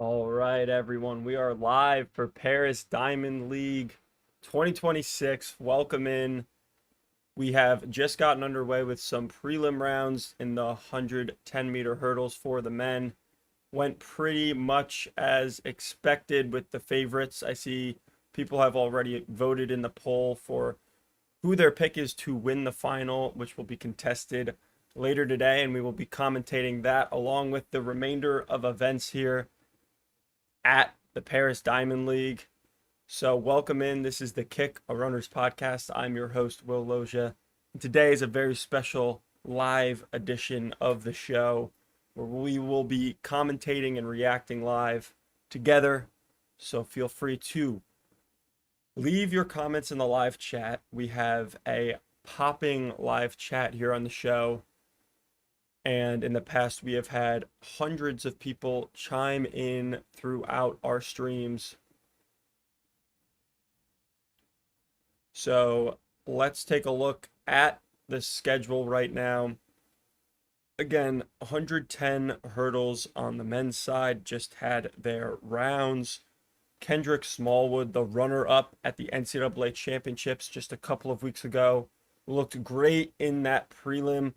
All right, everyone. We are live for Paris Diamond League 2026. Welcome in. We have just gotten underway with some prelim rounds in the 110-meter hurdles for the men. Went pretty much as expected with the favorites. I see people have already voted in the poll for who their pick is to win the final, which will be contested later today, and we will be commentating that along with the remainder of events here at the Paris Diamond League. So welcome in. This is the Kick, a Runner's podcast. I'm your host, Will Loggia. And today is a very special live edition of the show where we will be commentating and reacting live together. So feel free to leave your comments in the live chat. We have a popping live chat here on the show. And in the past, we have had hundreds of people chime in throughout our streams. So let's take a look at the schedule right now. Again, 110 hurdles on the men's side just had their rounds. Kendrick Smallwood, the runner-up at the NCAA Championships just a couple of weeks ago, looked great in that prelim.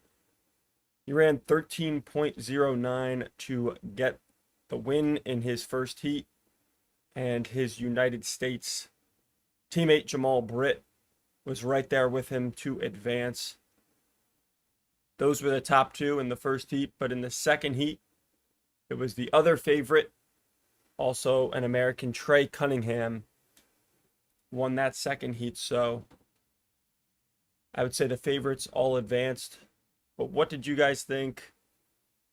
He ran 13.09 to get the win in his first heat, and his United States teammate Jamal Britt was right there with him to advance. Those were the top two in the first heat, but in the second heat, it was the other favorite, also an American, Trey Cunningham, won that second heat. So I would say the favorites all advanced. But what did you guys think?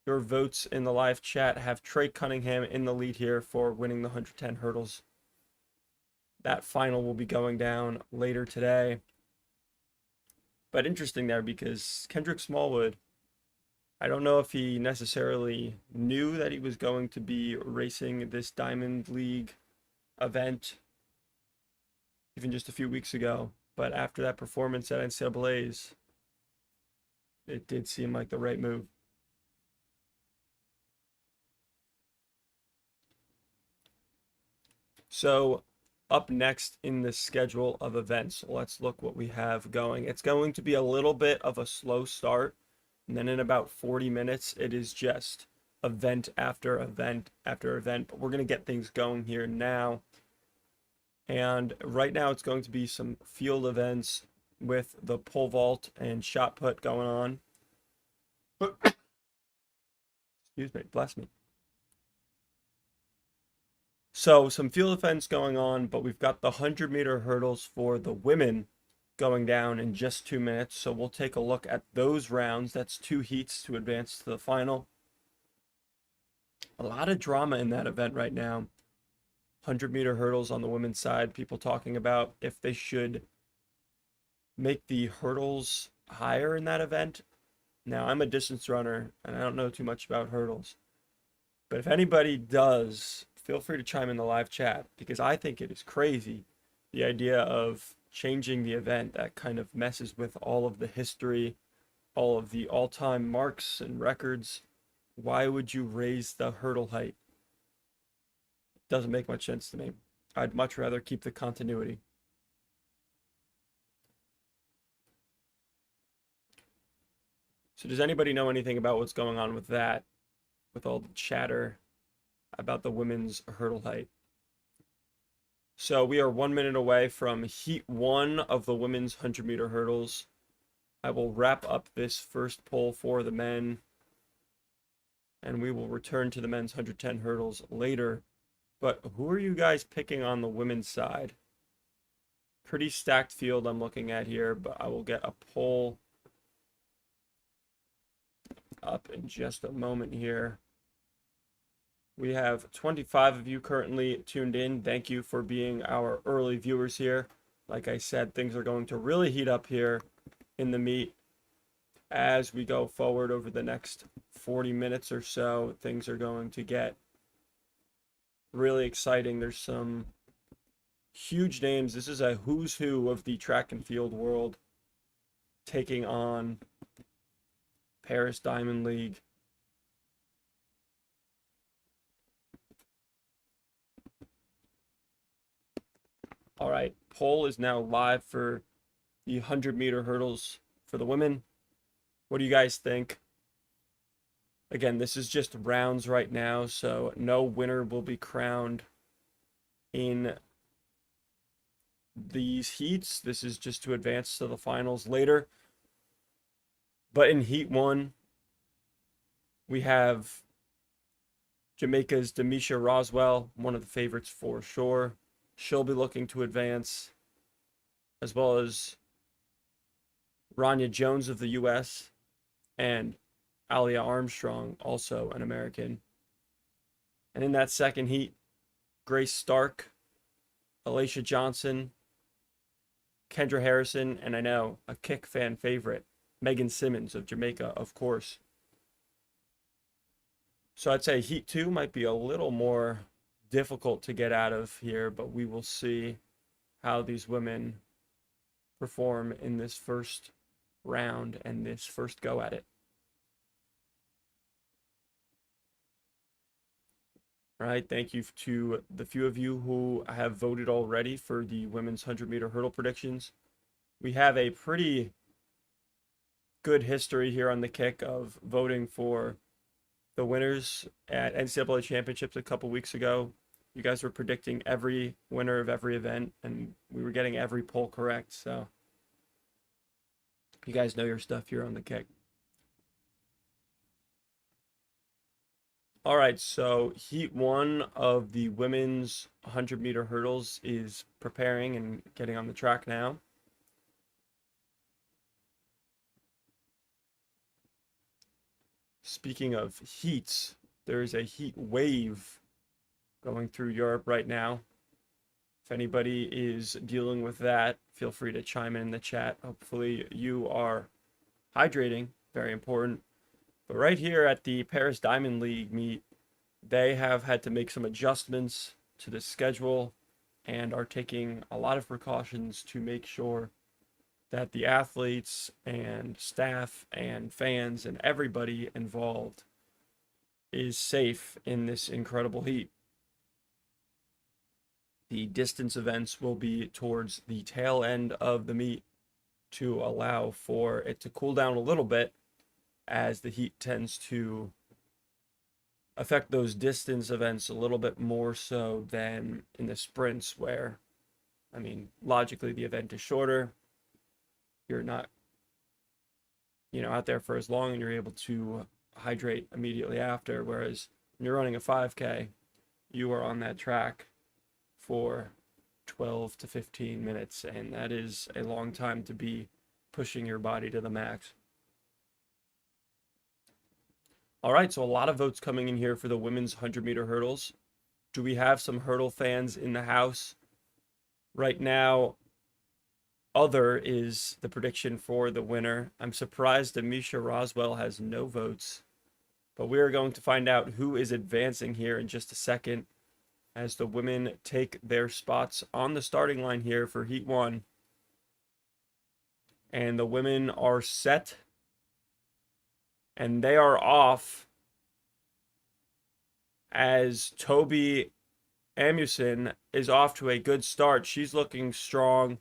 Your votes in the live chat have Trey Cunningham in the lead here for winning the 110 hurdles. That final will be going down later today. But interesting there because Kendrick Smallwood, I don't know if he necessarily knew that he was going to be racing this Diamond League event even just a few weeks ago. But after that performance at NCAA's, it did seem like the right move. So up next in the schedule of events, let's look what we have going. It's going to be a little bit of a slow start, and then in about 40 minutes, it is just event after event after event. But we're going to get things going here now. And right now, it's going to be some field events with the pole vault and shot put going on. Excuse me, bless me. So some field events going on, but we've got the 100-meter hurdles for the women going down in just 2 minutes. So we'll take a look at those rounds. That's two heats to advance to the final. A lot of drama in that event right now. 100-meter hurdles on the women's side. People talking about if they should make the hurdles higher in that event. Now, I'm a distance runner, and I don't know too much about hurdles. But if anybody does, feel free to chime in the live chat, because I think it is crazy, the idea of changing the event that kind of messes with all of the history, all of the all-time marks and records. Why would you raise the hurdle height? Doesn't make much sense to me. I'd much rather keep the continuity. So does anybody know anything about what's going on with that, with all the chatter about the women's hurdle height? So we are 1 minute away from heat one of the women's 100-meter hurdles. I will wrap up this first poll for the men, and we will return to the men's 110 hurdles later. But who are you guys picking on the women's side? Pretty stacked field I'm looking at here, but I will get a poll up in just a moment here. We have 25 of you currently tuned in. Thank you for being our early viewers here. Like I said, things are going to really heat up here in the meet as we go forward over the next 40 minutes or so. Things are going to get really exciting. There's some huge names. This is a who's who of the track and field world taking on Paris Diamond League. All right, poll is now live for the 100-meter hurdles for the women. What do you guys think? Again, this is just rounds right now, so no winner will be crowned in these heats. This is just to advance to the finals later. But in heat 1, we have Jamaica's Demisha Roswell, one of the favorites for sure. She'll be looking to advance, as well as Rania Jones of the U.S. and Alia Armstrong, also an American. And in that second heat, Grace Stark, Alacia Johnson, Kendra Harrison, and I know a kick fan favorite, Megan Simmons of Jamaica, of course. So I'd say heat 2 might be a little more difficult to get out of here, but we will see how these women perform in this first round and this first go at it. All right, thank you to the few of you who have voted already for the women's 100-meter hurdle predictions. We have a pretty good history here on the kick of voting for the winners at NCAA championships a couple weeks ago. You guys were predicting every winner of every event, and we were getting every poll correct. So you guys know your stuff here on the kick. All right, so heat 1 of the women's 100-meter hurdles is preparing and getting on the track now. Speaking of heats, there is a heat wave going through Europe right now. If anybody is dealing with that, feel free to chime in the chat. Hopefully you are hydrating, very important. But right here at the Paris Diamond League meet, they have had to make some adjustments to the schedule and are taking a lot of precautions to make sure that the athletes and staff and fans and everybody involved is safe in this incredible heat. The distance events will be towards the tail end of the meet to allow for it to cool down a little bit, as the heat tends to affect those distance events a little bit more so than in the sprints, where, I mean, logically the event is shorter. You're not, out there for as long, and you're able to hydrate immediately after. Whereas when you're running a 5K, you are on that track for 12 to 15 minutes, and that is a long time to be pushing your body to the max. All right, so a lot of votes coming in here for the women's 100-meter hurdles. Do we have some hurdle fans in the house? Right now, other is the prediction for the winner. I'm surprised Demisha Roswell has no votes, but we are going to find out who is advancing here in just a second as the women take their spots on the starting line here for heat 1. And the women are set, and they are off, as Toby Amuson is off to a good start. She's looking strong,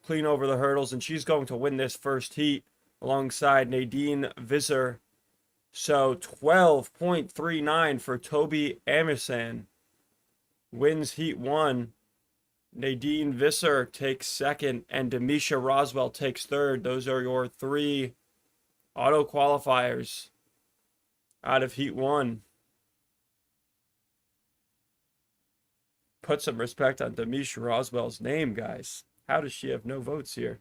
clean over the hurdles, and she's going to win this first heat alongside Nadine Visser. So 12.39 for Toby Amuson wins heat 1. Nadine Visser takes second, and Demisha Roswell takes third. Those are your 3 auto qualifiers out of heat 1. Put some respect on Demisha Roswell's name, guys. How does she have no votes here?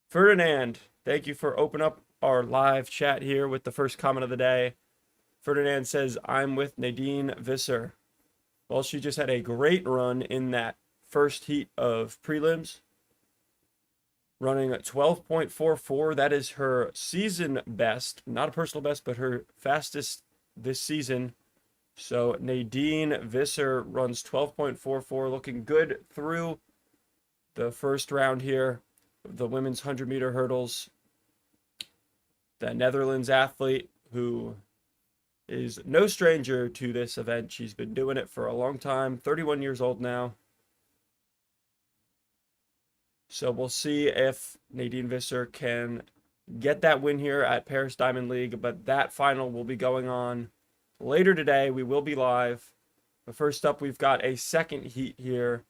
Ferdinand, thank you for opening up our live chat here with the first comment of the day. Ferdinand says, I'm with Nadine Visser. Well, she just had a great run in that first heat of prelims, running at 12.44. That is her season best, not a personal best, but her fastest this season. So Nadine Visser runs 12.44, looking good through the first round here of the women's 100-meter hurdles. The Netherlands athlete, who is no stranger to this event. She's been doing it for a long time, 31 years old now. So we'll see if Nadine Visser can get that win here at Paris Diamond League. But that final will be going on later today. We will be live. But first up, we've got a second heat here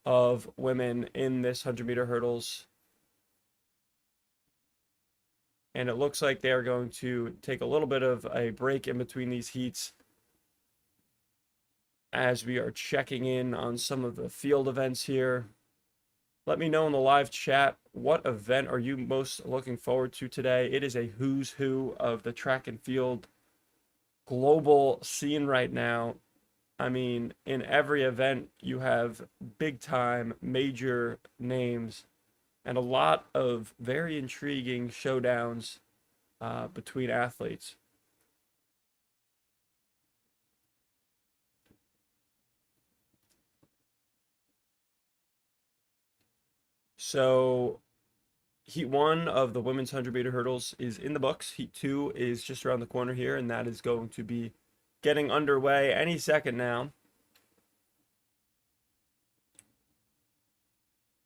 of women in this 100-meter hurdles. And it looks like they are going to take a little bit of a break in between these heats as we are checking in on some of the field events here. Let me know in the live chat, what event are you most looking forward to today? It is a who's who of the track and field global scene right now. I mean, in every event, you have big time, major names, and a lot of very intriguing showdowns between athletes. So heat 1 of the women's 100-meter hurdles is in the books. Heat 2 is just around the corner here, and that is going to be getting underway any second now.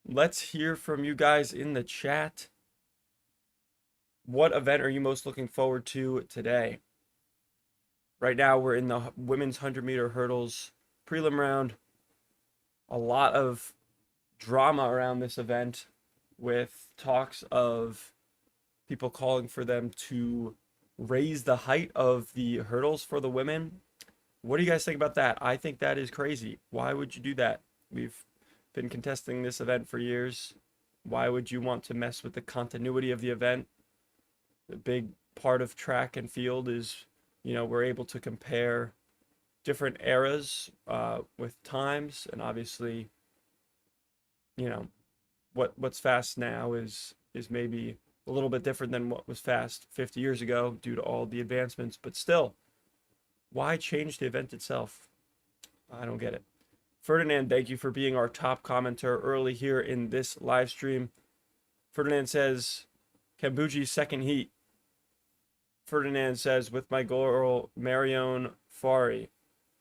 Let's hear from you guys in the chat. What event are you most looking forward to today? Right now, we're in the women's 100-meter hurdles prelim round. A lot of drama around this event with talks of people calling for them to raise the height of the hurdles for the women. What do you guys think about that? I think that is crazy. Why would you do that? We've been contesting this event for years. Why would you want to mess with the continuity of the event? The big part of track and field is, we're able to compare different eras with times, and obviously, what's fast now is maybe a little bit different than what was fast 50 years ago due to all the advancements, but still, why change the event itself? I don't get it. Ferdinand, thank you for being our top commenter early here in this live stream. Ferdinand says, Kambuji's second heat. Ferdinand says, with my girl, Marion Fari.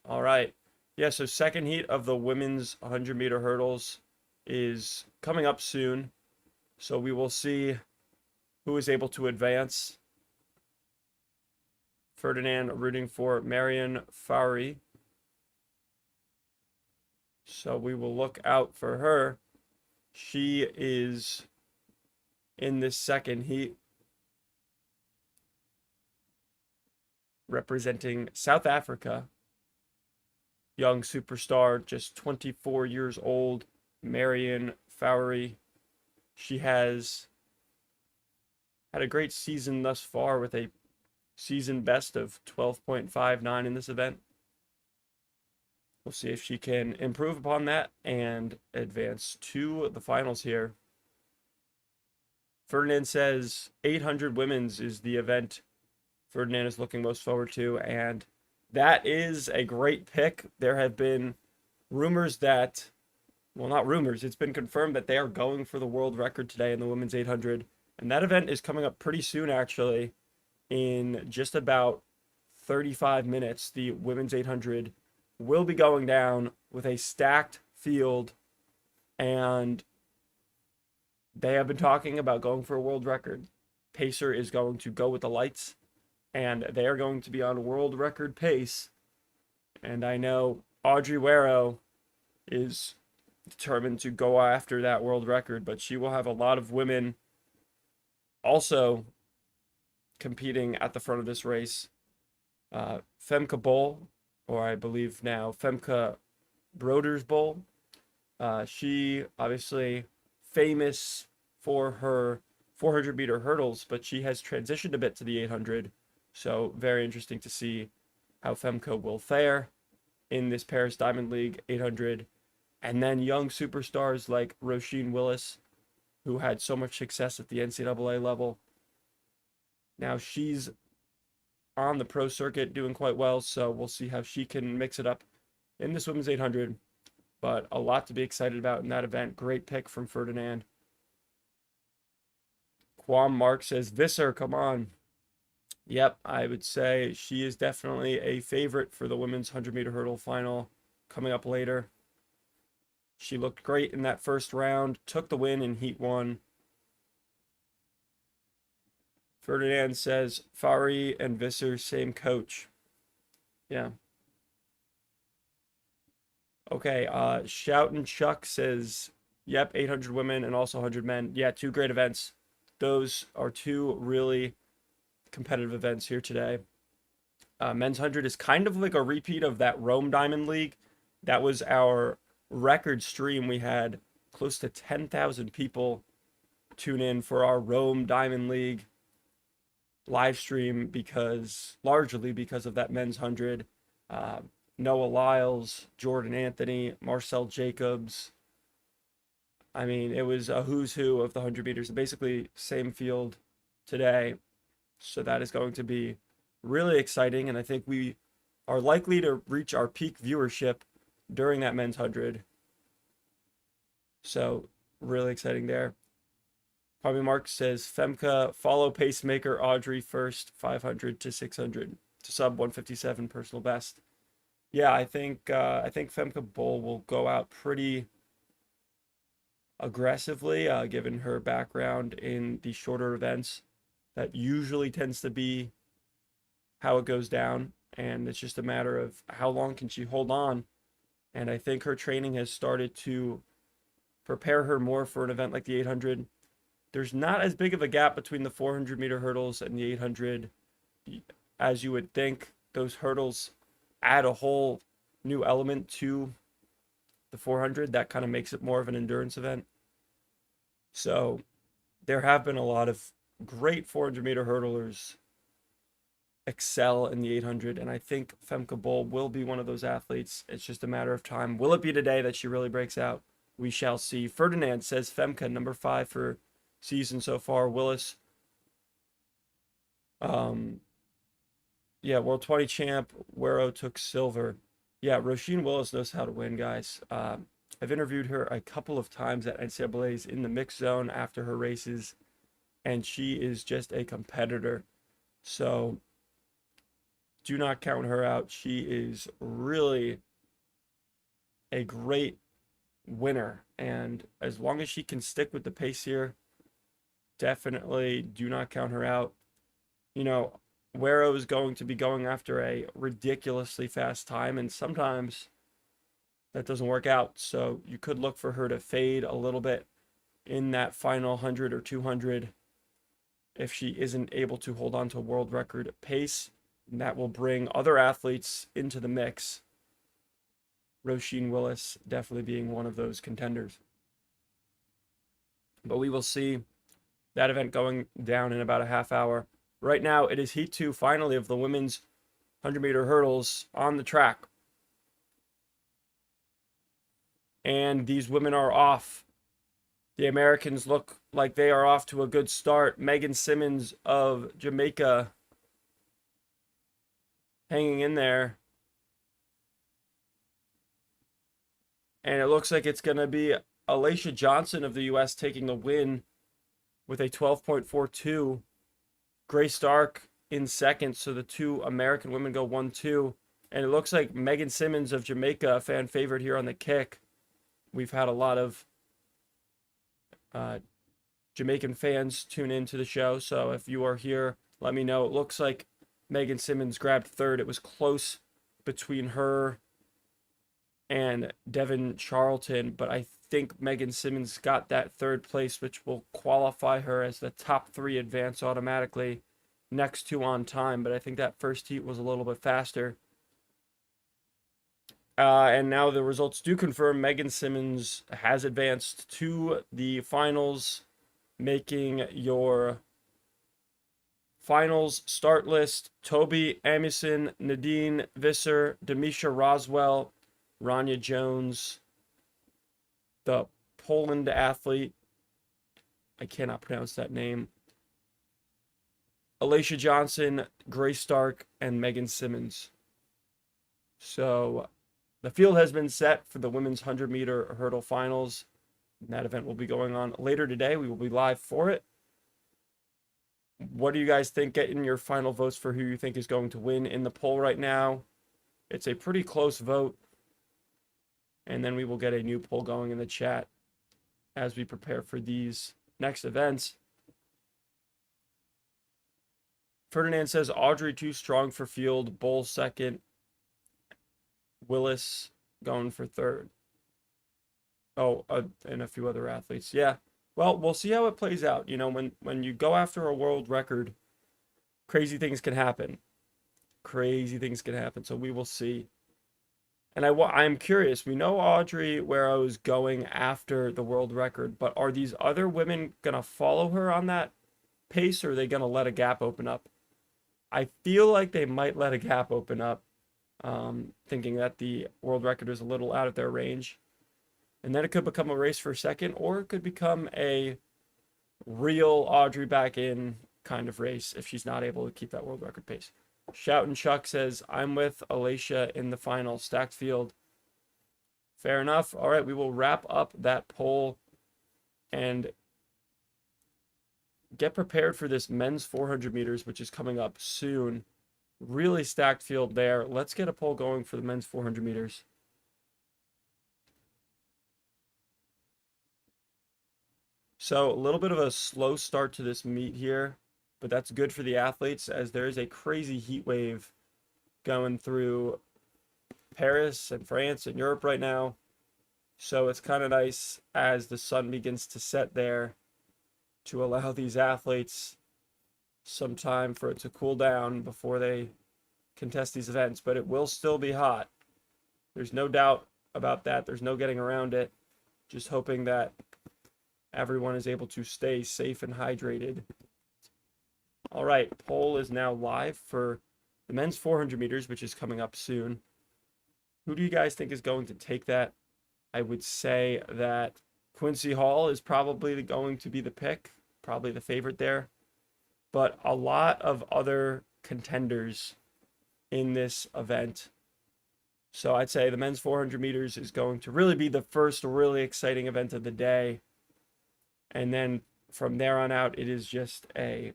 All right. Yeah, so second heat of the women's 100-meter hurdles is coming up soon. So we will see who is able to advance. Ferdinand rooting for Marion Fari. So we will look out for her. She is in this second heat, representing South Africa. Young superstar, just 24 years old, Marion Fowry. She has had a great season thus far with a season best of 12.59 in this event. We'll see if she can improve upon that and advance to the finals here. Ferdinand says 800 women's is the event Ferdinand is looking most forward to, and that is a great pick. There have been rumors that, well, not rumors, it's been confirmed that they are going for the world record today in the women's 800, and that event is coming up pretty soon, actually. In just about 35 minutes, the women's 800 will be going down with a stacked field, and they have been talking about going for a world record. Pacer is going to go with the lights, and they are going to be on world record pace. And I know Audrey Warrow is determined to go after that world record, but she will have a lot of women also competing at the front of this race. Femke Bol, or I believe now Femke Broders Bowl. She obviously famous for her 400-meter hurdles, but she has transitioned a bit to the 800. So very interesting to see how Femke will fare in this Paris Diamond League 800. And then young superstars like Roisin Willis, who had so much success at the NCAA level. Now she's on the pro circuit doing quite well, so we'll see how she can mix it up in this women's 800. But a lot to be excited about in that event. Great pick from Ferdinand. Quam Mark says, Visser, come on. Yep, I would say she is definitely a favorite for the women's 100-meter hurdle final coming up later. She looked great in that first round, took the win in Heat 1. Ferdinand says, Fari and Visser, same coach. Yeah. Okay, Shout and Chuck says, yep, 800 women and also 100 men. Yeah, two great events. Those are two really competitive events here today. Men's 100 is kind of like a repeat of that Rome Diamond League. That was our record stream. We had close to 10,000 people tune in for our Rome Diamond League live stream largely because of that men's 100. Noah Lyles, Jordan Anthony, Marcel Jacobs. I mean, it was a who's who of the 100 meters. Basically, same field today. So that is going to be really exciting. And I think we are likely to reach our peak viewership during that men's 100. So really exciting there. Probably Mark says, Femke, follow pacemaker Audrey first, 500 to 600 to sub 157 personal best. Yeah, I think Femke Bol will go out pretty aggressively, given her background in the shorter events. That usually tends to be how it goes down, and it's just a matter of how long can she hold on. And I think her training has started to prepare her more for an event like the 800. There's not as big of a gap between the 400-meter hurdles and the 800 as you would think. Those hurdles add a whole new element to the 400 that kind of makes it more of an endurance event. So there have been a lot of great 400-meter hurdlers excel in the 800, and I think Femke Bol will be one of those athletes. It's just a matter of time. Will it be today that she really breaks out? We shall see. Ferdinand says Femke, number 5 for season so far. Willis, yeah, World 20 champ. Wero took silver. Yeah, Roisin Willis knows how to win, guys. I've interviewed her a couple of times at NCAA's in the mixed zone after her races, and she is just a competitor. So do not count her out. She is really a great winner, and as long as she can stick with the pace here, definitely do not count her out. You know, Wero is going to be going after a ridiculously fast time, and sometimes that doesn't work out. So you could look for her to fade a little bit in that final 100 or 200 if she isn't able to hold on to world record pace. And that will bring other athletes into the mix. Roisin Willis definitely being one of those contenders. But we will see that event going down in about a half hour. Right now, it is Heat 2, finally, of the women's 100-meter hurdles on the track. And these women are off. The Americans look like they are off to a good start. Megan Simmons of Jamaica hanging in there. And it looks like it's going to be Alicia Johnson of the U.S. taking the win with a 12.42. Grace Stark in second, so the two American women go 1-2. And it looks like Megan Simmons of Jamaica, a fan favorite here on the kick. We've had a lot of Jamaican fans tune into the show, so if you are here, let me know. It looks like Megan Simmons grabbed third. It was close between her and Devin Charlton, but I think Megan Simmons got that third place, which will qualify her as the top 3 advance automatically, next 2 on time. But I think that first heat was a little bit faster. And now the results do confirm Megan Simmons has advanced to the finals, making your finals start list: Toby Amundsen, Nadine Visser, Demisha Roswell, Rania Jones, the Poland athlete, I cannot pronounce that name, Alicia Johnson, Grace Stark, and Megan Simmons. So the field has been set for the women's 100-meter hurdle finals. And that event will be going on later today. We will be live for it. What do you guys think? Get in your final votes for who you think is going to win in the poll right now. It's a pretty close vote. and then we will get a new poll going in the chat as we prepare for these next events. Ferdinand says Audrey too strong for field, Bull second, Willis going for third. Oh, and a few other athletes. Yeah. Well, we'll see how it plays out. You know, when you go after a world record, crazy things can happen. Crazy things can happen. So we will see. And I'm curious. We know Audrey where I was going after the world record, but are these other women going to follow her on that pace, or are they going to let a gap open up? I feel like they might let a gap open up, thinking that the world record is a little out of their range. And then it could become a race for second, or it could become a real Audrey back in kind of race if she's not able to keep that world record pace. Shout and Chuck says, I'm with Alicia in the final. Stacked field. Fair enough. All right, we will wrap up that poll and get prepared for this men's 400 meters, which is coming up soon. Really stacked field there. Let's get a poll going for the men's 400 meters. So a little bit of a slow start to this meet here, but that's good for the athletes as there is a crazy heat wave going through Paris and France and Europe right now. So it's kind of nice as the sun begins to set there to allow these athletes some time for it to cool down before they contest these events, but it will still be hot. There's no doubt about that. There's no getting around it. Just hoping that everyone is able to stay safe and hydrated. All right, poll is now live for the men's 400 meters, which is coming up soon. Who do you guys think is going to take that? I would say that Quincy Hall is probably going to be the pick, probably the favorite there. But a lot of other contenders in this event. So I'd say the men's 400 meters is going to really be the first really exciting event of the day. And then from there on out, it is just a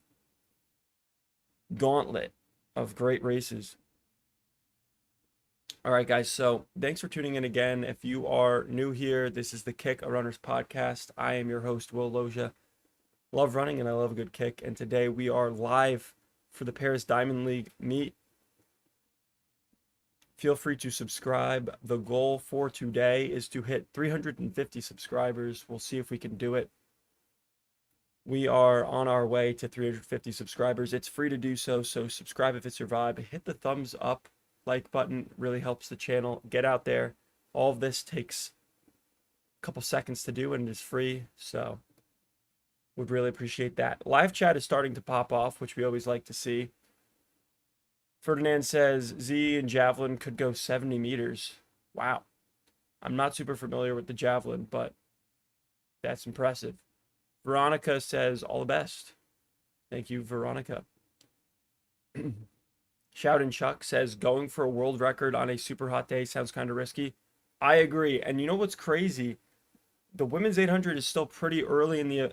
gauntlet of great races. All right, guys. So thanks for tuning in again. If you are new here, this is the Kick a Runner's podcast. I am your host, Will Loggia. Love running and I love a good kick. And today we are live for the Paris Diamond League meet. Feel free to subscribe. The goal for today is to hit 350 subscribers. We'll see if we can do it. We are on our way to 350 subscribers. It's free to do so, so subscribe if it's your vibe. Hit the thumbs up, like button, really helps the channel. Get out there. All of this takes a couple seconds to do and it is free, so would really appreciate that. Live chat is starting to pop off, which we always like to see. Ferdinand says Z and javelin could go 70 meters. Wow. I'm not super familiar with the javelin, but that's impressive. Veronica says, all the best. Thank you, Veronica. Shout and Chuck says, going for a world record on a super hot day sounds kind of risky. I agree. And you know what's crazy? The women's 800 is still pretty early in the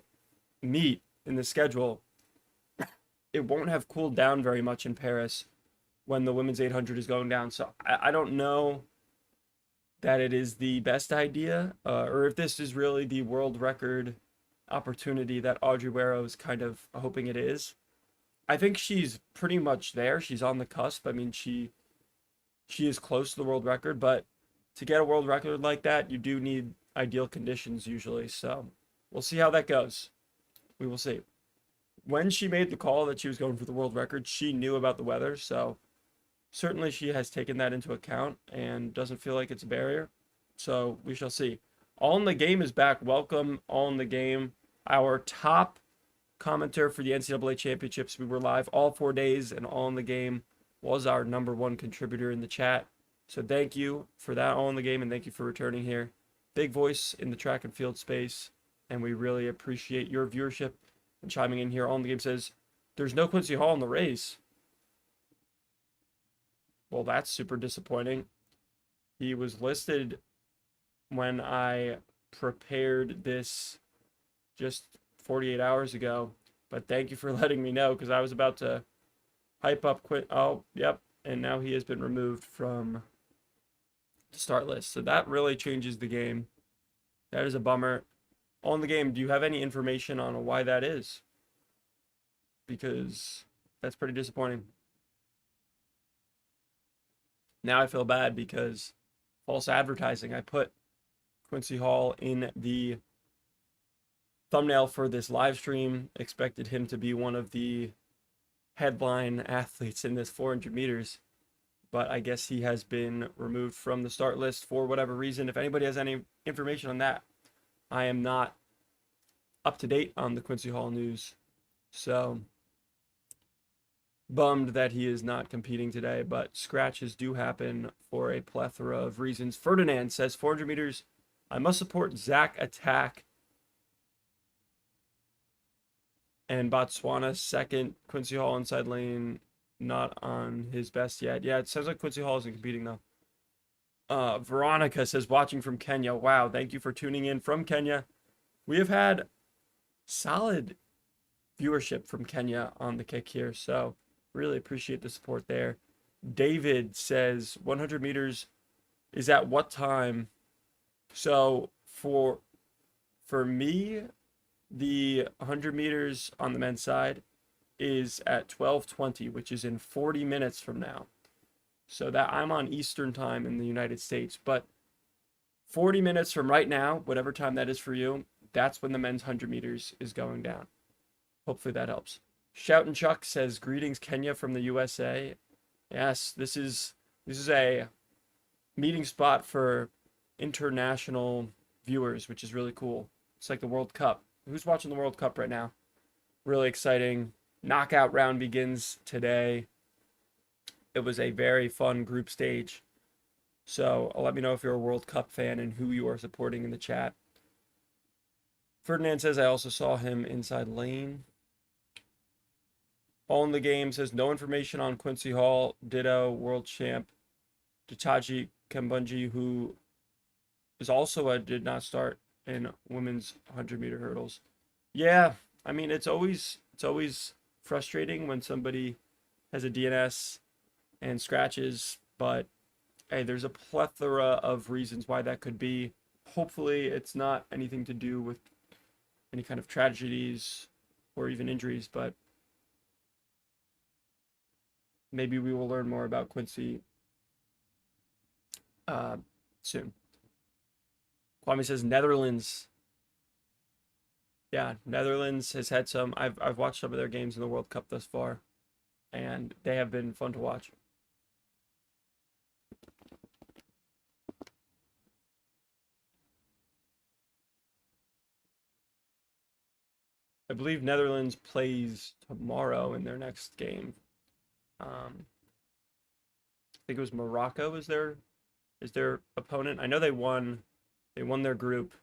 meet in the schedule. It won't have cooled down very much in Paris when the women's 800 is going down. So I don't know that it is the best idea or if this is really the world record opportunity that Audrey Werrow is kind of hoping it is. I think she's pretty much there. She's on the cusp. I mean, she is close to the world record, but to get a world record like that, you do need ideal conditions usually. So we'll see how that goes. We will see. When she made the call that she was going for the world record, she knew about the weather. So certainly she has taken that into account and doesn't feel like it's a barrier. So we shall see. All in the Game is back. Welcome, All in the Game. Our top commenter for the NCAA championships. We were live all 4 days, and All in the Game was our #1 contributor in the chat. So thank you for that, All in the Game, and thank you for returning here. Big voice in the track and field space, and we really appreciate your viewership and chiming in here. All in the Game says, there's no Quincy Hall in the race. Well, that's super disappointing. He was listed when I prepared this just 48 hours ago, but thank you for letting me know because I was about to hype up Oh, yep, and now he has been removed from the start list. So that really changes the game. That is a bummer. On the game, do you have any information on why that is? Because that's pretty disappointing. Now I feel bad because false advertising. I put Quincy Hall in the thumbnail for this live stream, expected him to be one of the headline athletes in this 400 meters, but I guess he has been removed from the start list for whatever reason. If anybody has any information on that, I am not up to date on the Quincy Hall news, so bummed that he is not competing today, but scratches do happen for a plethora of reasons. Ferdinand says 400 meters, I must support Zach Attack and Botswana second. Quincy Hall inside lane, not on his best yet. Yeah, it sounds like Quincy Hall isn't competing though. Veronica says watching from Kenya. Wow, thank you for tuning in from Kenya. We have had solid viewership from Kenya on the kick here, so really appreciate the support there. David says 100 meters is at what time? So for me, the 100 meters on the men's side is at 12:20, which is in 40 minutes from now. So that I'm on Eastern time in the United States, but 40 minutes from right now, whatever time that is for you, that's when the men's 100 meters is going down. Hopefully that helps. Shout and Chuck says greetings Kenya from the USA. Yes, this is a meeting spot for international viewers, which is really cool. It's like the World Cup. Who's watching the World Cup right now? Really exciting. Knockout round begins today. It was a very fun group stage. So let me know if you're a World Cup fan and who you are supporting in the chat. Ferdinand says I also saw him inside lane. All in the game says no information on Quincy Hall, ditto, world champ, Ditaji Kambunji, who is also did not start in women's 100-meter hurdles. Yeah, I mean it's always frustrating when somebody has a DNS and scratches, but hey, there's a plethora of reasons why that could be. Hopefully it's not anything to do with any kind of tragedies or even injuries, but maybe we will learn more about Quincy soon. Kwame says Netherlands. Yeah, Netherlands has had some. I've watched some of their games in the World Cup thus far, and they have been fun to watch. I believe Netherlands plays tomorrow in their next game. I think it was Morocco is their opponent. I know they won their group,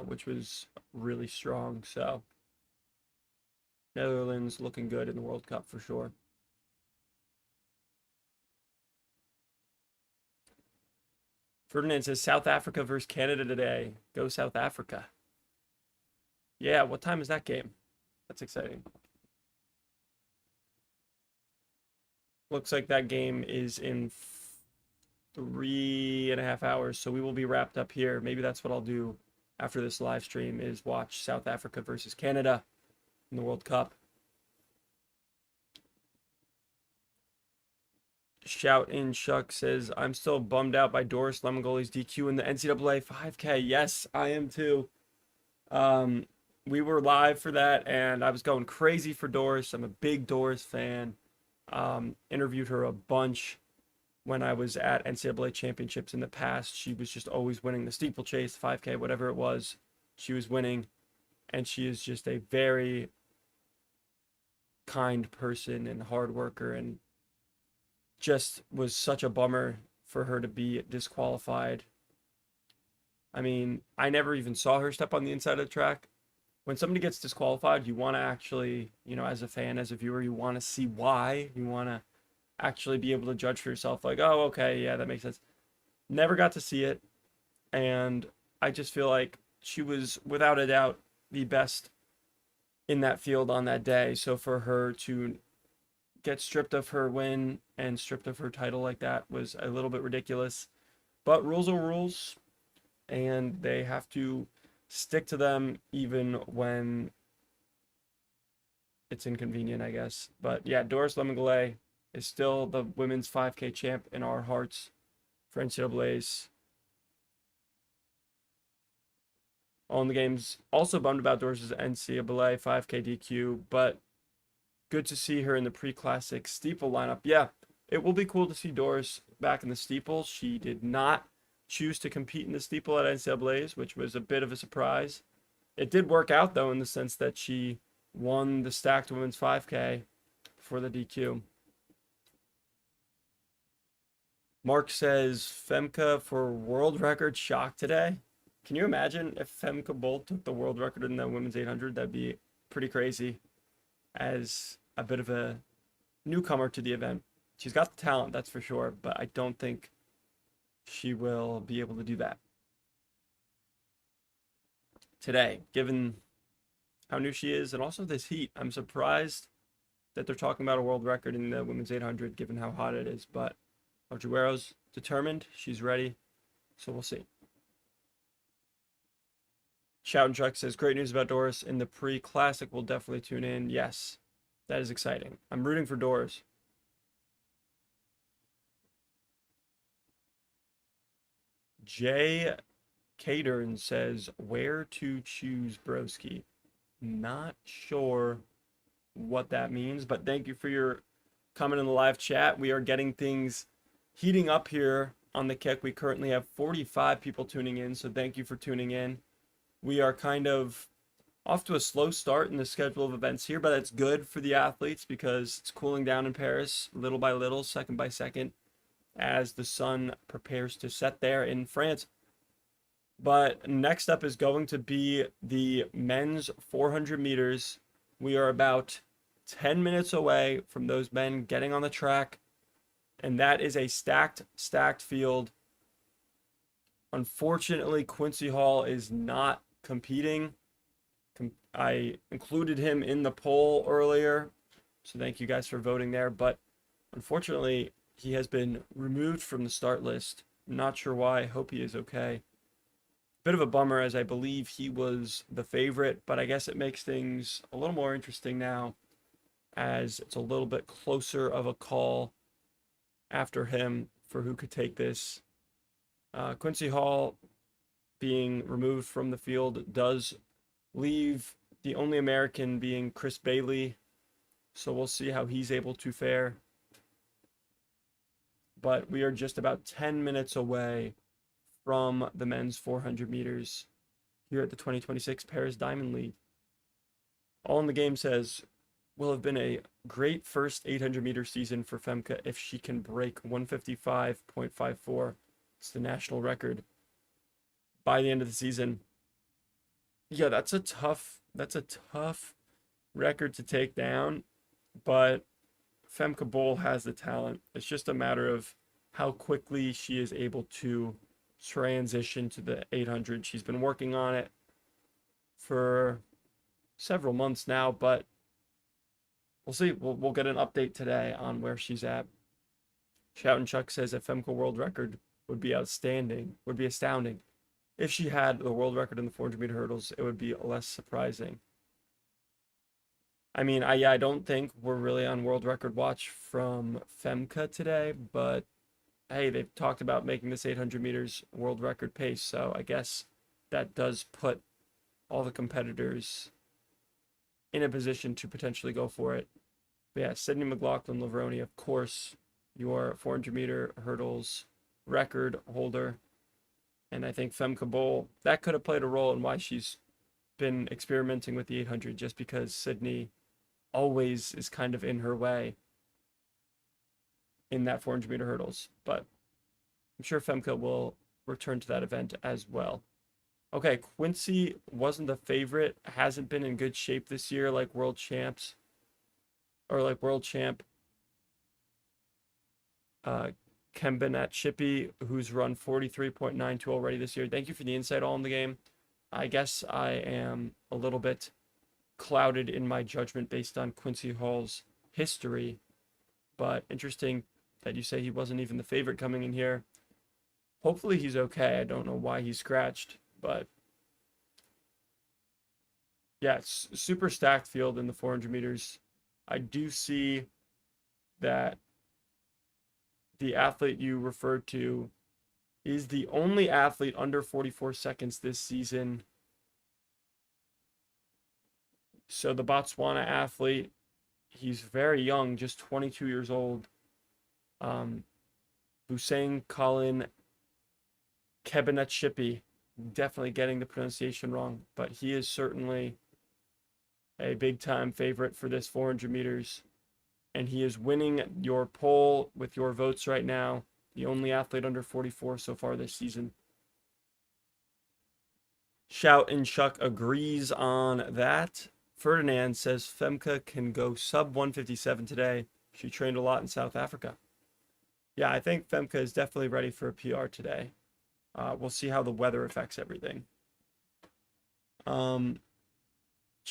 which was really strong. So Netherlands looking good in the World Cup for sure. Ferdinand says South Africa versus Canada today. Go South Africa. Yeah, what time is that game? That's exciting. Looks like that game is in 3.5 hours, so we will be wrapped up here. Maybe that's what I'll do after this live stream is watch South Africa versus Canada in the World Cup. Shout in Chuck says, I'm still bummed out by Doris Lemongoli's DQ in the NCAA 5K. Yes, I am too. We were live for that, and I was going crazy for Doris. I'm a big Doris fan. Interviewed her a bunch when I was at NCAA championships in the past. She was just always winning the steeplechase, 5K, whatever it was. She was winning, and she is just a very kind person and hard worker, and just was such a bummer for her to be disqualified. I mean, I never even saw her step on the inside of the track. When somebody gets disqualified, you want to actually, as a fan, as a viewer, you want to see why. You want to actually be able to judge for yourself, like, oh, okay, yeah, that makes sense. Never got to see it, and I just feel like she was, without a doubt, the best in that field on that day. So for her to get stripped of her win and stripped of her title like that was a little bit ridiculous. But rules are rules, and they have to stick to them even when it's inconvenient, I guess. But yeah, Doris Lemangale is still the women's 5K champ in our hearts for NCAA's. All in the games. Also bummed about Doris's NCAA 5K DQ, but good to see her in the pre-classic steeple lineup. Yeah, it will be cool to see Doris back in the steeple. She did not choose to compete in the steeple at NCAA's, which was a bit of a surprise. It did work out, though, in the sense that she won the stacked women's 5K for the DQ. Mark says, Femke for world record shock today. Can you imagine if Femke Bol took the world record in the women's 800? That'd be pretty crazy as a bit of a newcomer to the event. She's got the talent, that's for sure, but I don't think she will be able to do that today, given how new she is and also this heat. I'm surprised that they're talking about a world record in the women's 800, given how hot it is, but Ojuero's determined. She's ready, so we'll see. Shout and Chuck says, great news about Doris in the pre-classic. We'll definitely tune in. Yes, that is exciting. I'm rooting for Doris. Jay Cadern says, where to choose broski? Not sure what that means, but thank you for your comment in the live chat. We are getting things heating up here on the kick. We currently have 45 people tuning in, so thank you for tuning in. We are kind of off to a slow start in the schedule of events here, but that's good for the athletes because it's cooling down in Paris little by little, second by second, as the sun prepares to set there in France. But next up is going to be the men's 400 meters. We are about 10 minutes away from those men getting on the track, and that is a stacked field. Unfortunately, Quincy Hall is not competing. I included him in the poll earlier, so thank you guys for voting there, but unfortunately, he has been removed from the start list. Not sure why. I hope he is okay. Bit of a bummer, as I believe he was the favorite, but I guess it makes things a little more interesting now, as it's a little bit closer of a call after him for who could take this. Quincy Hall being removed from the field does leave the only American being Chris Bailey, so we'll see how he's able to fare. But we are just about 10 minutes away from the men's 400 meters here at the 2026 Paris Diamond League. All in the Game says, will have been a great first 800 meter season for Femke if she can break 155.54. It's the national record by the end of the season. Yeah, that's a tough record to take down, but Femke Bol has the talent. It's just a matter of how quickly she is able to transition to the 800. She's been working on it for several months now, but we'll see. We'll get an update today on where she's at. Shout and Chuck says a Femke world record would be astounding. If she had the world record in the 400 meter hurdles, it would be less surprising. I mean, I don't think we're really on world record watch from Femke today, but hey, they've talked about making this 800 meters world record pace, so I guess that does put all the competitors in a position to potentially go for it. But yeah, Sydney McLaughlin-Lavroni, of course, your 400 meter hurdles record holder. And I think Femke Bol, that could have played a role in why she's been experimenting with the 800, just because Sydney always is kind of in her way in that 400 meter hurdles. But I'm sure Femke will return to that event as well. Okay, Quincy wasn't the favorite, hasn't been in good shape this year like world champs, or like world champ Kembenat Shippey, who's run 43.92 already this year. Thank you for the insight all in the game. I guess I am a little bit clouded in my judgment based on Quincy Hall's history, but interesting that you say he wasn't even the favorite coming in here. Hopefully he's okay. I don't know why he's scratched, but yeah, it's super stacked field in the 400 meters. I do see that the athlete you referred to is the only athlete under 44 seconds this season. So the Botswana athlete, he's very young, just 22 years old. Hussein Colin Kebenetshipi, definitely getting the pronunciation wrong, but he is certainly a big time favorite for this 400 meters. And he is winning your poll with your votes right now. The only athlete under 44 so far this season. Shout and Chuck agrees on that. Ferdinand says Femke can go sub 157 today. She trained a lot in South Africa. Yeah, I think Femke is definitely ready for a PR today. We'll see how the weather affects everything. Chow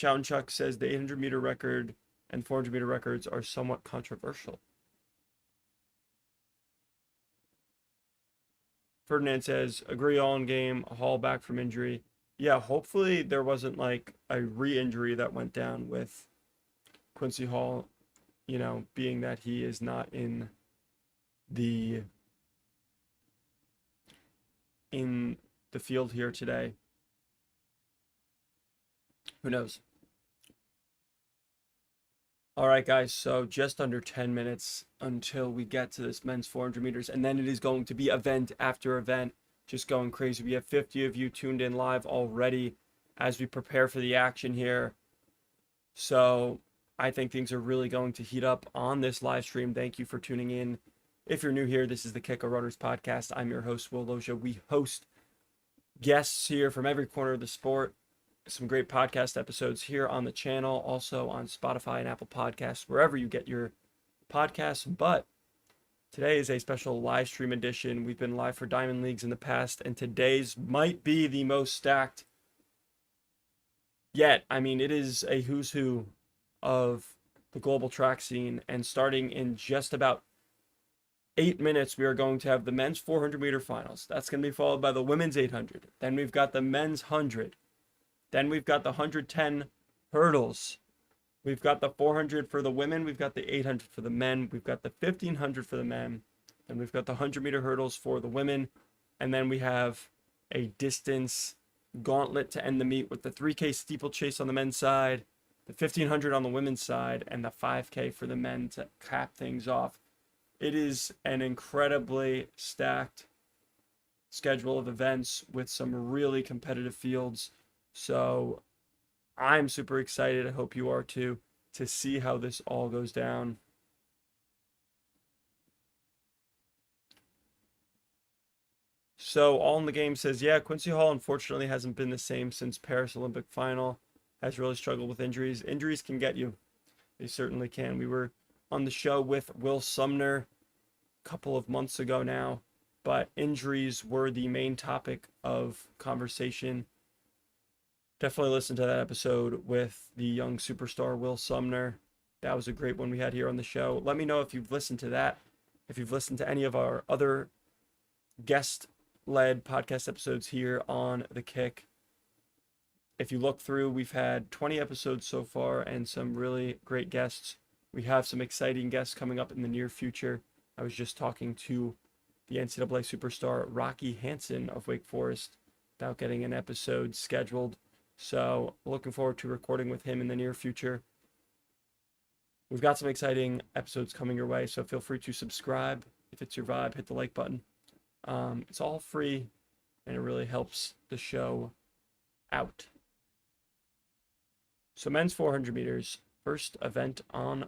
and Chuck says the 800 meter record and 400 meter records are somewhat controversial. Ferdinand says, agree all in game, Hall back from injury. Yeah, hopefully there wasn't like a re-injury that went down with Quincy Hall, being that he is not in the field here today. Who knows? All right, guys, so just under 10 minutes until we get to this men's 400 meters, and then it is going to be event after event, just going crazy. We have 50 of you tuned in live already as we prepare for the action here. So I think things are really going to heat up on this live stream. Thank you for tuning in. If you're new here, this is the Kick of Runners podcast. I'm your host, Will Loggia. We host guests here from every corner of the sport. Some great podcast episodes here on the channel, also on Spotify and Apple Podcasts, wherever you get your podcasts. But today is a special live stream edition. We've been live for Diamond Leagues in the past, and today's might be the most stacked yet. I mean, it is a who's who of the global track scene, and starting in just about 8 minutes, we are going to have the men's 400 meter finals. That's going to be followed by the women's 800. Then we've got the men's 100. Then we've got the 110 hurdles. We've got the 400 for the women. We've got the 800 for the men. We've got the 1500 for the men. Then we've got the 100 meter hurdles for the women. And then we have a distance gauntlet to end the meet with the 3K steeplechase on the men's side, the 1500 on the women's side, and the 5K for the men to cap things off. It is an incredibly stacked schedule of events with some really competitive fields. So I'm super excited. I hope you are too, to see how this all goes down. So All in the Game says, yeah, Quincy Hall unfortunately hasn't been the same since Paris Olympic final. Has really struggled with injuries. Injuries can get you. They certainly can. We were on the show with Will Sumner a couple of months ago now, but injuries were the main topic of conversation. Definitely listen to that episode with the young superstar Will Sumner. That was a great one we had here on the show. Let me know if you've listened to that, if you've listened to any of our other guest-led podcast episodes here on The Kick. If you look through, we've had 20 episodes so far and some really great guests. We have some exciting guests coming up in the near future. I was just talking to the NCAA superstar Rocky Hansen of Wake Forest about getting an episode scheduled. So looking forward to recording with him in the near future. We've got some exciting episodes coming your way, so feel free to subscribe. If it's your vibe, hit the like button. It's all free, and it really helps the show out. So men's 400 meters, first event on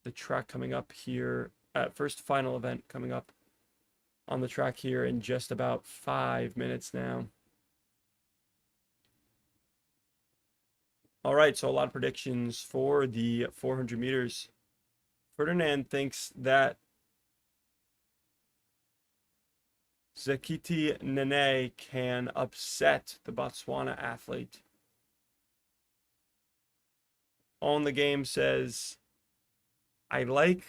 the track coming up here. First final event coming up on the track here in just about 5 minutes now. All right, so a lot of predictions for the 400 meters. Ferdinand thinks that Zekiti Nene can upset the Botswana athlete. On the Game says, I like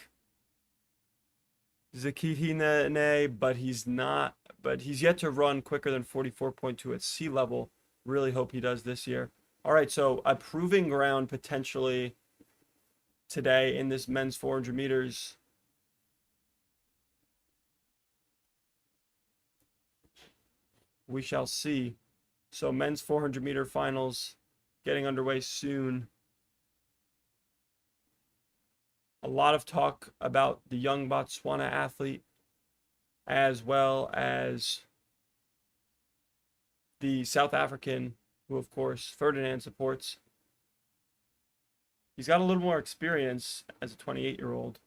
Zekiti Nene, but he's not but he's yet to run quicker than 44.2 at sea level. Really hope he does this year. All right, so a proving ground potentially today in this men's 400 meters. We shall see. So men's 400 meter finals getting underway soon. A lot of talk about the young Botswana athlete, as well as the South African, who of course Ferdinand supports. He's got a little more experience as a 28-year-old.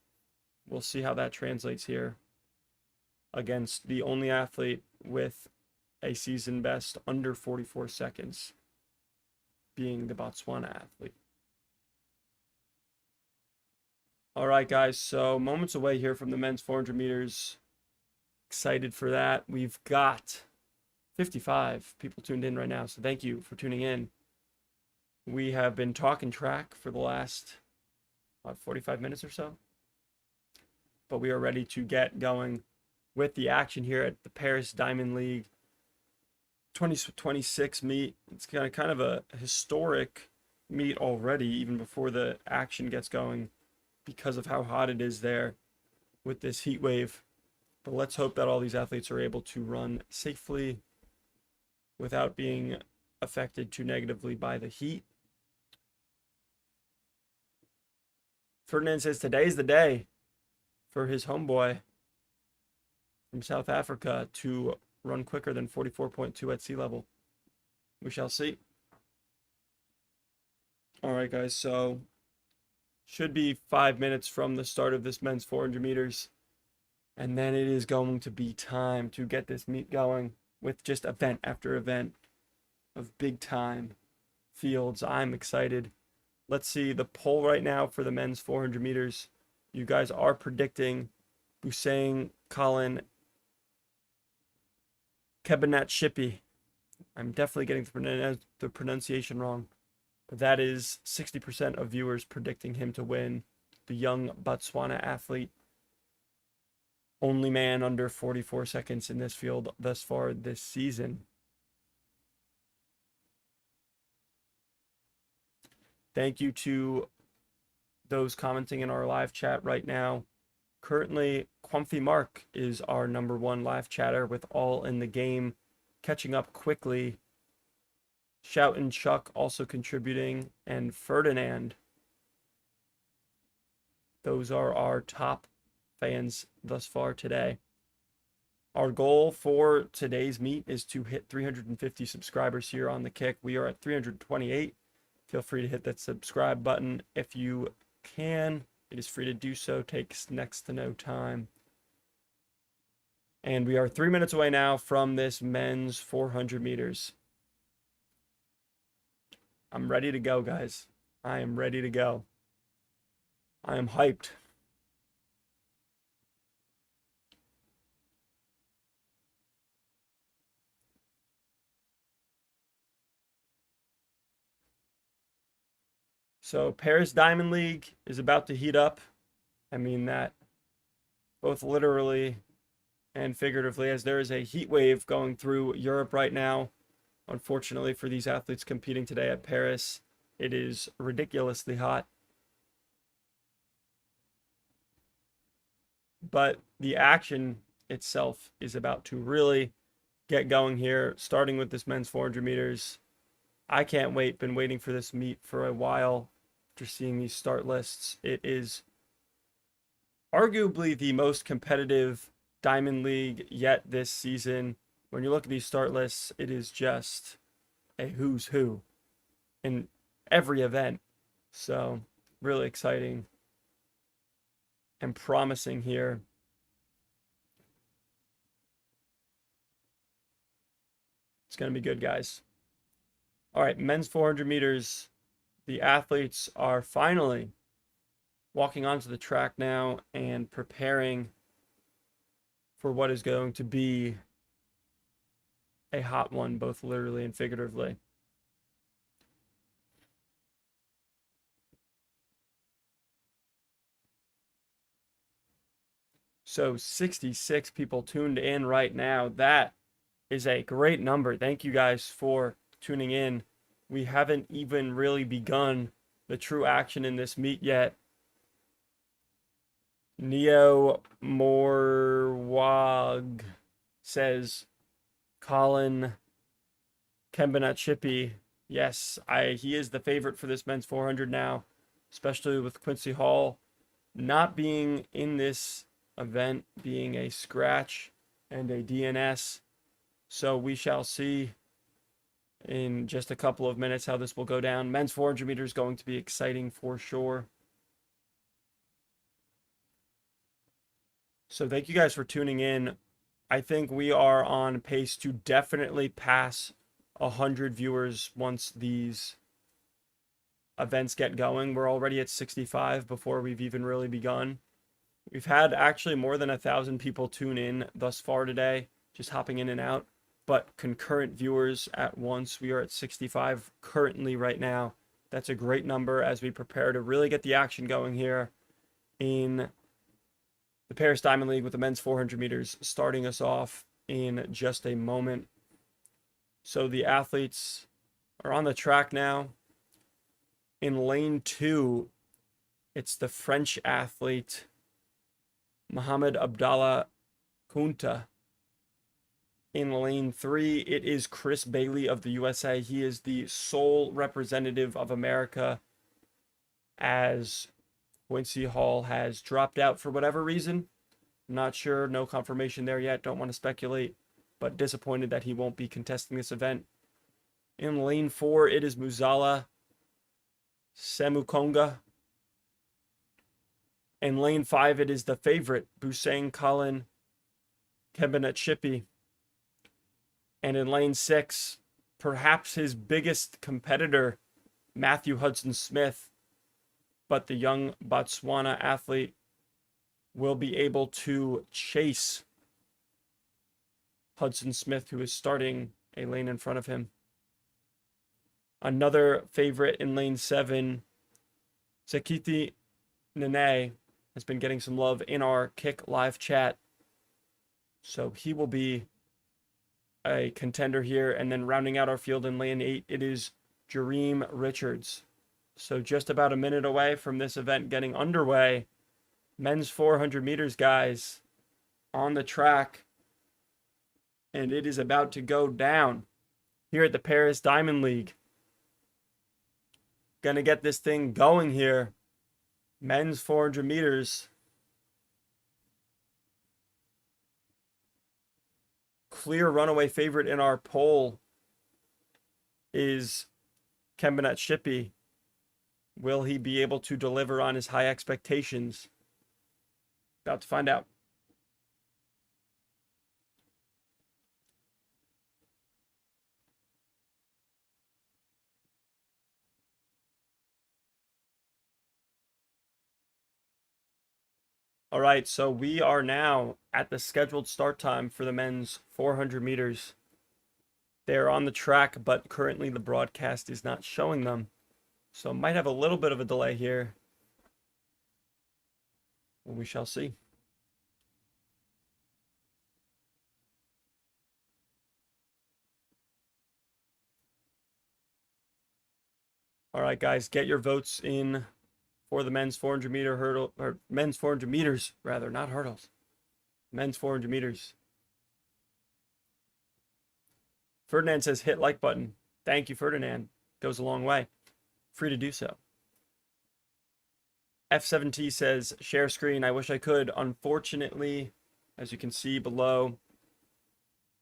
We'll see how that translates here against the only athlete with a season best under 44 seconds, being the Botswana athlete. All right, guys, so moments away here from the men's 400 meters. Excited for that. We've got 55 people tuned in right now, so thank you for tuning in. We have been talking track for the last 45 minutes or so, but we are ready to get going with the action here at the Paris Diamond League 2026 meet. It's kind of a historic meet already, even before the action gets going, because of how hot it is there with this heat wave. But let's hope that all these athletes are able to run safely without being affected too negatively by the heat. Ferdinand says today's the day for his homeboy from South Africa to run quicker than 44.2 at sea level. We shall see. All right, guys, so should be 5 minutes from the start of this men's 400 meters. And then it is going to be time to get this meet going with just event after event of big time fields. I'm excited. Let's see the poll right now for the men's 400 meters. You guys are predicting Hussein Colin Kebanat Shippy. I'm definitely getting the pronunciation wrong. But that is 60% of viewers predicting him to win. The young Botswana athlete. Only man under 44 seconds in this field thus far this season. Thank you to those commenting in our live chat right now. Currently, Kwamfi Mark is our #1 live chatter with All in the Game, catching up quickly. Shout and Chuck also contributing, and Ferdinand. Those are our top fans thus far today. Our goal for today's meet is to hit 350 subscribers here on The Kick. We are at 328. Feel free to hit that subscribe button if you can. It is free to do so. Takes next to no time. And we are 3 minutes away now from this men's 400 meters. I'm ready to go, guys. I am ready to go. I am hyped. So Paris Diamond League is about to heat up. I mean that both literally and figuratively, as there is a heat wave going through Europe right now. Unfortunately for these athletes competing today at Paris, it is ridiculously hot. But the action itself is about to really get going here, starting with this men's 400 meters. I can't wait. Been waiting for this meet for a while. After seeing these start lists, it is arguably the most competitive Diamond League yet this season. When you look at these start lists, it is just a who's who in every event. So really exciting and promising here. It's going to be good, guys. All right, men's 400 meters. The athletes are finally walking onto the track now and preparing for what is going to be a hot one, both literally and figuratively. So 66 people tuned in right now. That is a great number. Thank you guys for tuning in. We haven't even really begun the true action in this meet yet. Neo Morwag says Colin Kembanat-Shippey. Yes, he is the favorite for this men's 400 now, especially with Quincy Hall not being in this event, being a scratch and a DNS. So we shall see in just a couple of minutes how this will go down. Men's 400 meters going to be exciting for sure. So thank you guys for tuning in. I think we are on pace to definitely pass 100 viewers once these events get going. We're already at 65 before we've even really begun. We've had actually more than 1,000 people tune in thus far today, just hopping in and out. But concurrent viewers at once, we are at 65 currently right now. That's a great number as we prepare to really get the action going here in the Paris Diamond League with the men's 400 meters starting us off in just a moment. So the athletes are on the track now. In lane 2, it's the French athlete Mohamed Abdallah Kunta. In lane 3, it is Chris Bailey of the USA. He is the sole representative of America as Quincy Hall has dropped out for whatever reason. Not sure, no confirmation there yet. Don't want to speculate, but disappointed that he won't be contesting this event. In lane 4, it is Muzala Semukonga. In lane 5, it is the favorite, Busang Colin Kembanat-Shippey. And in lane 6, perhaps his biggest competitor, Matthew Hudson-Smith. But the young Botswana athlete will be able to chase Hudson-Smith, who is starting a lane in front of him. Another favorite in lane 7, Sekiti Nene, has been getting some love in our Kick live chat. So he will be a contender here. And then rounding out our field in lane 8, it is Jareem Richards. So just about a minute away from this event getting underway. Men's 400 meters, guys, on the track. And it is about to go down here at the Paris Diamond League. Gonna get this thing going here. Men's 400 meters. Clear runaway favorite in our poll is Kembanat-Shippey. Will he be able to deliver on his high expectations? About to find out. All right, so we are now at the scheduled start time for the men's 400 meters. They're on the track, but currently the broadcast is not showing them. So might have a little bit of a delay here. We shall see. All right, guys, get your votes in for the men's 400 meter hurdle, or men's 400 meters, rather, not hurdles. Men's 400 meters. Ferdinand says hit like button. Thank you, Ferdinand. Goes a long way. Free to do so. F7T says share screen. I wish I could. Unfortunately, as you can see below,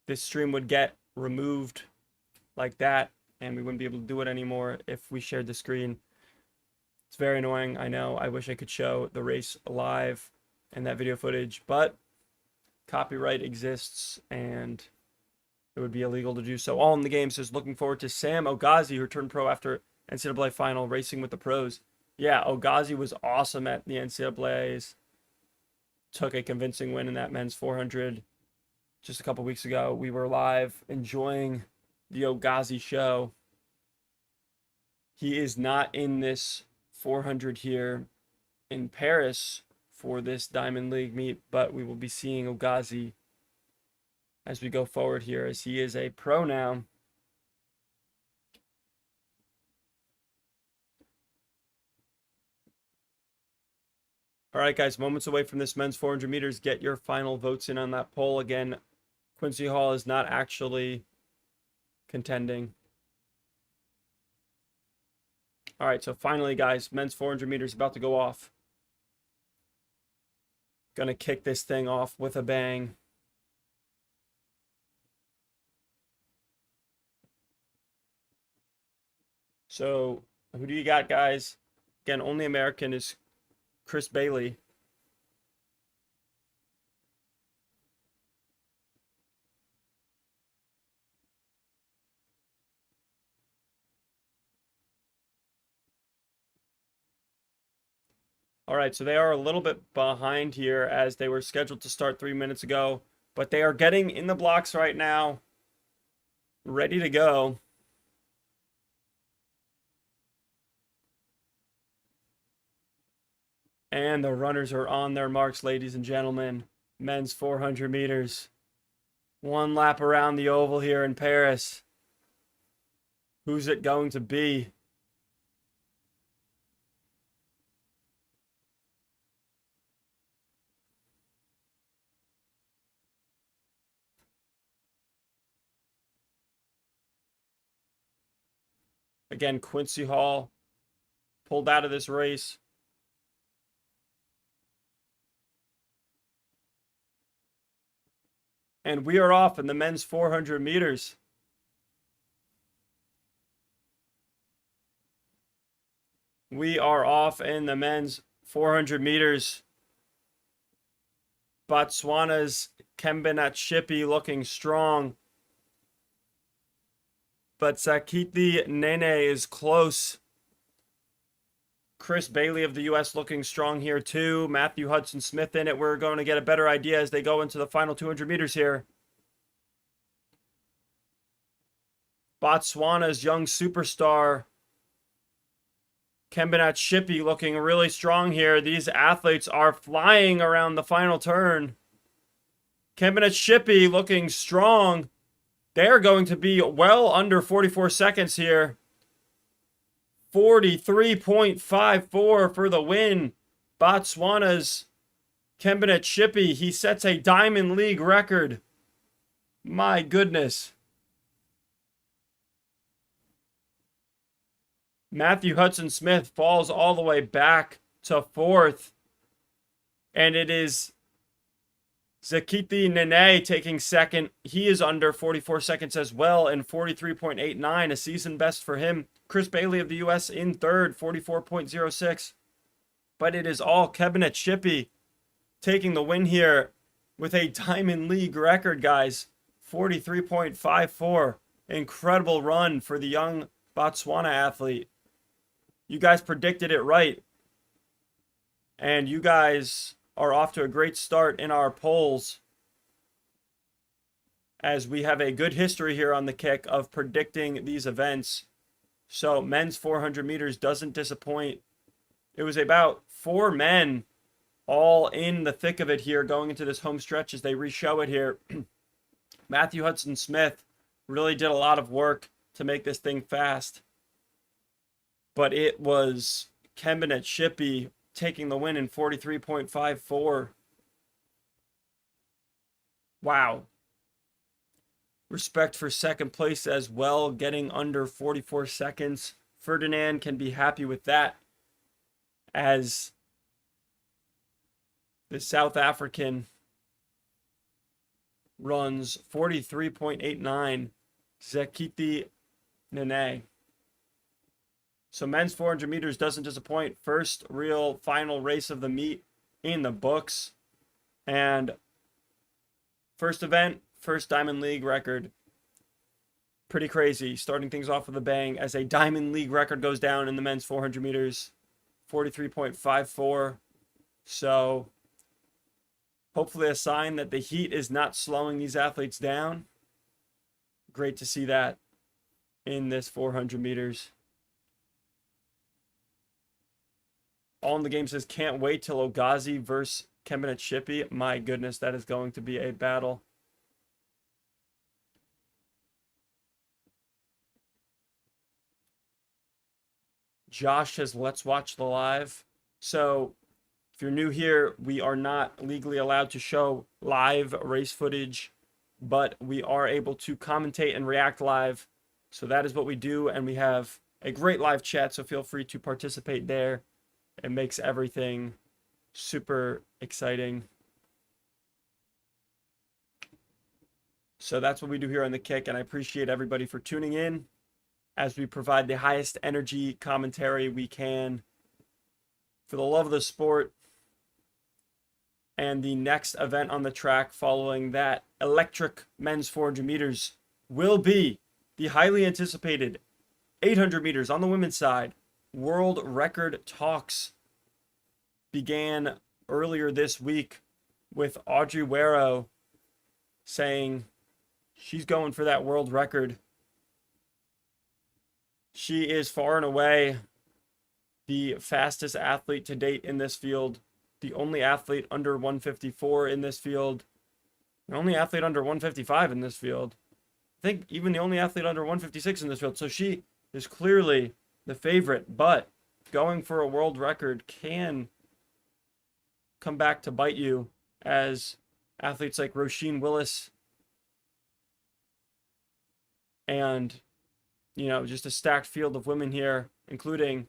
this stream would get removed like that, and we wouldn't be able to do it anymore if we shared the screen. It's very annoying, I know. I wish I could show the race live and that video footage, but copyright exists and it would be illegal to do so. All in the game says looking forward to Sam Ogazi, who turned pro after NCAA final, racing with the pros. Yeah, Ogazi was awesome at the NCAAs. Took a convincing win in that men's 400 just a couple weeks ago. We were live enjoying the Ogazi show. He is not in this 400 here in Paris for this Diamond League meet, but we will be seeing Ogazi as we go forward here, as he is a pro now. All right, guys, moments away from this men's 400 meters. Get your final votes in on that poll. Again, Quincy Hall is not actually contending. All right, so finally, guys, men's 400 meters about to go off. Gonna kick this thing off with a bang. So, who do you got, guys? Again, only American is Chris Bailey. All right, so they are a little bit behind here as they were scheduled to start 3 minutes ago, but they are getting in the blocks right now, ready to go. And the runners are on their marks, ladies and gentlemen. Men's 400 meters. One lap around the oval here in Paris. Who's it going to be? Again, Quincy Hall pulled out of this race. And we are off in the men's 400 meters. We are off in the men's 400 meters. Botswana's Kembenat-Shipi looking strong. But Sakiti Nene is close. Chris Bailey of the U.S. looking strong here too. Matthew Hudson-Smith in it. We're going to get a better idea as they go into the final 200 meters here. Botswana's young superstar Kembenat-Shipi looking really strong here. These athletes are flying around the final turn. Kembenat-Shipi looking strong. They're going to be well under 44 seconds here. 43.54 for the win. Botswana's Kembenat-Shipi. He sets a Diamond League record. My goodness. Matthew Hudson-Smith falls all the way back to fourth. And it is Zakiti Nene taking second. He is under 44 seconds as well, and 43.89, a season best for him. Chris Bailey of the U.S. in third, 44.06. But it is all Kembenat-Shipi taking the win here with a Diamond League record, guys. 43.54. Incredible run for the young Botswana athlete. You guys predicted it right. And you guys are off to a great start in our polls, as we have a good history here on the Kick of predicting these events. So men's 400 meters doesn't disappoint. It was about 4 men all in the thick of it here going into this home stretch as they re-show it here. Matthew Hudson-Smith really did a lot of work to make this thing fast. But it was Kembenat-Shipi taking the win in 43.54. Wow. Respect for second place as well, getting under 44 seconds. Ferdinand can be happy with that, as the South African runs 43.89. Zakiti Nene. So men's 400 meters doesn't disappoint. First real final race of the meet in the books. And first event, first Diamond League record. Pretty crazy. Starting things off with a bang as a Diamond League record goes down in the men's 400 meters. 43.54. So hopefully a sign that the heat is not slowing these athletes down. Great to see that in this 400 meters. All in the Game says, can't wait till Ogazi versus Kemenichipi. My goodness, that is going to be a battle. Josh says, let's watch the live. So if you're new here, we are not legally allowed to show live race footage, but we are able to commentate and react live. So that is what we do, and we have a great live chat, so feel free to participate there. It makes everything super exciting. So that's what we do here on The Kick, and I appreciate everybody for tuning in as we provide the highest energy commentary we can for the love of the sport. And the next event on the track following that electric men's 400 meters will be the highly anticipated 800 meters on the women's side. World record talks began earlier this week with Audrey Wero saying she's going for that world record. She is far and away the fastest athlete to date in this field, the only athlete under 154 in this field, the only athlete under 155 in this field. I think even the only athlete under 156 in this field. So she is clearly the favorite, but going for a world record can come back to bite you, as athletes like Roisin Willis and, you know, just a stacked field of women here, including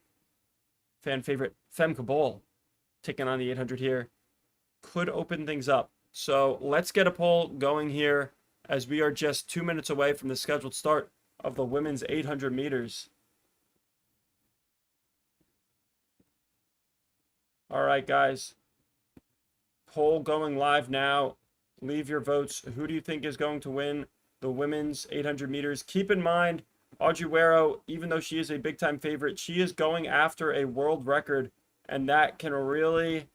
fan favorite Femke Bol taking on the 800 here, could open things up. So let's get a poll going here, as we are just 2 minutes away from the scheduled start of the women's 800 meters. All right, guys. Poll going live now. Leave your votes. Who do you think is going to win the women's 800 meters? Keep in mind, Audrey Wero, even though she is a big-time favorite, she is going after a world record, and that can really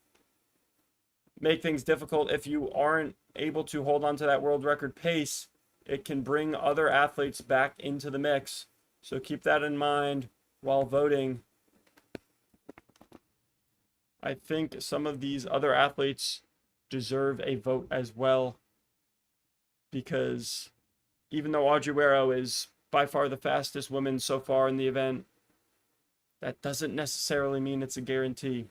make things difficult if you aren't able to hold on to that world record pace. It can bring other athletes back into the mix. So keep that in mind while voting. I think some of these other athletes deserve a vote as well, because even though Audrey Wero is by far the fastest woman so far in the event, that doesn't necessarily mean it's a guarantee.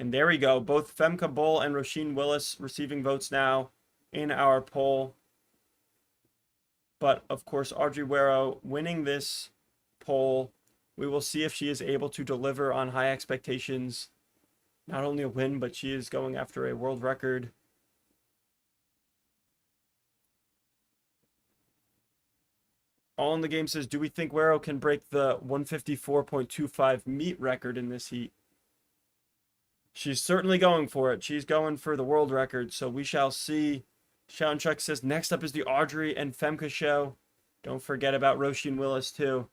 And there we go. Both Femke Bol and Roisin Willis receiving votes now in our poll. But, of course, Audrey Wero winning this poll. We will see if she is able to deliver on high expectations. Not only a win, but she is going after a world record. All in the Game says, do we think Wero can break the 154.25 meet record in this heat? She's certainly going for it. She's going for the world record, so we shall see. Shawn Chuck says, next up is the Audrey and Femke show. Don't forget about Roisin Willis, too.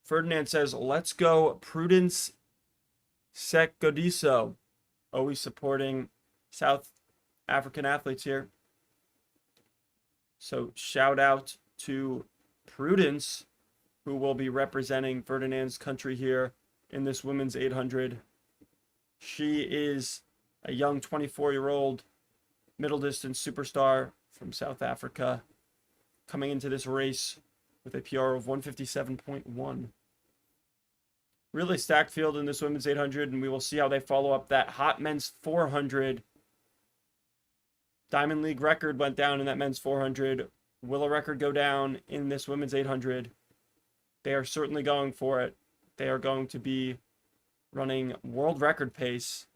Ferdinand says, let's go Prudence Sekgodiso. Always supporting South African athletes here. So shout out to Prudence, who will be representing Ferdinand's country here in this women's 800. She is a young 24-year-old middle distance superstar from South Africa, coming into this race with a PR of 157.1. Really stacked field in this women's 800, and we will see how they follow up that hot men's 400. Diamond League record went down in that men's 400. Will a record go down in this women's 800? They are certainly going for it. They are going to be running world record pace.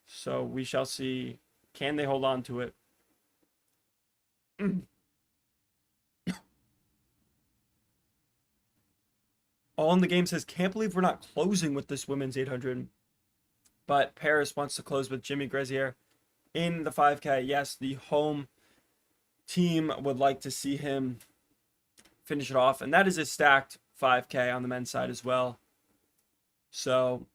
So we shall see. Can they hold on to it? All in the Game says, can't believe we're not closing with this women's 800. But Paris wants to close with Jimmy Grazier in the 5K. Yes, the home team would like to see him finish it off. And that is a stacked 5K on the men's side as well. So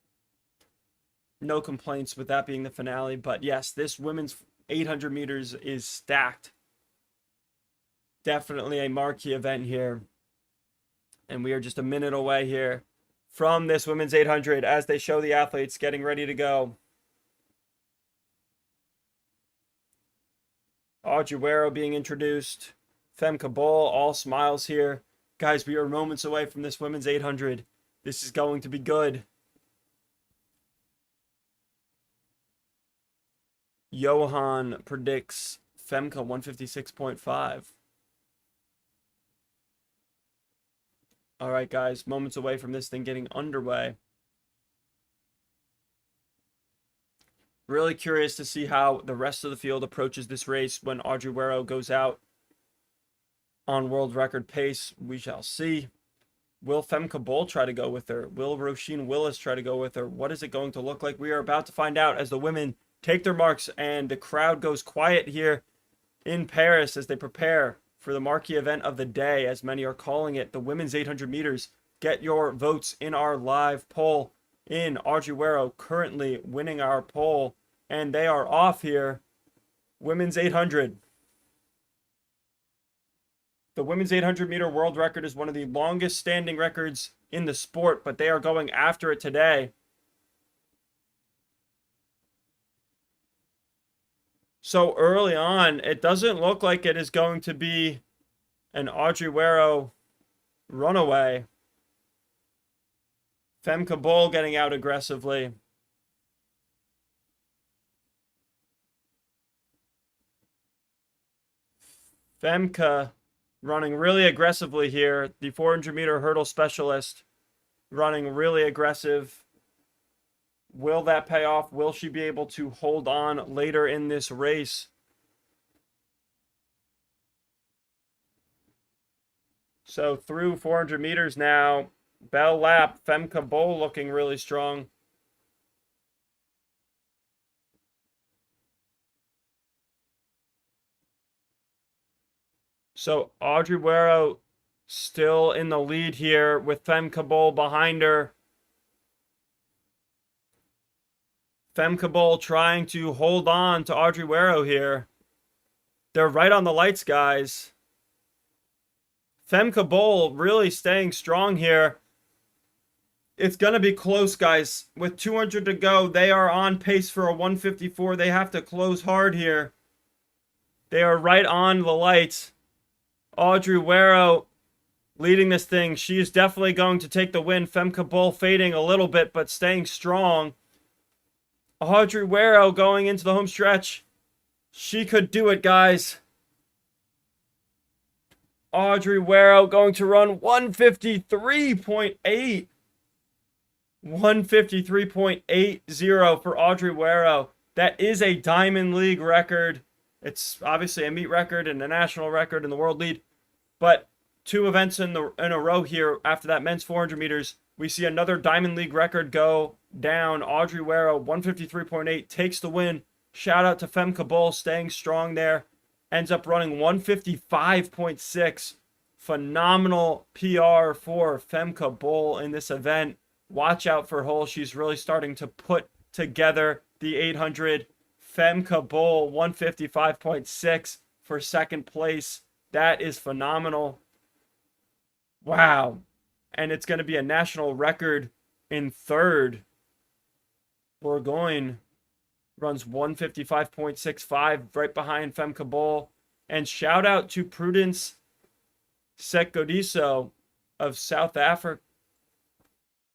no complaints with that being the finale. But yes, this women's 800 meters is stacked. Definitely a marquee event here. And we are just a minute away here from this women's 800 as they show the athletes getting ready to go. Aguero being introduced. Femke Bol, all smiles here. Guys, we are moments away from this women's 800. This is going to be good. Johan predicts Femke 156.5. All right, guys, moments away from this thing getting underway. Really curious to see how the rest of the field approaches this race when Aguero goes out on world record pace. We shall see. Will Femke Bol try to go with her? Will Roisin Willis try to go with her? What is it going to look like? We are about to find out as the women take their marks and the crowd goes quiet here in Paris as they prepare for the marquee event of the day, as many are calling it, the women's 800 meters. Get your votes in our live poll in. Aguero currently winning our poll, and they are off here. Women's 800. The women's 800 meter world record is one of the longest standing records in the sport, but they are going after it today. So early on, it doesn't look like it is going to be an Aguero runaway. Femke Bol getting out aggressively. Femke running really aggressively here. The 400 meter hurdle specialist running really aggressive. Will that pay off? Will she be able to hold on later in this race? So through 400 meters now, bell lap, Femke Bol looking really strong. So Aguero still in the lead here with Femke Bol behind her. Femke Bol trying to hold on to Aguero here. They're right on the lights, guys. Femke Bol really staying strong here. It's going to be close, guys. With 200 to go, they are on pace for a 154. They have to close hard here. They are right on the lights. Aguero leading this thing. She is definitely going to take the win. Femke Bol fading a little bit, but staying strong. Aguero going into the home stretch. She could do it, guys. Aguero going to run 153.8. 153.80 for Aguero. That is a Diamond League record. It's obviously a meet record and a national record in the world lead. But 2 events in a row here after that men's 400 meters. We see another Diamond League record go down. Aguero, 153.8, takes the win. Shout out to Femke Bol staying strong there. Ends up running 155.6. Phenomenal PR for Femke Bol in this event. Watch out for Hull. She's really starting to put together the 800. Femke Bol, 155.6 for second place. That is phenomenal. Wow. And it's going to be a national record in third. Bourgogne runs 155.65 right behind Femke Bol. And shout out to Prudence Sekgodiso of South Africa.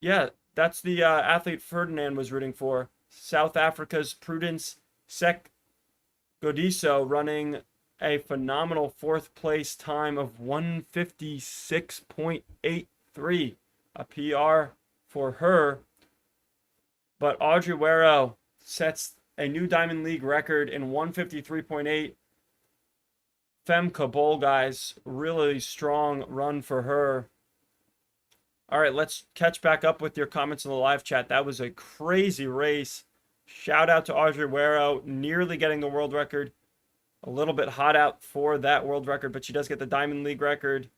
Yeah, that's the athlete Ferdinand was rooting for. South Africa's Prudence Sekgodiso running a phenomenal 4th place time of 156.83. A PR for her. But Aguero sets a new Diamond League record in 153.8. Femke Bol, guys, really strong run for her. All right, let's catch back up with your comments in the live chat. That was a crazy race. Shout out to Aguero, nearly getting the world record. A little bit hot out for that world record, but she does get the Diamond League record.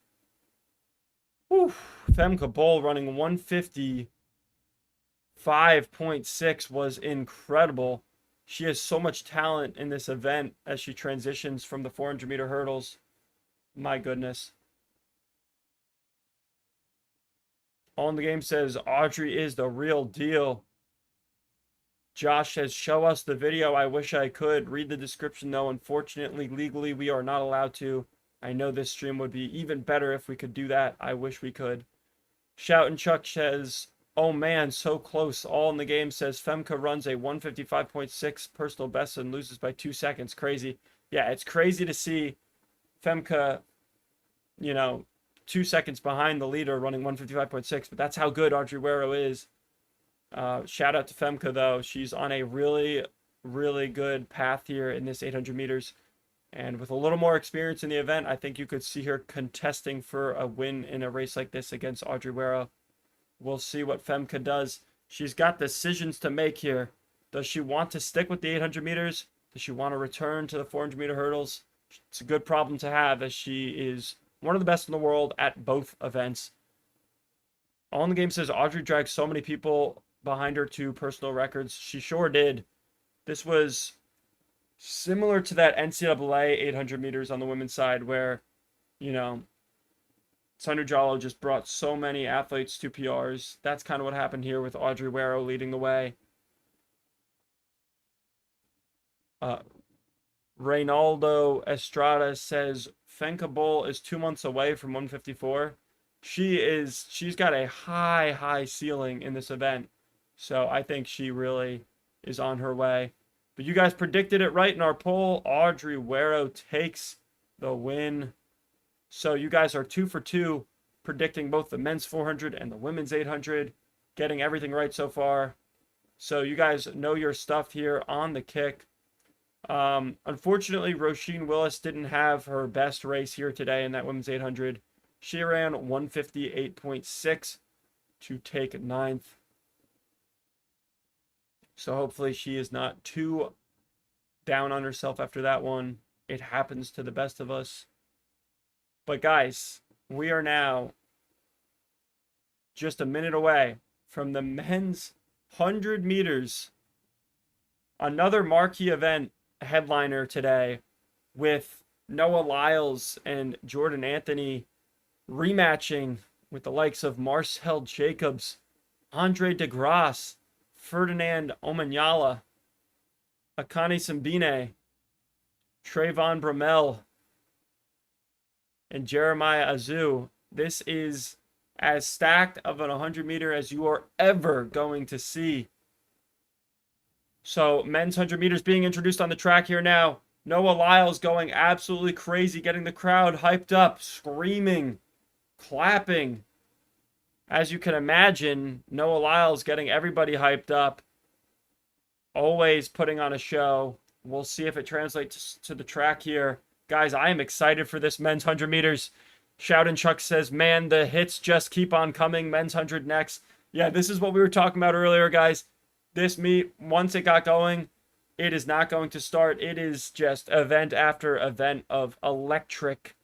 Whew. Femke Bol running 155.6 was incredible. She has so much talent in this event as she transitions from the 400 meter hurdles. My goodness. On the game says Audrey is the real deal. Josh says, show us the video. I wish I could. Read the description, though. Unfortunately, legally, we are not allowed to. I know this stream would be even better if we could do that. I wish we could. Shout and Chuck says, oh man, so close. All in the game says Femke runs a 155.6 personal best and loses by 2 seconds. Crazy. Yeah, it's crazy to see Femke, 2 seconds behind the leader running 155.6, but that's how good Audrey Guerrero is. Shout out to Femke, though. She's on a really, really good path here in this 800 meters. And with a little more experience in the event, I think you could see her contesting for a win in a race like this against Audrey Guerrero. We'll see what Femke does. She's got decisions to make here. Does she want to stick with the 800 meters? Does she want to return to the 400 meter hurdles? It's a good problem to have, as she is one of the best in the world at both events. On the game says Audrey dragged so many people behind her to personal records. She sure did. This was similar to that NCAA 800 meters on the women's side where, Sandra Jallo just brought so many athletes to PRs. That's kind of what happened here with Audrey Guerrero leading the way. Reynaldo Estrada says Femke Bol is 2 months away from 154. She's got a high ceiling in this event. So I think she really is on her way. But you guys predicted it right in our poll. Audrey Guerrero takes the win. So you guys are 2 for 2 predicting both the men's 400 and the women's 800. Getting everything right so far. So you guys know your stuff here on the kick. Unfortunately, Roisin Willis didn't have her best race here today in that women's 800. She ran 158.6 to take 9th. So hopefully she is not too down on herself after that one. It happens to the best of us. But guys, we are now just a minute away from the men's 100 meters. Another marquee event headliner today with Noah Lyles and Jordan Anthony rematching with the likes of Marcel Jacobs, Andre DeGrasse, Ferdinand Omanyala, Akane Simbine, Trayvon Bromell, and Jeremiah Azu. This is as stacked of an 100 meter as you are ever going to see. So men's 100 meters being introduced on the track here now. Noah Lyles going absolutely crazy, getting the crowd hyped up, screaming, clapping. As you can imagine, Noah Lyles getting everybody hyped up. Always putting on a show. We'll see if it translates to the track here. Guys, I am excited for this men's 100 meters. Shout and Chuck says, man, the hits just keep on coming. Men's 100 next. Yeah, this is what we were talking about earlier, guys. This meet, once it got going, it is not going to start. It is just event after event of electric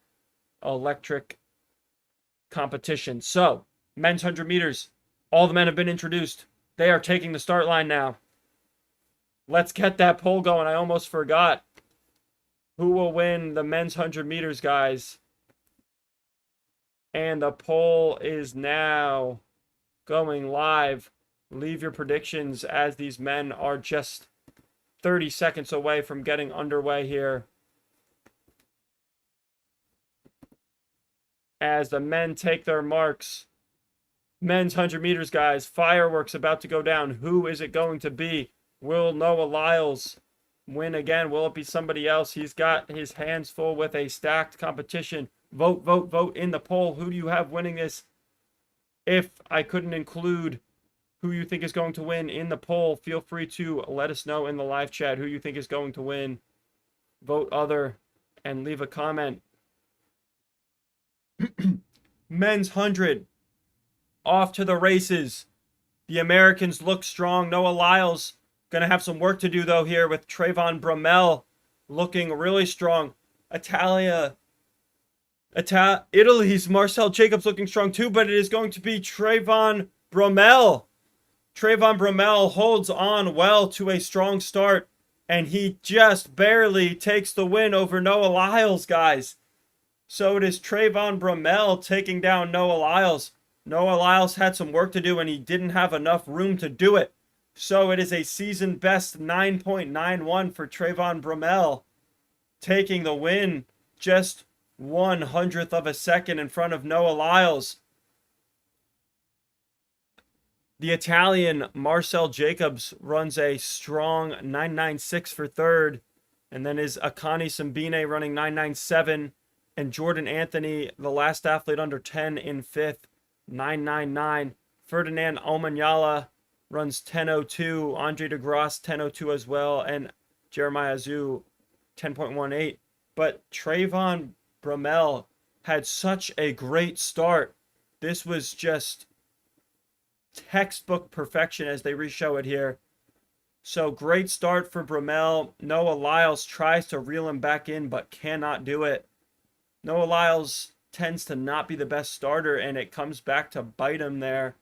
competition. So, men's 100 meters, all the men have been introduced. They are taking the start line now. Let's get that poll going. I almost forgot. Who will win the men's 100 meters, guys? And the poll is now going live. Leave your predictions as these men are just 30 seconds away from getting underway here. As the men take their marks. Men's 100 meters, guys. Fireworks about to go down. Who is it going to be? Will Noah Lyles win again? Will it be somebody else? He's got his hands full with a stacked competition. Vote, vote, vote in the poll. Who do you have winning this? If I couldn't include who you think is going to win in the poll, feel free to let us know in the live chat who you think is going to win. Vote other and leave a comment. Men's 100. Off to the races. The Americans look strong. Noah Lyles going to have some work to do, though, here with Trayvon Bromell looking really strong. Italy's Marcel Jacobs looking strong, too, but it is going to be Trayvon Bromell. Trayvon Bromell holds on well to a strong start, and he just barely takes the win over Noah Lyles, guys. So it is Trayvon Bromell taking down Noah Lyles. Noah Lyles had some work to do and he didn't have enough room to do it. So it is a season best 9.91 for Trayvon Bromell, taking the win, just 1/100th of a second in front of Noah Lyles. The Italian Marcel Jacobs runs a strong 9.96 for third, and then is Akani Simbine running 9.97, and Jordan Anthony, the last athlete under 10, in fifth, 9.99. Ferdinand Omanyala runs 10.02, Andre DeGrasse 10.02 as well, and Jeremiah Zhu 10.18. But Trayvon Bromell had such a great start. This was just textbook perfection as they re-show it here. So great start for Bromell. Noah Lyles tries to reel him back in but cannot do it. Noah Lyles tends to not be the best starter and it comes back to bite him there.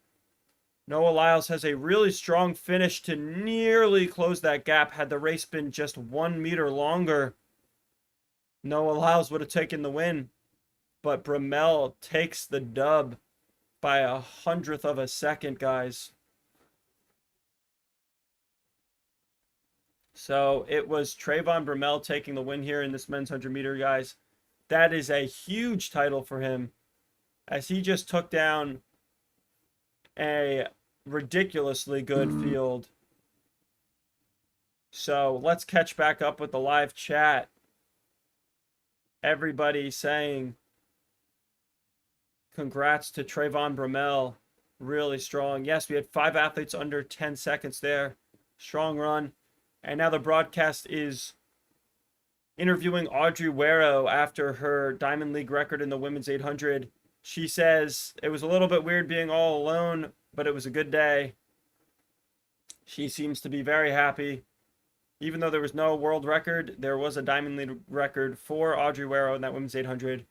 Noah Lyles has a really strong finish to nearly close that gap. Had the race been just 1 meter longer, Noah Lyles would have taken the win. But Bromell takes the dub by 1/100th of a second, guys. So it was Trayvon Bromell taking the win here in this men's 100-meter, guys. That is a huge title for him, as he just took down a ridiculously good field. So let's catch back up with the live chat. Everybody saying congrats to Trayvon Bromell. Really strong. Yes, we had 5 athletes under 10 seconds there. Strong run. And now the broadcast is interviewing Audrey Wero after her Diamond League record in the women's 800. She says it was a little bit weird being all alone, but it was a good day. She seems to be very happy. Even though there was no world record, there was a Diamond League record for Audrey Wero in that women's 800.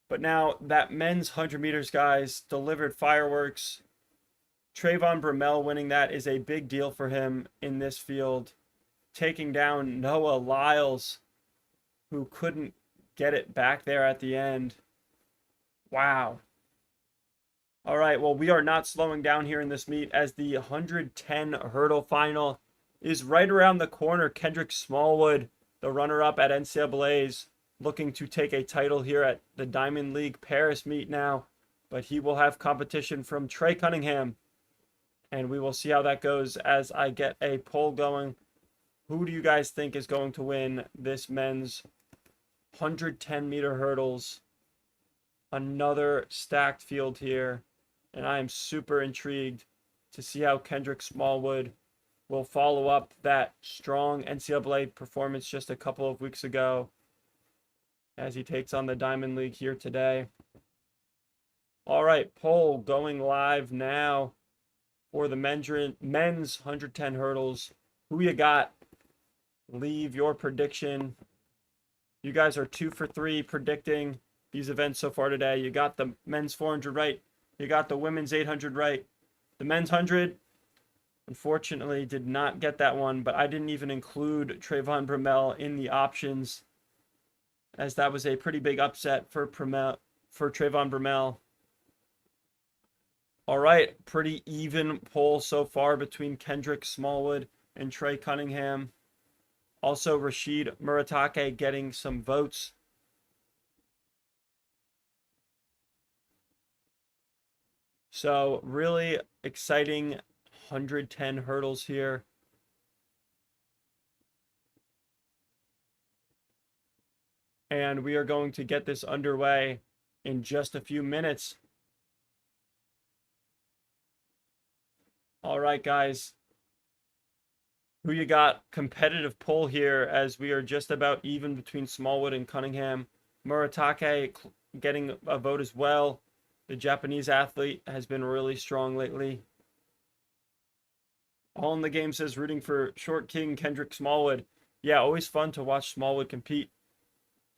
But now that men's 100 meters, guys, delivered fireworks. Trayvon Bromell winning that is a big deal for him in this field. Taking down Noah Lyles, who couldn't get it back there at the end. Wow. All right, well, we are not slowing down here in this meet as the 110 hurdle final is right around the corner. Kendrick Smallwood, the runner-up at NCAA's, looking to take a title here at the Diamond League Paris meet now, but he will have competition from Trey Cunningham, and we will see how that goes as I get a poll going. Who do you guys think is going to win this men's 110-meter hurdles? Another stacked field here, and I am super intrigued to see how Kendrick Smallwood will follow up that strong NCAA performance just a couple of weeks ago as he takes on the Diamond League here today. All right, poll going live now for the men's 110 hurdles. Who you got? Leave your prediction. You guys are 2 for 3 predicting these events so far today. You got the men's 400 right. You got the women's 800 right. The men's 100, unfortunately, did not get that one, but I didn't even include Trayvon Bromell in the options, as that was a pretty big upset for Trayvon Bromell. All right, pretty even poll so far between Kendrick Smallwood and Trey Cunningham. Also, Rashid Muratake getting some votes. So, really exciting 110 hurdles here. And we are going to get this underway in just a few minutes. All right, guys. Who you got? Competitive poll here as we are just about even between Smallwood and Cunningham. Muratake getting a vote as well. The Japanese athlete has been really strong lately. All in the Game says rooting for Short King Kendrick Smallwood. Yeah, always fun to watch Smallwood compete.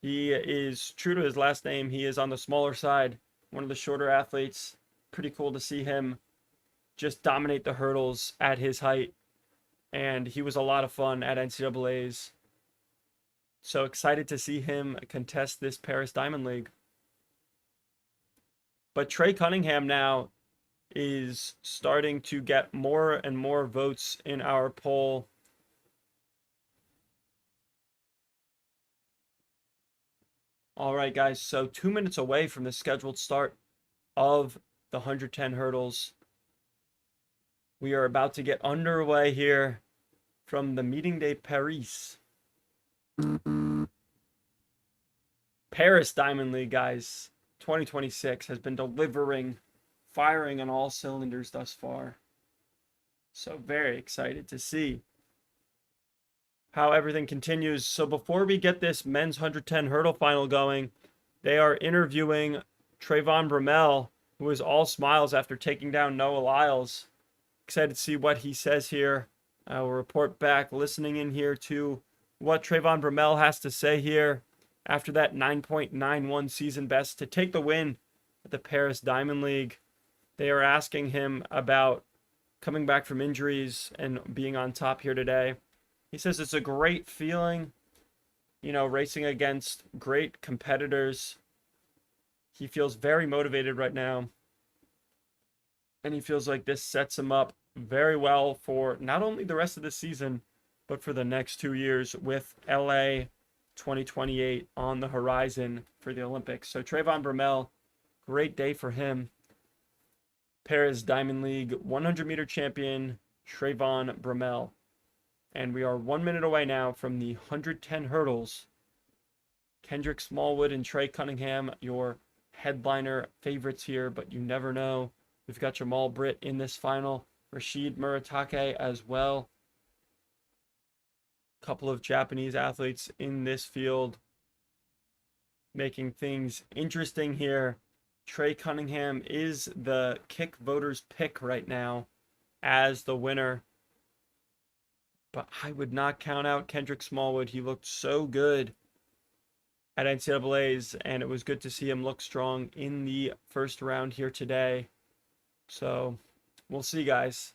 He is true to his last name. He is on the smaller side, one of the shorter athletes. Pretty cool to see him just dominate the hurdles at his height. And he was a lot of fun at NCAA's. So excited to see him contest this Paris Diamond League. But Trey Cunningham now is starting to get more and more votes in our poll. All right, guys, so 2 minutes away from the scheduled start of the 110 hurdles. We are about to get underway here from the Meeting de Paris. Paris Diamond League, guys, 2026 has been delivering, firing on all cylinders thus far. So very excited to see how everything continues. So before we get this men's 110 hurdle final going, they are interviewing Trayvon Bromell, who is all smiles after taking down Noah Lyles. Excited to see what he says here. I will report back, listening in here to what Trayvon Bromell has to say here after that 9.91 season best to take the win at the Paris Diamond League. They are asking him about coming back from injuries and being on top here today. He says it's a great feeling, racing against great competitors. He feels very motivated right now. And he feels like this sets him up very well for not only the rest of the season, but for the next 2 years with LA 2028 on the horizon for the Olympics. So Trayvon Bromell, great day for him. Paris Diamond League 100-meter champion Trayvon Bromell. And we are 1 minute away now from the 110 hurdles. Kendrick Smallwood and Trey Cunningham, your headliner favorites here, but you never know. We've got Jamal Britt in this final. Rashid Muratake as well. A couple of Japanese athletes in this field, making things interesting here. Trey Cunningham is the kick voters' pick right now as the winner. But I would not count out Kendrick Smallwood. He looked so good at NCAAs, and it was good to see him look strong in the first round here today. So we'll see, guys.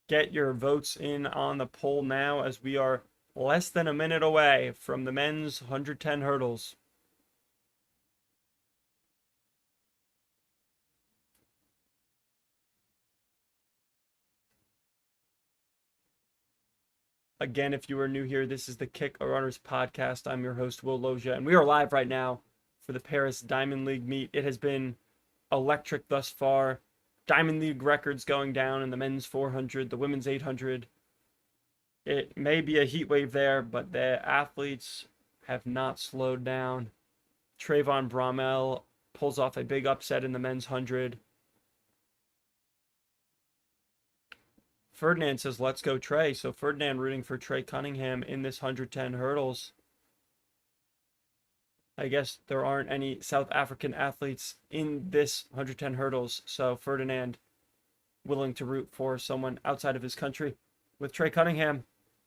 Get your votes in on the poll now as we are less than a minute away from the men's 110 hurdles. Again, if you are new here, this is the Kick Runners podcast. I'm your host, Will Loggia, and we are live right now for the Paris Diamond League meet. It has been electric thus far. Diamond League records going down in the men's 400, the women's 800. It may be a heat wave there, but the athletes have not slowed down. Trayvon Bromell pulls off a big upset in the men's 100. Ferdinand says, let's go Trey. So Ferdinand rooting for Trey Cunningham in this 110 hurdles. I guess there aren't any South African athletes in this 110 hurdles. So Ferdinand willing to root for someone outside of his country with Trey Cunningham.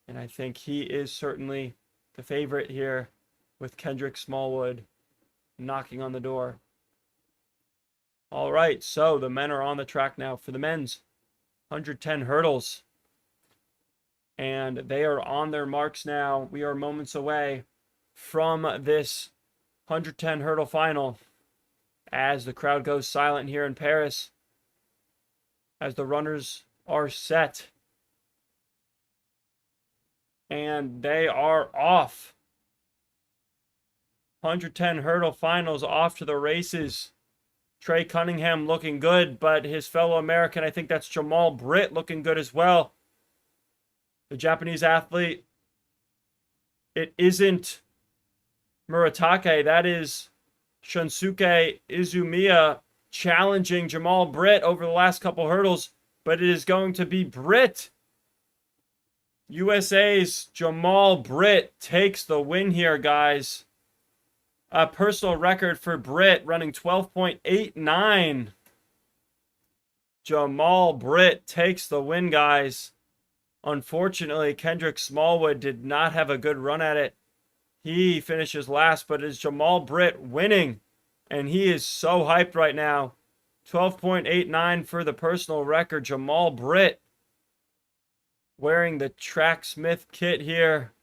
And I think he is certainly the favorite here with Kendrick Smallwood knocking on the door. All right, so the men are on the track now for the men's 110 hurdles. And they are on their marks now. We are moments away from this 110 hurdle final as the crowd goes silent here in Paris, as the runners are set. And they are off. 110 hurdle finals off to the races. Trey Cunningham looking good, but his fellow American, I think that's Jamal Britt, looking good as well. The Japanese athlete, it isn't Muratake, that is Shunsuke Izumiya challenging Jamal Britt over the last couple hurdles, but it is going to be Britt. USA's Jamal Britt takes the win here, guys. A personal record for Britt, running 12.89. Jamal Britt takes the win, guys. Unfortunately, Kendrick Smallwood did not have a good run at it. He finishes last, but it is Jamal Britt winning. And he is so hyped right now. 12.89 for the personal record. Jamal Britt wearing the Tracksmith kit here.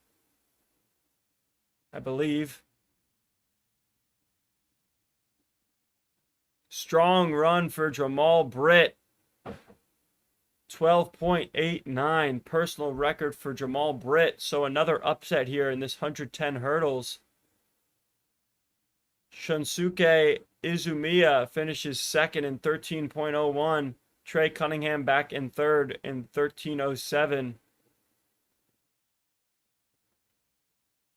I believe. Strong run for Jamal Britt. 12.89 personal record for Jamal Britt. So another upset here in this 110 hurdles. Shunsuke Izumiya finishes second in 13.01. Trey Cunningham back in third in 13.07.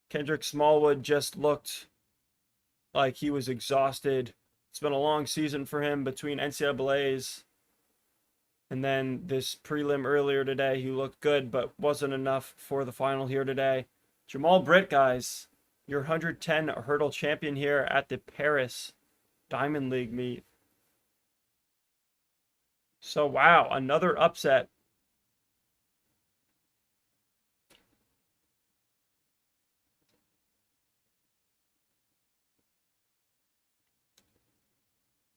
Kendrick Smallwood just looked like he was exhausted. It's been a long season for him between NCAAs and then this prelim earlier today. He looked good, but wasn't enough for the final here today. Jamal Britt, guys, your 110 hurdle champion here at the Paris Diamond League meet. So, wow, another upset.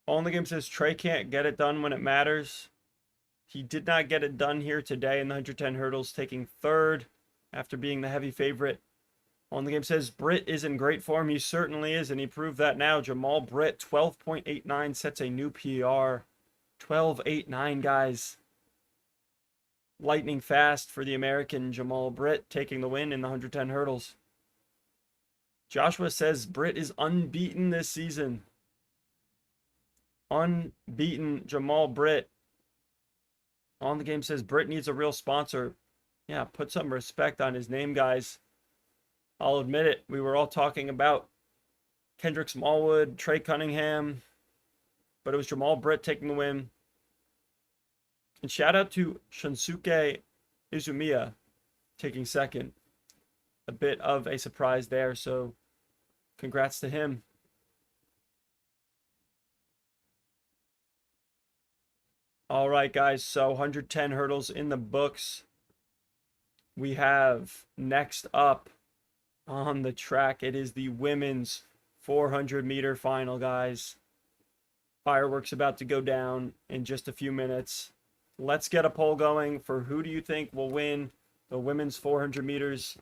On the game says Trey can't get it done when it matters. He did not get it done here today in the 110 hurdles, taking third after being the heavy favorite. On the game says Britt is in great form. He certainly is, and he proved that now. Jamal Britt, 12.89, sets a new PR. 12.89, guys. Lightning fast for the American Jamal Britt, taking the win in the 110 hurdles. Joshua says Britt is unbeaten this season. Unbeaten Jamal Britt. On the game says Britt needs a real sponsor. Yeah, put some respect on his name, guys. I'll admit it. We were all talking about Kendrick Smallwood, Trey Cunningham, but it was Jamal Britt taking the win. And shout out to Shunsuke Izumiya taking second. A bit of a surprise there, so congrats to him. All right, guys, so 110 hurdles in the books. We have next up on the track, it is the women's 400-meter final, guys. Fireworks about to go down in just a few minutes. Let's get a poll going for who do you think will win the women's 400 meters.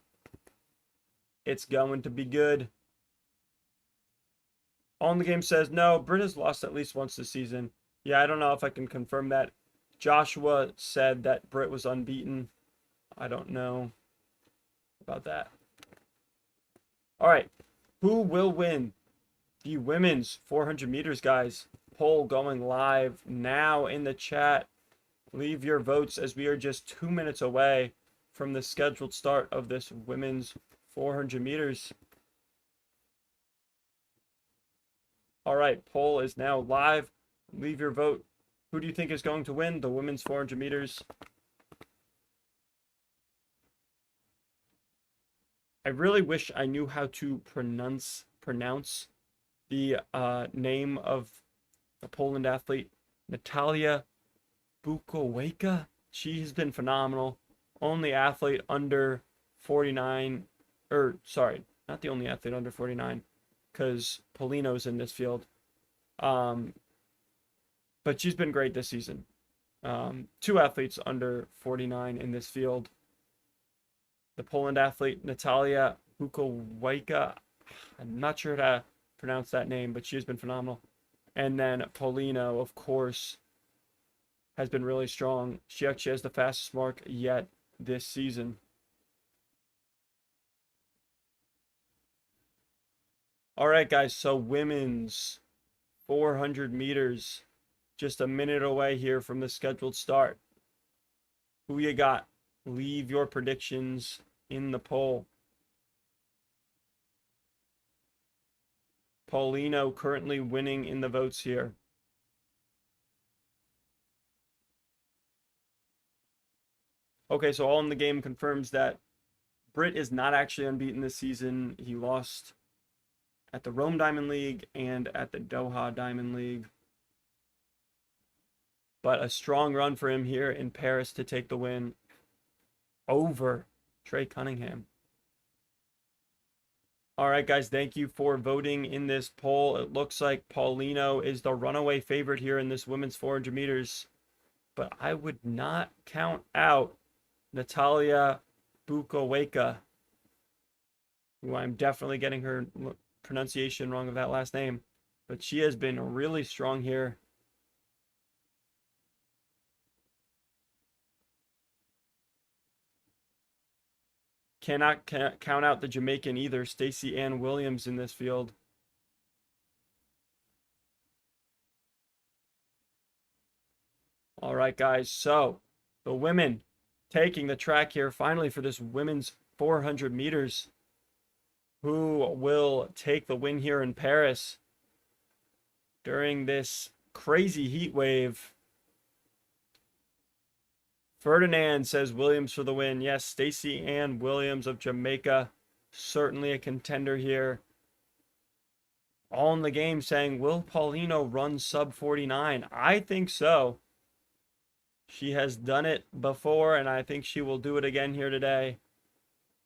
It's going to be good. On the game says, no, Britt has lost at least once this season. Yeah, I don't know if I can confirm that. Joshua said that Britt was unbeaten. I don't know about that. All right, who will win the women's 400 meters, guys? Poll going live now in the chat. Leave your votes as we are just 2 minutes away from the scheduled start of this women's 400 meters. All right, poll is now live. Leave your vote. Who do you think is going to win the women's 400 meters? I really wish I knew how to pronounce the name of the Poland athlete, Natalia Bukowska. She's been phenomenal. Only athlete under 49, or sorry, not the only athlete under 49, because Polino's in this field. But she's been great this season. 2 athletes under 49 in this field. The Poland athlete, Natalia Bukowska. I'm not sure how to pronounce that name, but she's been phenomenal. And then Polino, of course, has been really strong. She actually has the fastest mark yet this season. All right, guys, so women's 400 meters. Just a minute away here from the scheduled start. Who you got? Leave your predictions in the poll. Paulino currently winning in the votes here. Okay, so All in the Game confirms that Britt is not actually unbeaten this season. He lost at the Rome Diamond League and at the Doha Diamond League. But a strong run for him here in Paris to take the win over Trey Cunningham. All right, guys, thank you for voting in this poll. It looks like Paulino is the runaway favorite here in this women's 400 meters. But I would not count out Natalia Bukowska. who I'm definitely getting her pronunciation wrong of that last name, but she has been really strong here. Cannot count out the Jamaican either, Stacey Ann Williams in this field. All right, guys, so the women taking the track here finally for this women's 400 meters. Who will take the win here in Paris during this crazy heat wave? Ferdinand says Williams for the win. Yes, Stacey Ann Williams of Jamaica, certainly a contender here. All in the game saying, will Paulino run sub 49? I think so. She has done it before, and I think she will do it again here today.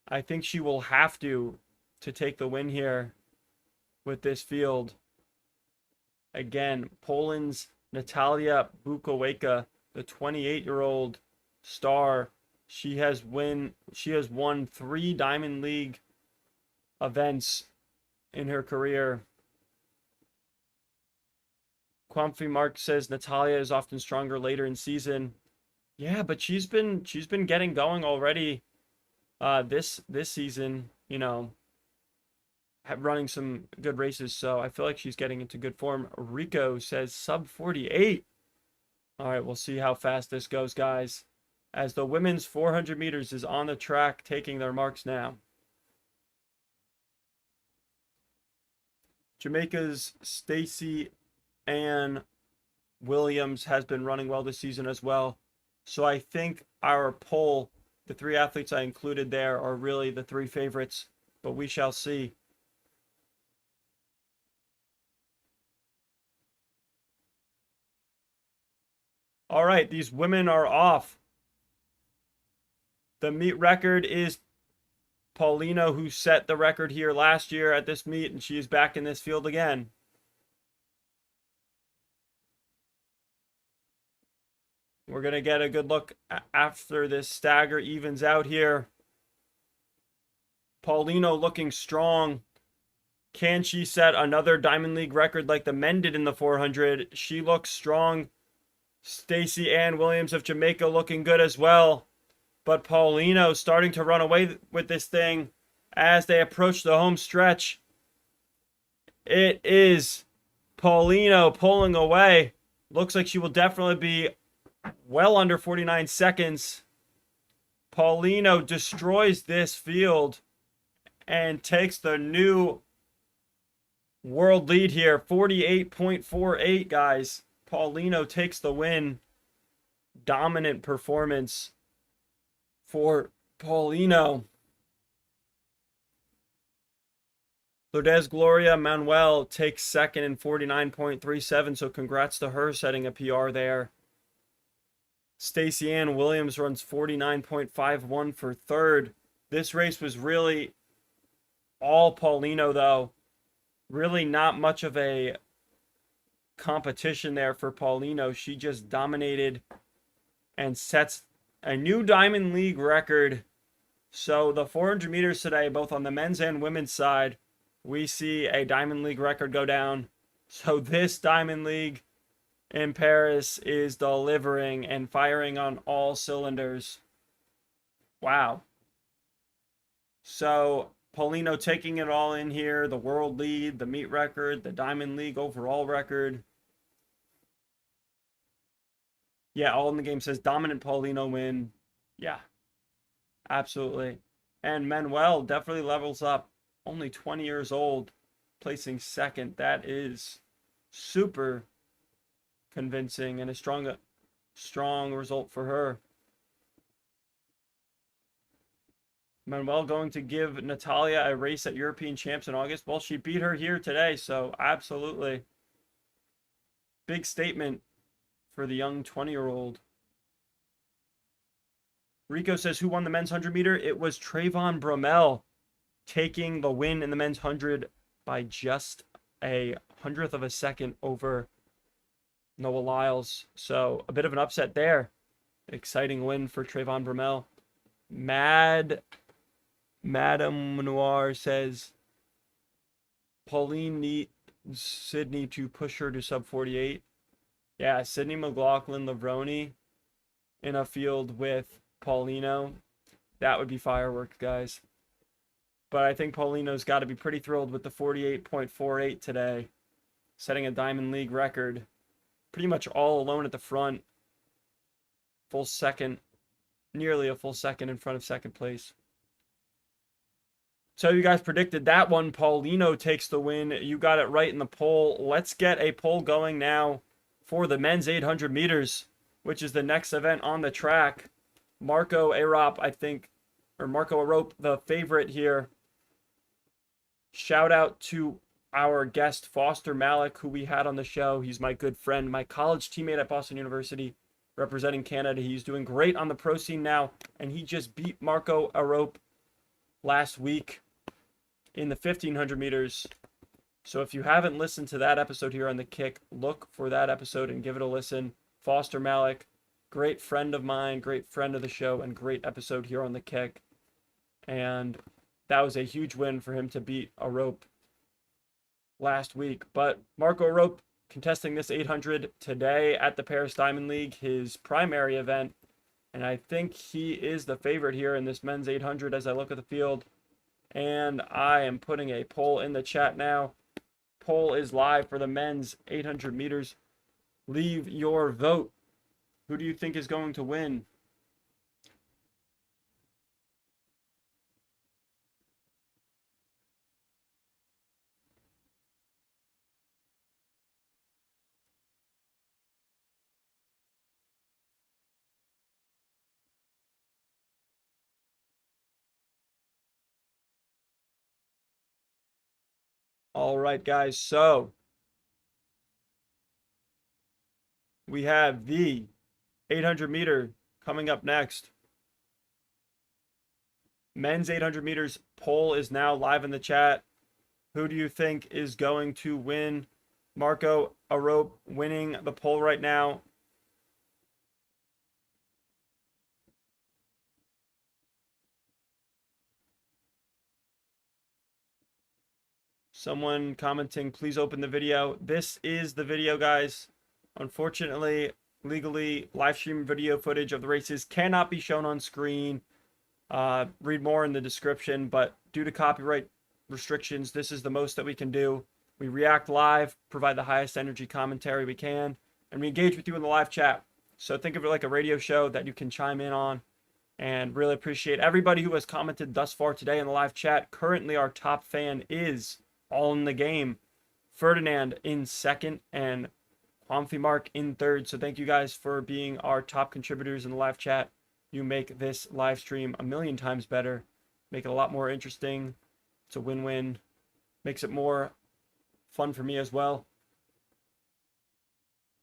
I think she will have to take the win here with this field. Again, Poland's Natalia Bukowska, the 28-year-old star. She has won 3 Diamond League events in her career. Quamfi Mark says Natalia is often stronger later in season. Yeah, but she's been getting going already this season, you know, running some good races, so I feel like she's getting into good form. Rico says sub 48. All right, we'll see how fast this goes, guys, as the women's 400 meters is on the track taking their marks now. Jamaica's Stacey Ann Williams has been running well this season as well. So I think our poll, the 3 athletes I included there, are really the 3 favorites, but we shall see. All right, these women are off. The meet record is Paulino, who set the record here last year at this meet, and she is back in this field again. We're going to get a good look after this stagger evens out here. Paulino looking strong. Can she set another Diamond League record like the men did in the 400? She looks strong. Stacey Ann Williams of Jamaica looking good as well. But Paulino starting to run away with this thing as they approach the home stretch. It is Paulino pulling away. Looks like she will definitely be well under 49 seconds. Paulino destroys this field and takes the new world lead here. 48.48, guys. Paulino takes the win. Dominant performance for Paulino. Lourdes Gloria Manuel takes second in 49.37, so congrats to her setting a PR there. Stacey Ann Williams runs 49.51 for third. This race was really all Paulino, though. Really not much of a competition there for Paulino. She just dominated and sets a new Diamond League record. So the 400 meters today, both on the men's and women's side, we see a Diamond League record go down. So this Diamond League in Paris is delivering and firing on all cylinders. Wow. So Paulino taking it all in here, the world lead, the meet record, the Diamond League overall record. Yeah, all in the game says dominant Paulino win. Yeah, absolutely. And Manuel definitely levels up. Only 20 years old, placing second. That is super convincing and a strong result for her. Manuel going to give Natalia a race at European Champs in August. Well, she beat her here today, so absolutely. Big statement for the young 20-year-old. Rico says, who won the men's 100 meter? It was Trayvon Bromell taking the win in the men's 100 by just a 100th of a second over Noah Lyles. So a bit of an upset there. Exciting win for Trayvon Bromell. Mad Madame Noir says Pauline needs Sydney to push her to sub 48. Yeah, Sydney McLaughlin, Lavroni in a field with Paulino. That would be fireworks, guys. But I think Paulino's got to be pretty thrilled with the 48.48 today, setting a Diamond League record. Pretty much all alone at the front. Full second, nearly a full second in front of second place. So you guys predicted that one. Paulino takes the win. You got it right in the poll. Let's get a poll going now for the men's 800 meters, which is the next event on the track. Marco Arop, Marco Arop, the favorite here. Shout out to our guest, Foster Malik, who we had on the show. He's my good friend, my college teammate at Boston University, representing Canada. He's doing great on the pro scene now, and he just beat Marco Arop last week in the 1500 meters. So if you haven't listened to that episode here on The Kick, look for that episode and give it a listen. Foster Malik, great friend of mine, great friend of the show, and great episode here on The Kick. And that was a huge win for him to beat Arop last week. But Marco Arop contesting this 800 today at the Paris Diamond League, his primary event. And I think he is the favorite here in this men's 800 as I look at the field. And I am putting a poll in the chat now. Poll is live for the men's 800 meters. Leave your vote. Who do you think is going to win? All right, guys. So we have the 800 meter coming up next. Men's 800 meters poll is now live in the chat. Who do you think is going to win? Marco Arop winning the poll right now. Someone commenting, please open the video. This is the video, guys. Unfortunately, legally, live stream video footage of the races cannot be shown on screen. Read more in the description, but due to copyright restrictions, this is the most that we can do. We react live, provide the highest energy commentary we can, and we engage with you in the live chat. So think of it like a radio show that you can chime in on, and really appreciate everybody who has commented thus far today in the live chat. Currently, our top fan is All in the Game, Ferdinand in second, and Humphrey Mark in third. So thank you guys for being our top contributors in the live chat. You make this live stream a million times better, make it a lot more interesting. It's a win-win, makes it more fun for me as well.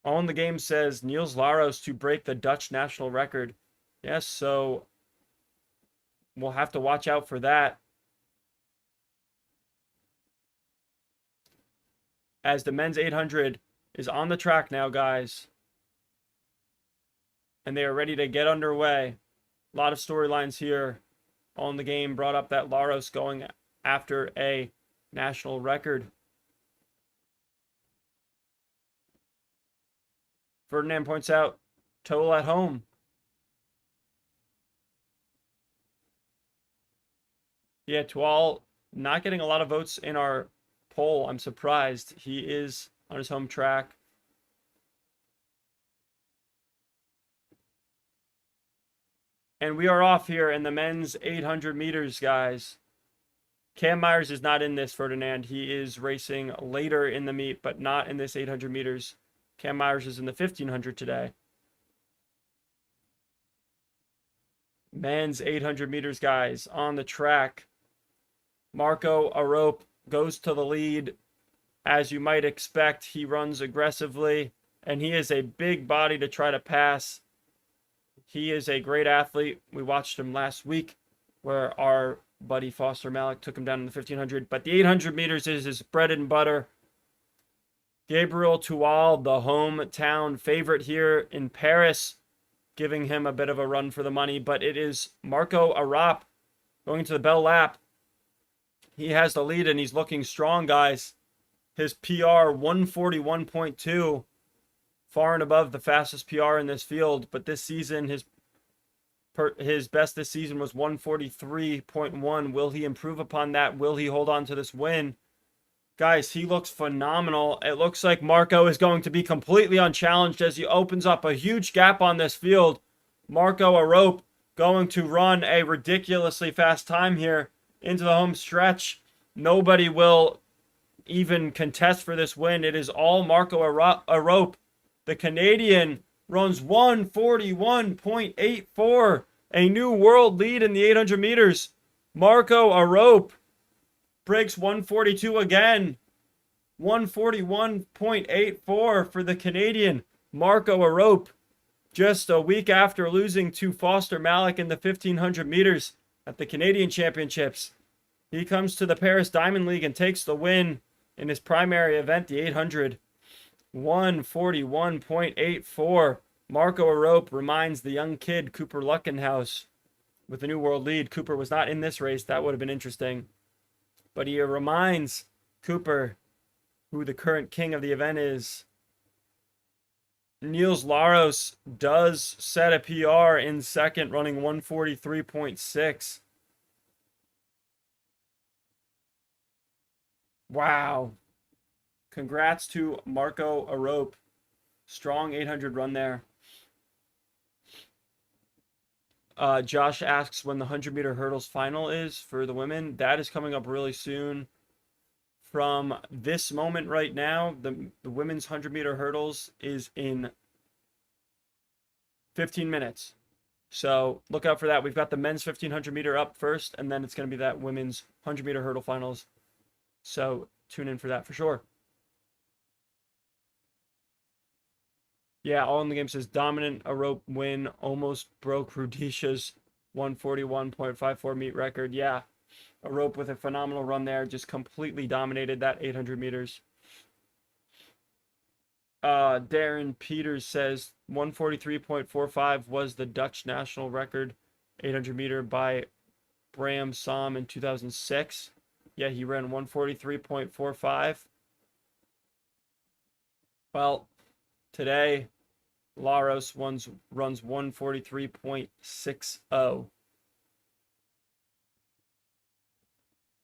All in the Game says Niels Laros to break the Dutch national record. Yes, so we'll have to watch out for that, as the men's 800 is on the track now, guys. And they are ready to get underway. A lot of storylines here. All in the Game brought up that Laros going after a national record. Ferdinand points out, total at home. Yeah, Tual not getting a lot of votes in our poll. I'm surprised. He is on his home track. And we are off here in the men's 800 meters, guys. Cam Myers is not in this, Ferdinand. He is racing later in the meet, but not in this 800 meters. Cam Myers is in the 1500 today. Men's 800 meters, guys, on the track. Marco Arop goes to the lead. As you might expect, he runs aggressively, and he is a big body to try to pass. He is a great athlete. We watched him last week, where our buddy Foster Malik took him down in the 1500. But the 800 meters is his bread and butter. Gabriel Tual, the hometown favorite here in Paris, giving him a bit of a run for the money. But it is Marco Arop going into the bell lap. He has the lead and he's looking strong, guys. His PR 141.2, far and above the fastest PR in this field. But this season, his best this season was 143.1. Will he improve upon that? Will he hold on to this win? Guys, he looks phenomenal. It looks like Marco is going to be completely unchallenged as he opens up a huge gap on this field. Marco Arop going to run a ridiculously fast time here into the home stretch. Nobody will even contest for this win. It is all Marco Arop. The Canadian runs 141.84, a new world lead in the 800 meters. Marco Arop breaks 142 again. 141.84 for the Canadian Marco Arop. Just a week after losing to Foster Malek in the 1500 meters at the Canadian Championships. He comes to the Paris Diamond League and takes the win in his primary event, the 800. 141.84. Marco Arop reminds the young kid Cooper Luckenhaus with the new world lead. Cooper was not in this race. That would have been interesting. But he reminds Cooper who the current king of the event is. Niels Laros does set a PR in second, running 143.6. Wow. Congrats to Marco Arop. Strong 800 run there. Josh asks when the 100-meter hurdles final is for the women. That is coming up really soon. From this moment right now, the women's 100-meter hurdles is in 15 minutes. So look out for that. We've got the men's 1500 meter up first, and then it's going to be that women's 100-meter hurdle finals. So tune in for that for sure. Yeah, all in the game says dominant Arop win. Almost broke Rudisha's 141.54 meet record. Yeah, Arop with a phenomenal run there. Just completely dominated that 800 meters. Darren Peters says 143.45 was the Dutch national record 800 meter by Bram Som in 2006. Yeah, he ran 143.45. Well, today Laros runs 143.60.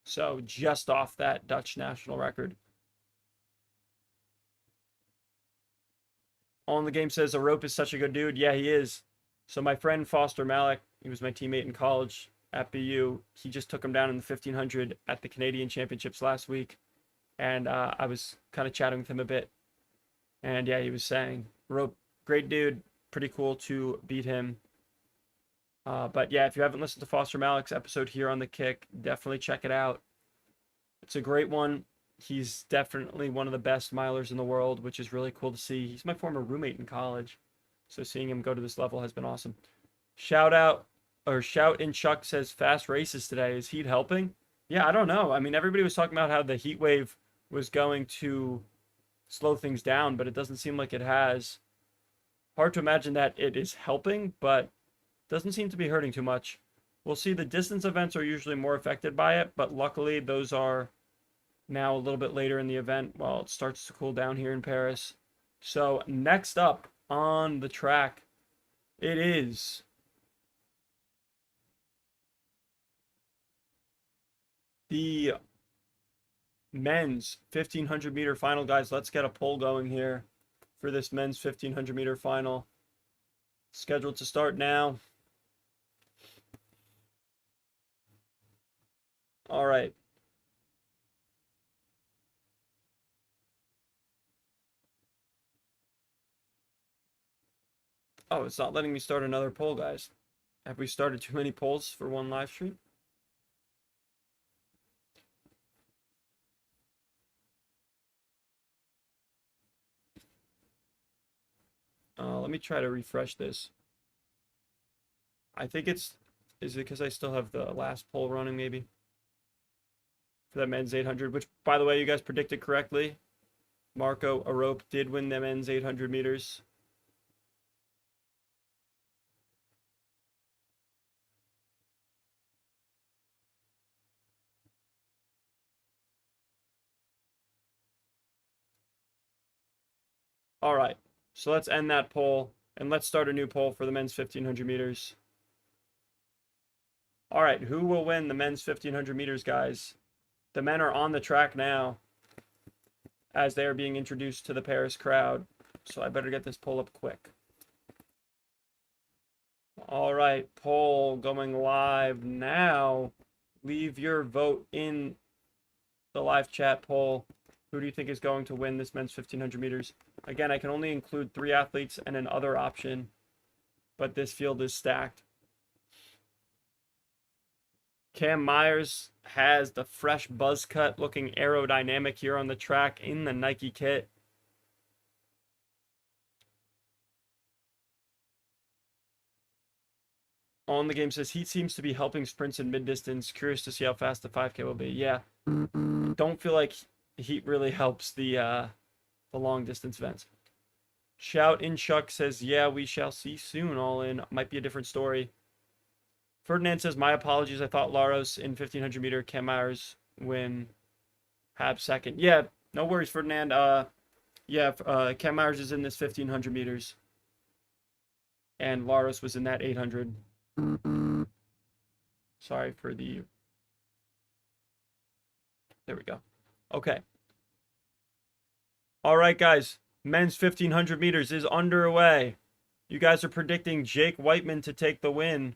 So just off that Dutch national record. On the game says Arop is such a good dude. Yeah, he is. So my friend Foster Malek, he was my teammate in college at BU. He just took him down in the 1500 at the Canadian Championships last week. And I was kind of chatting with him a bit. And yeah, he was saying, Arop, great dude. Pretty cool to beat him. But yeah, if you haven't listened to Foster Malek's episode here on The Kick, definitely check it out. It's a great one. He's definitely one of the best milers in the world, which is really cool to see. He's my former roommate in college. So seeing him go to this level has been awesome. Shout in Chuck says fast races today. Is heat helping? Yeah, I don't know. I mean, everybody was talking about how the heat wave was going to slow things down, but it doesn't seem like it has. Hard to imagine that it is helping, but doesn't seem to be hurting too much. We'll see. The distance events are usually more affected by it, but luckily those are now a little bit later in the event while it starts to cool down here in Paris. So next up on the track, it is the men's 1500 meter final, guys. Let's get a poll going here for this men's 1500 meter final. Scheduled to start now. All right. Oh, it's not letting me start another poll, guys. Have we started too many polls for one live stream? Let me try to refresh this. I think is it because I still have the last poll running maybe? For that men's 800, which, by the way, you guys predicted correctly. Marco Arop did win the men's 800 meters. All right. So let's end that poll and let's start a new poll for the men's 1500 meters. All right. Who will win the men's 1500 meters, guys? The men are on the track now as they are being introduced to the Paris crowd. So I better get this poll up quick. All right. Poll going live now. Leave your vote in the live chat poll. Who do you think is going to win this men's 1500 meters? Again, I can only include 3 athletes and an other option, but this field is stacked. Cam Myers has the fresh buzz cut looking aerodynamic here on the track in the Nike kit. On the game says heat seems to be helping sprints in mid distance. Curious to see how fast the 5K will be. Yeah, don't feel like heat really helps the long distance events. Shout in Chuck says, yeah, we shall see soon. All in might be a different story. Ferdinand says, my apologies. I thought Laros in 1500 meter. Cam Myers win. Hab second. Yeah, no worries, Ferdinand. Cam Myers is in this 1500 meters. And Laros was in that 800. Sorry for the... There we go. Okay. All right, guys. Men's 1500 meters is underway. You guys are predicting Jake Whiteman to take the win.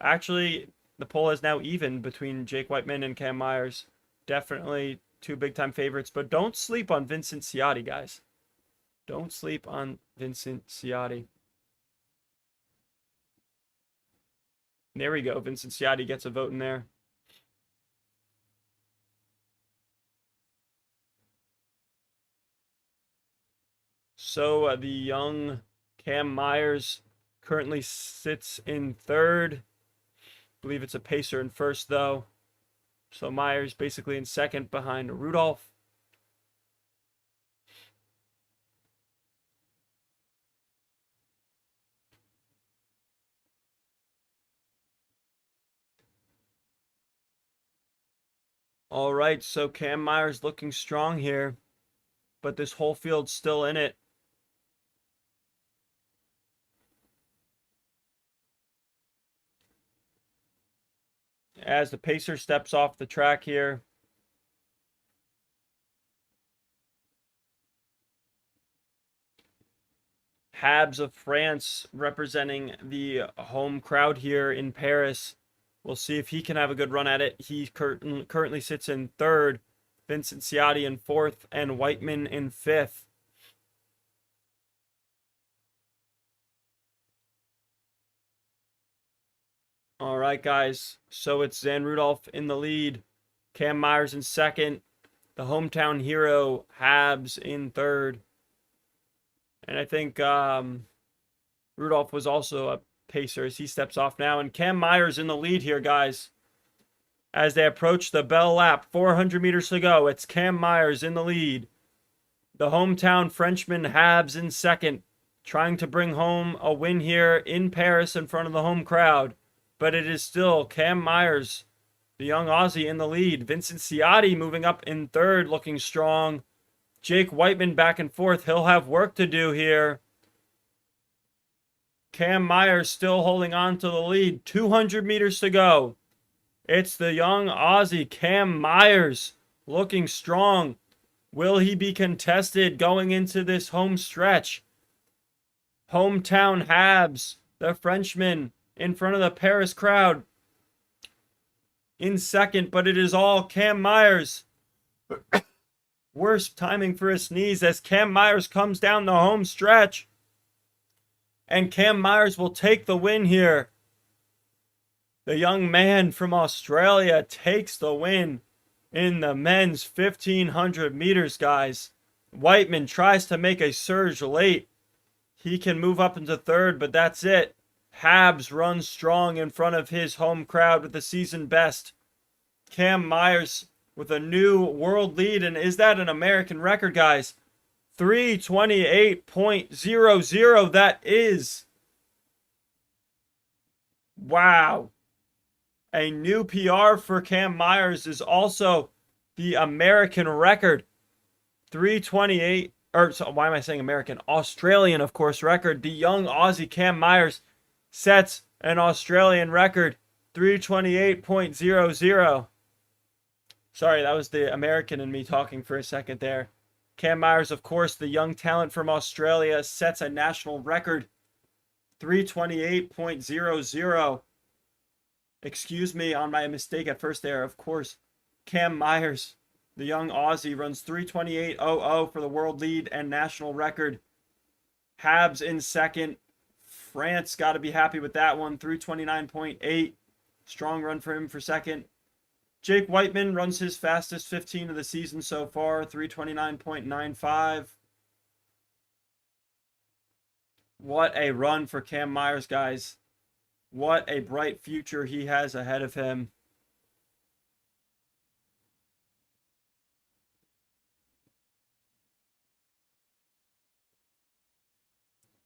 Actually, the poll is now even between Jake Whiteman and Cam Myers. Definitely 2 big-time favorites, but don't sleep on Vincent Ciotti, guys. Don't sleep on Vincent Ciotti. There we go. Vincent Ciotti gets a vote in there. So the young Cam Myers currently sits in third. I believe it's a pacer in first, though. So Myers basically in second behind Rudolph. All right, so Cam Myers looking strong here, but this whole field's still in it. As the pacer steps off the track here. Habs of France representing the home crowd here in Paris. We'll see if he can have a good run at it. He currently sits in third. Vincent Ciotti in fourth and Whiteman in fifth. All right, guys. So it's Zan Rudolph in the lead. Cam Myers in second. The hometown hero, Habs, in third. And I think Rudolph was also a pacer as he steps off now. And Cam Myers in the lead here, guys. As they approach the bell lap, 400 meters to go. It's Cam Myers in the lead. The hometown Frenchman, Habs, in second. Trying to bring home a win here in Paris in front of the home crowd. But it is still Cam Myers, the young Aussie, in the lead. Vincent Ciotti moving up in third, looking strong. Jake Whiteman back and forth. He'll have work to do here. Cam Myers still holding on to the lead. 200 meters to go. It's the young Aussie, Cam Myers, looking strong. Will he be contested going into this home stretch? Hometown Habs, the Frenchman, in front of the Paris crowd in second, but it is all Cam Myers. Worst timing for his sneeze as Cam Myers comes down the home stretch. And Cam Myers will take the win here. The young man from Australia takes the win in the men's 1500 meters, guys. Whiteman tries to make a surge late. He can move up into third, but that's it. Habs runs strong in front of his home crowd with the season best. Cam Myers with a new world lead. And is that an American record, guys? 3:28.00. That is. Wow. A new PR for Cam Myers is also the American record. 3:28 or so why am I saying American? Australian, of course, record. The young Aussie Cam Myers sets an Australian record, 328.00. Sorry, that was the American in me talking for a second there. Cam Myers, of course, the young talent from Australia, sets a national record, 328.00. Excuse me on my mistake at first there. Of course, Cam Myers, the young Aussie, runs 328.00 for the world lead and national record. Habs in second. France got to be happy with that one, 329.8. Strong run for him for second. Jake Whiteman runs his fastest 15 of the season so far, 329.95. What a run for Cam Myers, guys. What a bright future he has ahead of him.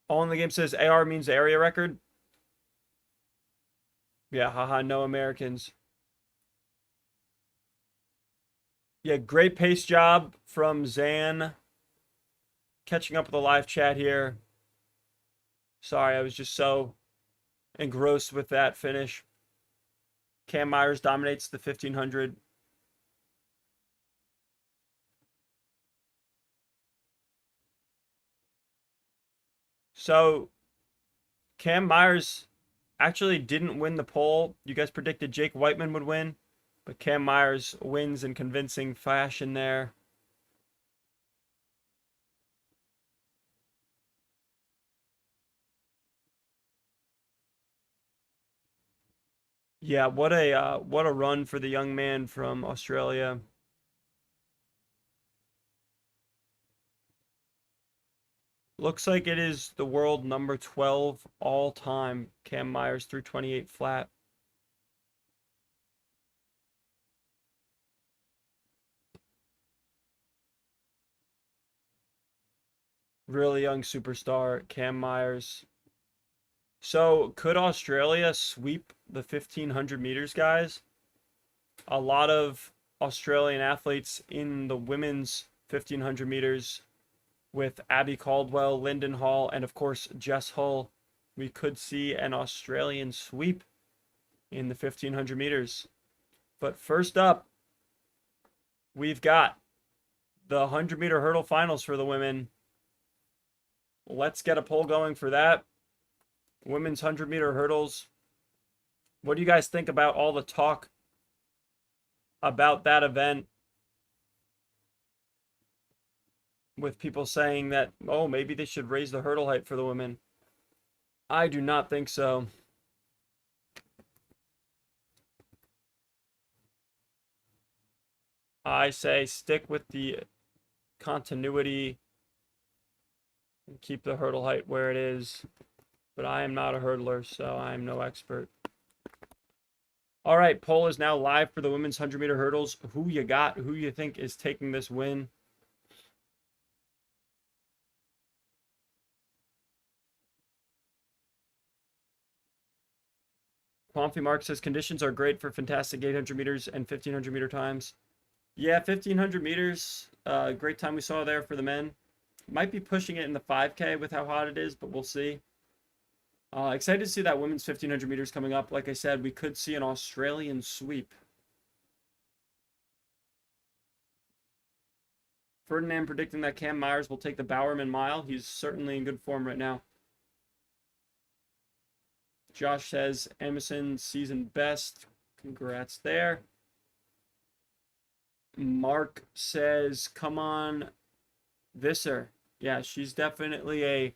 All in the game says AR means area record. Yeah, haha, no Americans. Yeah, great pace job from Zan. Catching up with the live chat here. Sorry, I was just so engrossed with that finish. Cam Myers dominates the 1500. So, Cam Myers actually didn't win the poll. You guys predicted Jake Whiteman would win, but Cam Myers wins in convincing fashion there. Yeah, what a run for the young man from Australia. Looks like it is the world number 12 all time. Cam Myers 328 flat. Really young superstar, Cam Myers. So, could Australia sweep the 1500 meters, guys? A lot of Australian athletes in the women's 1500 meters with Abby Caldwell, Lyndon Hall, and of course Jess Hull. We could see an Australian sweep in the 1500 meters. But first up, we've got the 100 meter hurdle finals for the women. Let's get a poll going for that. Women's 100 meter hurdles. What do you guys think about all the talk about that event? With people saying that, oh, maybe they should raise the hurdle height for the women. I do not think so. I say stick with the continuity and keep the hurdle height where it is. But I am not a hurdler, so I am no expert. All right, poll is now live for the women's 100 meter hurdles. Who you got? Who you think is taking this win? Quamfi Mark says conditions are great for fantastic 800 meters and 1500 meter times. Yeah, 1500 meters, great time we saw there for the men. Might be pushing it in the 5K with how hot it is, but we'll see. Excited to see that women's 1500 meters coming up. Like I said, we could see an Australian sweep. Ferdinand predicting that Cam Myers will take the Bowerman mile. He's certainly in good form right now. Josh says Emerson season best. Congrats there. Mark says, come on, Visser. Yeah, she's definitely a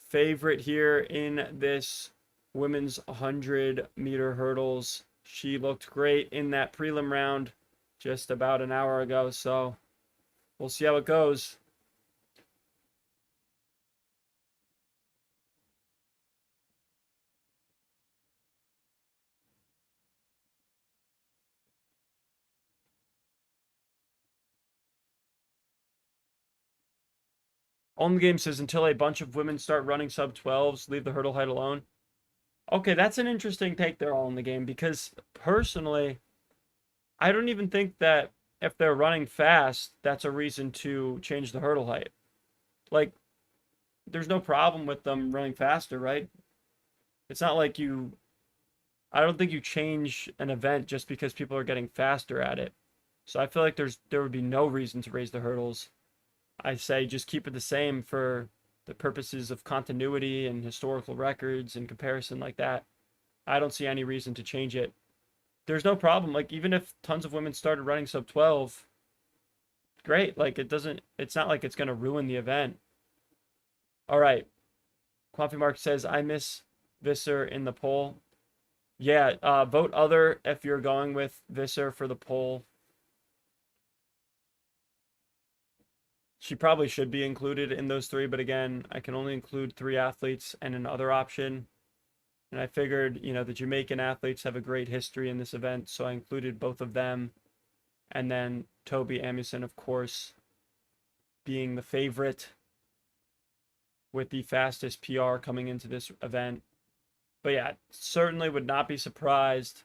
favorite here in this women's 100 meter hurdles. She looked great in that prelim round just about an hour ago, so we'll see how it goes. On the game says until a bunch of women start running sub 12s, leave the hurdle height alone. Okay, that's an interesting take there, all in the game, because personally, I don't even think that if they're running fast, that's a reason to change the hurdle height. like, there's no problem with them running faster, right? It's not like I don't think you change an event just because people are getting faster at it. So I feel like there would be no reason to raise the hurdles. I say just keep it the same for the purposes of continuity and historical records and comparison like that. I don't see any reason to change it. There's no problem. Like, even if tons of women started running sub 12, great. Like, it's not like it's going to ruin the event. All right. Coffee Mark says, I miss Visser in the poll. Yeah, vote other if you're going with Visser for the poll. She probably should be included in those three, but again, I can only include 3 athletes and an other option. And I figured, the Jamaican athletes have a great history in this event, so I included both of them. And then Toby Amuson, of course, being the favorite with the fastest PR coming into this event. But yeah, certainly would not be surprised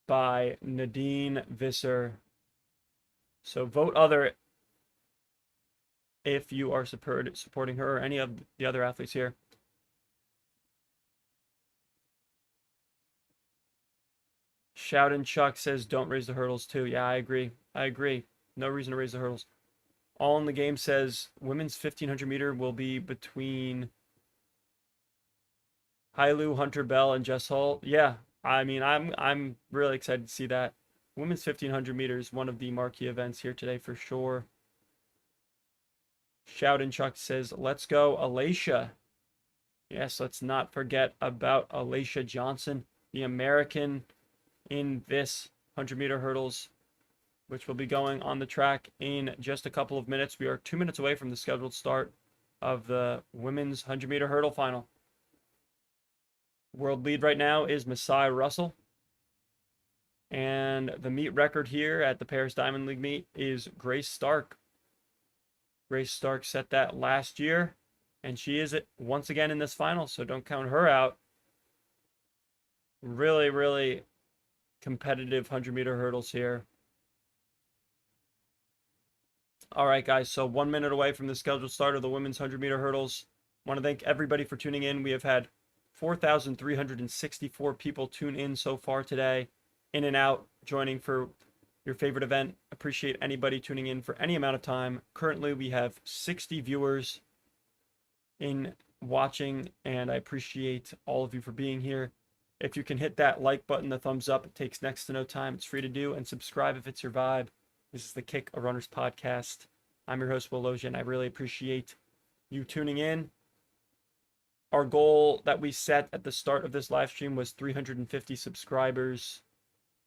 by Nadine Visser. So vote other if you are supporting her or any of the other athletes here. Shout and Chuck says don't raise the hurdles too. Yeah, I agree. No reason to raise the hurdles. All in the Game says women's 1500 meter will be between Hailu, Hunter Bell, and Jess Hull. Yeah, I mean, I'm really excited to see that. Women's 1500 meters, one of the marquee events here today for sure. Shout and Chuck says, let's go, Alacia. Yes, let's not forget about Alacia Johnson, the American in this 100-meter hurdles, which will be going on the track in just a couple of minutes. We are 2 minutes away from the scheduled start of the women's 100-meter hurdle final. World lead right now is Masai Russell. And the meet record here at the Paris Diamond League meet is Grace Stark. Grace Stark set that last year, and she is once again in this final, so don't count her out. Really, really competitive 100-meter hurdles here. All right, guys, so 1 minute away from the scheduled start of the women's 100-meter hurdles. I want to thank everybody for tuning in. We have had 4,364 people tune in so far today, in and out, joining for your favorite event. Appreciate anybody tuning in for any amount of time. Currently, we have 60 viewers in watching, and I appreciate all of you for being here. If you can hit that like button, the thumbs up, it takes next to no time. It's free to do, and subscribe if it's your vibe. This is the Kick a Runners podcast. I'm your host, Will Loggia, and I really appreciate you tuning in. Our goal that we set at the start of this live stream was 350 subscribers.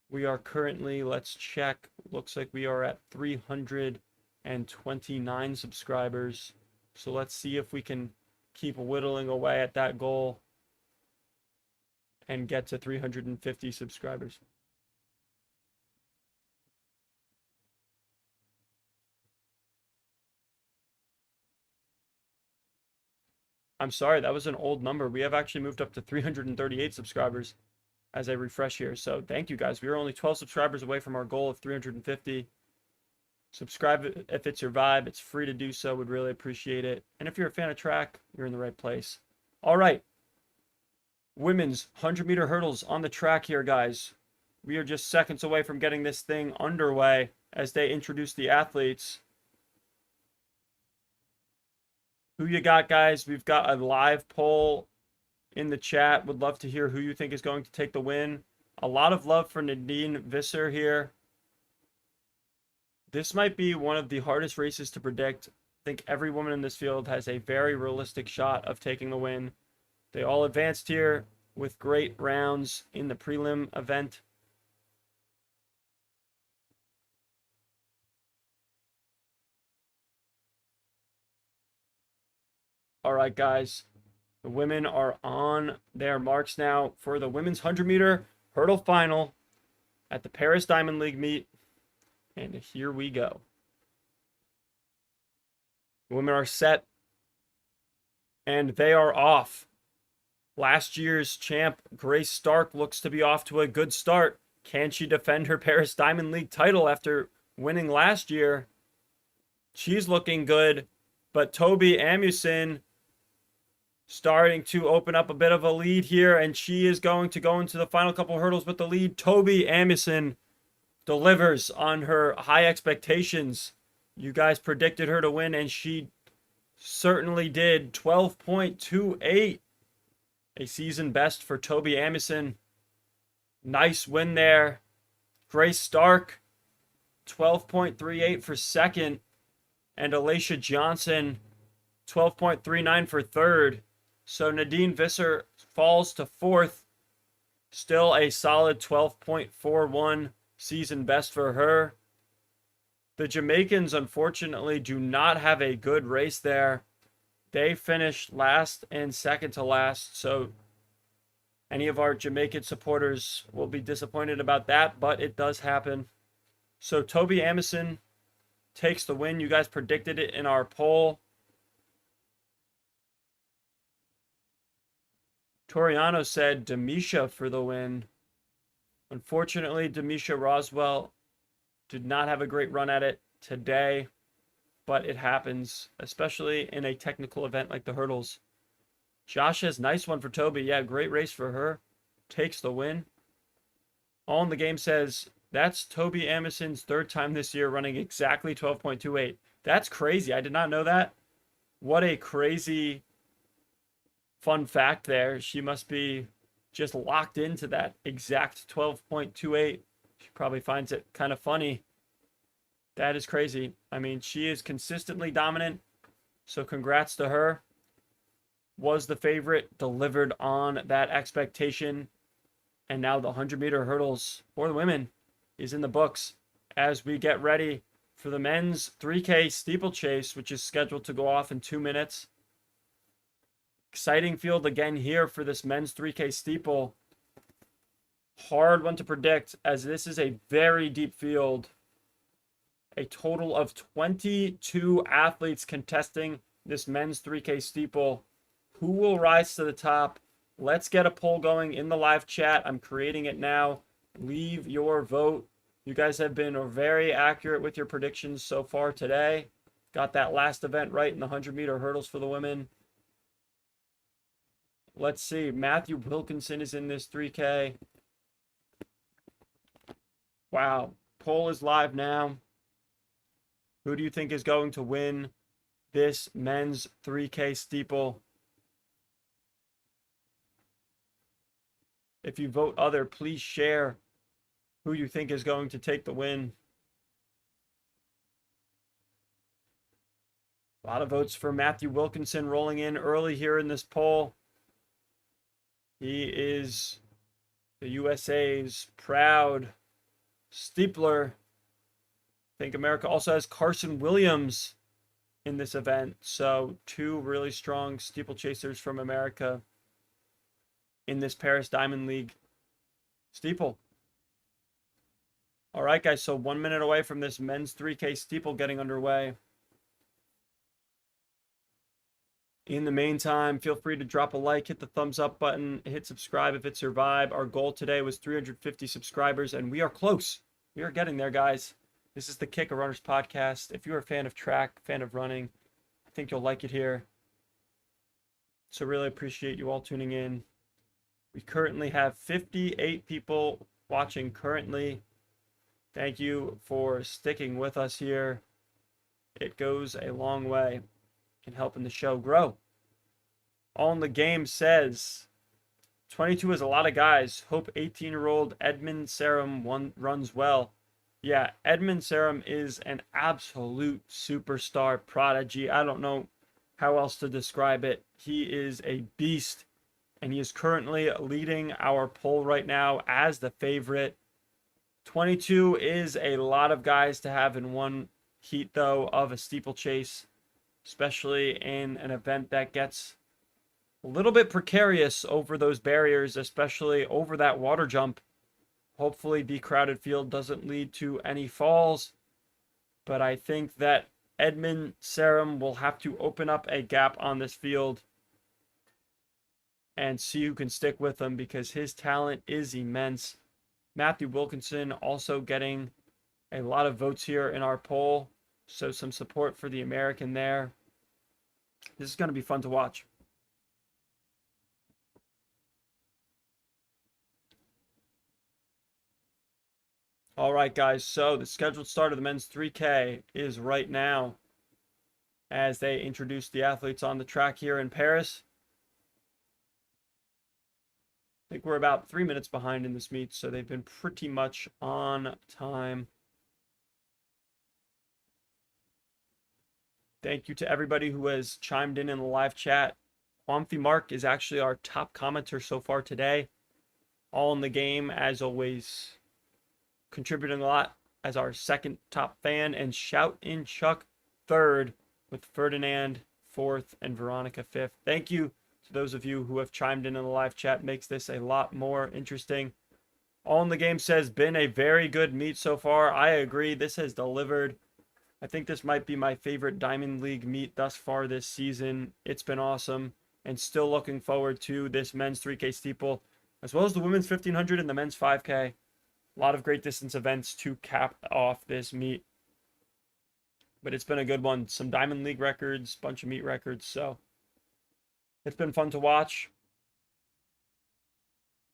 We are currently, let's check, looks like we are at 329 subscribers. So let's see if we can keep whittling away at that goal and get to 350 subscribers. I'm sorry, that was an old number. We have actually moved up to 338 subscribers as I refresh here. So thank you guys. We are only 12 subscribers away from our goal of 350. Subscribe if it's your vibe. It's free to do so. Would really appreciate it. And if you're a fan of track, you're in the right place. All right. Women's 100-meter hurdles on the track here, guys. We are just seconds away from getting this thing underway as they introduce the athletes. Who you got, guys? We've got a live poll in the chat. Would love to hear who you think is going to take the win. A lot of love for Nadine Visser here. This might be one of the hardest races to predict. I think every woman in this field has a very realistic shot of taking the win. They all advanced here with great rounds in the prelim event. All right, guys. The women are on their marks now for the women's 100-meter hurdle final at the Paris Diamond League meet. And here we go. The women are set. And they are off. Last year's champ, Grace Stark, looks to be off to a good start. Can she defend her Paris Diamond League title after winning last year? She's looking good. But Toby Amuson starting to open up a bit of a lead here, and she is going to go into the final couple hurdles with the lead. Toby Amuson delivers on her high expectations. You guys predicted her to win, and she certainly did. 12.28, a season best for Toby Amuson. Nice win there. Grace Stark, 12.38 for second, and Alicia Johnson, 12.39 for third. So Nadine Visser falls to fourth. Still a solid 12.41 season best for her. The Jamaicans, unfortunately, do not have a good race there. They finished last and second to last. So any of our Jamaican supporters will be disappointed about that, but it does happen. So Toby Amuson takes the win. You guys predicted it in our poll. Toriano said Demisha for the win. Unfortunately, Demisha Roswell did not have a great run at it today, but it happens, especially in a technical event like the hurdles. Josh has nice one for Toby. Yeah, great race for her. Takes the win. All in the Game says, that's Toby Amuson's third time this year running exactly 12.28. That's crazy. I did not know that. What a crazy fun fact there. She must be just locked into that exact 12.28. She probably finds it kind of funny. That is crazy. I mean, she is consistently dominant. So congrats to her. Was the favorite, delivered on that expectation. And now the 100-meter hurdles for the women is in the books as we get ready for the men's 3K steeplechase, which is scheduled to go off in 2 minutes. Exciting field again here for this men's 3K steeple. Hard one to predict, as this is a very deep field. A total of 22 athletes contesting this men's 3K steeple. Who will rise to the top? Let's get a poll going in the live chat. I'm creating it now. Leave your vote. You guys have been very accurate with your predictions so far today. Got that last event right in the 100-meter hurdles for the women. Let's see. Matthew Wilkinson is in this 3K. Wow. Poll is live now. Who do you think is going to win this men's 3K steeple? If you vote other, please share who you think is going to take the win. A lot of votes for Matthew Wilkinson rolling in early here in this poll. He is the USA's proud steepler. I think America also has Carson Williams in this event. So 2 really strong steeplechasers from America in this Paris Diamond League steeple. All right, guys, so 1 minute away from this men's 3K steeple getting underway. In the meantime, feel free to drop a like, hit the thumbs up button, hit subscribe if it's your vibe. Our goal today was 350 subscribers, and we are close. We are getting there, guys. This is the Kick a Runners podcast. If you're a fan of track, fan of running, I think you'll like it here. So really appreciate you all tuning in. We currently have 58 people watching currently. Thank you for sticking with us here. It goes a long way in helping the show grow. All in the Game says, 22 is a lot of guys. Hope 18-year-old Edmund Serum runs well. Yeah, Edmund Serum is an absolute superstar prodigy. I don't know how else to describe it. He is a beast, and he is currently leading our poll right now as the favorite. 22 is a lot of guys to have in one heat, though, of a steeplechase, especially in an event that gets a little bit precarious over those barriers, especially over that water jump. Hopefully the crowded field doesn't lead to any falls, but I think that Edmund Serum will have to open up a gap on this field and see who can stick with him, because his talent is immense. Matthew Wilkinson also getting a lot of votes here in our poll, so some support for the American there. This is going to be fun to watch. All right, guys. So the scheduled start of the men's 3K is right now as they introduce the athletes on the track here in Paris. I think we're about 3 minutes behind in this meet, so they've been pretty much on time. Thank you to everybody who has chimed in the live chat. Quamfi Mark is actually our top commenter so far today. All in the game, as always, contributing a lot as our second top fan. And Shout in Chuck third, with Ferdinand fourth and Veronica fifth. Thank you to those of you who have chimed in the live chat. Makes this a lot more interesting. All in the game says, been a very good meet so far. I agree. This has delivered. I think this might be my favorite Diamond League meet thus far this season. It's been awesome, and still looking forward to this men's 3K steeple, as well as the women's 1500 and the men's 5K. A lot of great distance events to cap off this meet. But it's been a good one. Some Diamond League records, bunch of meet records, so it's been fun to watch.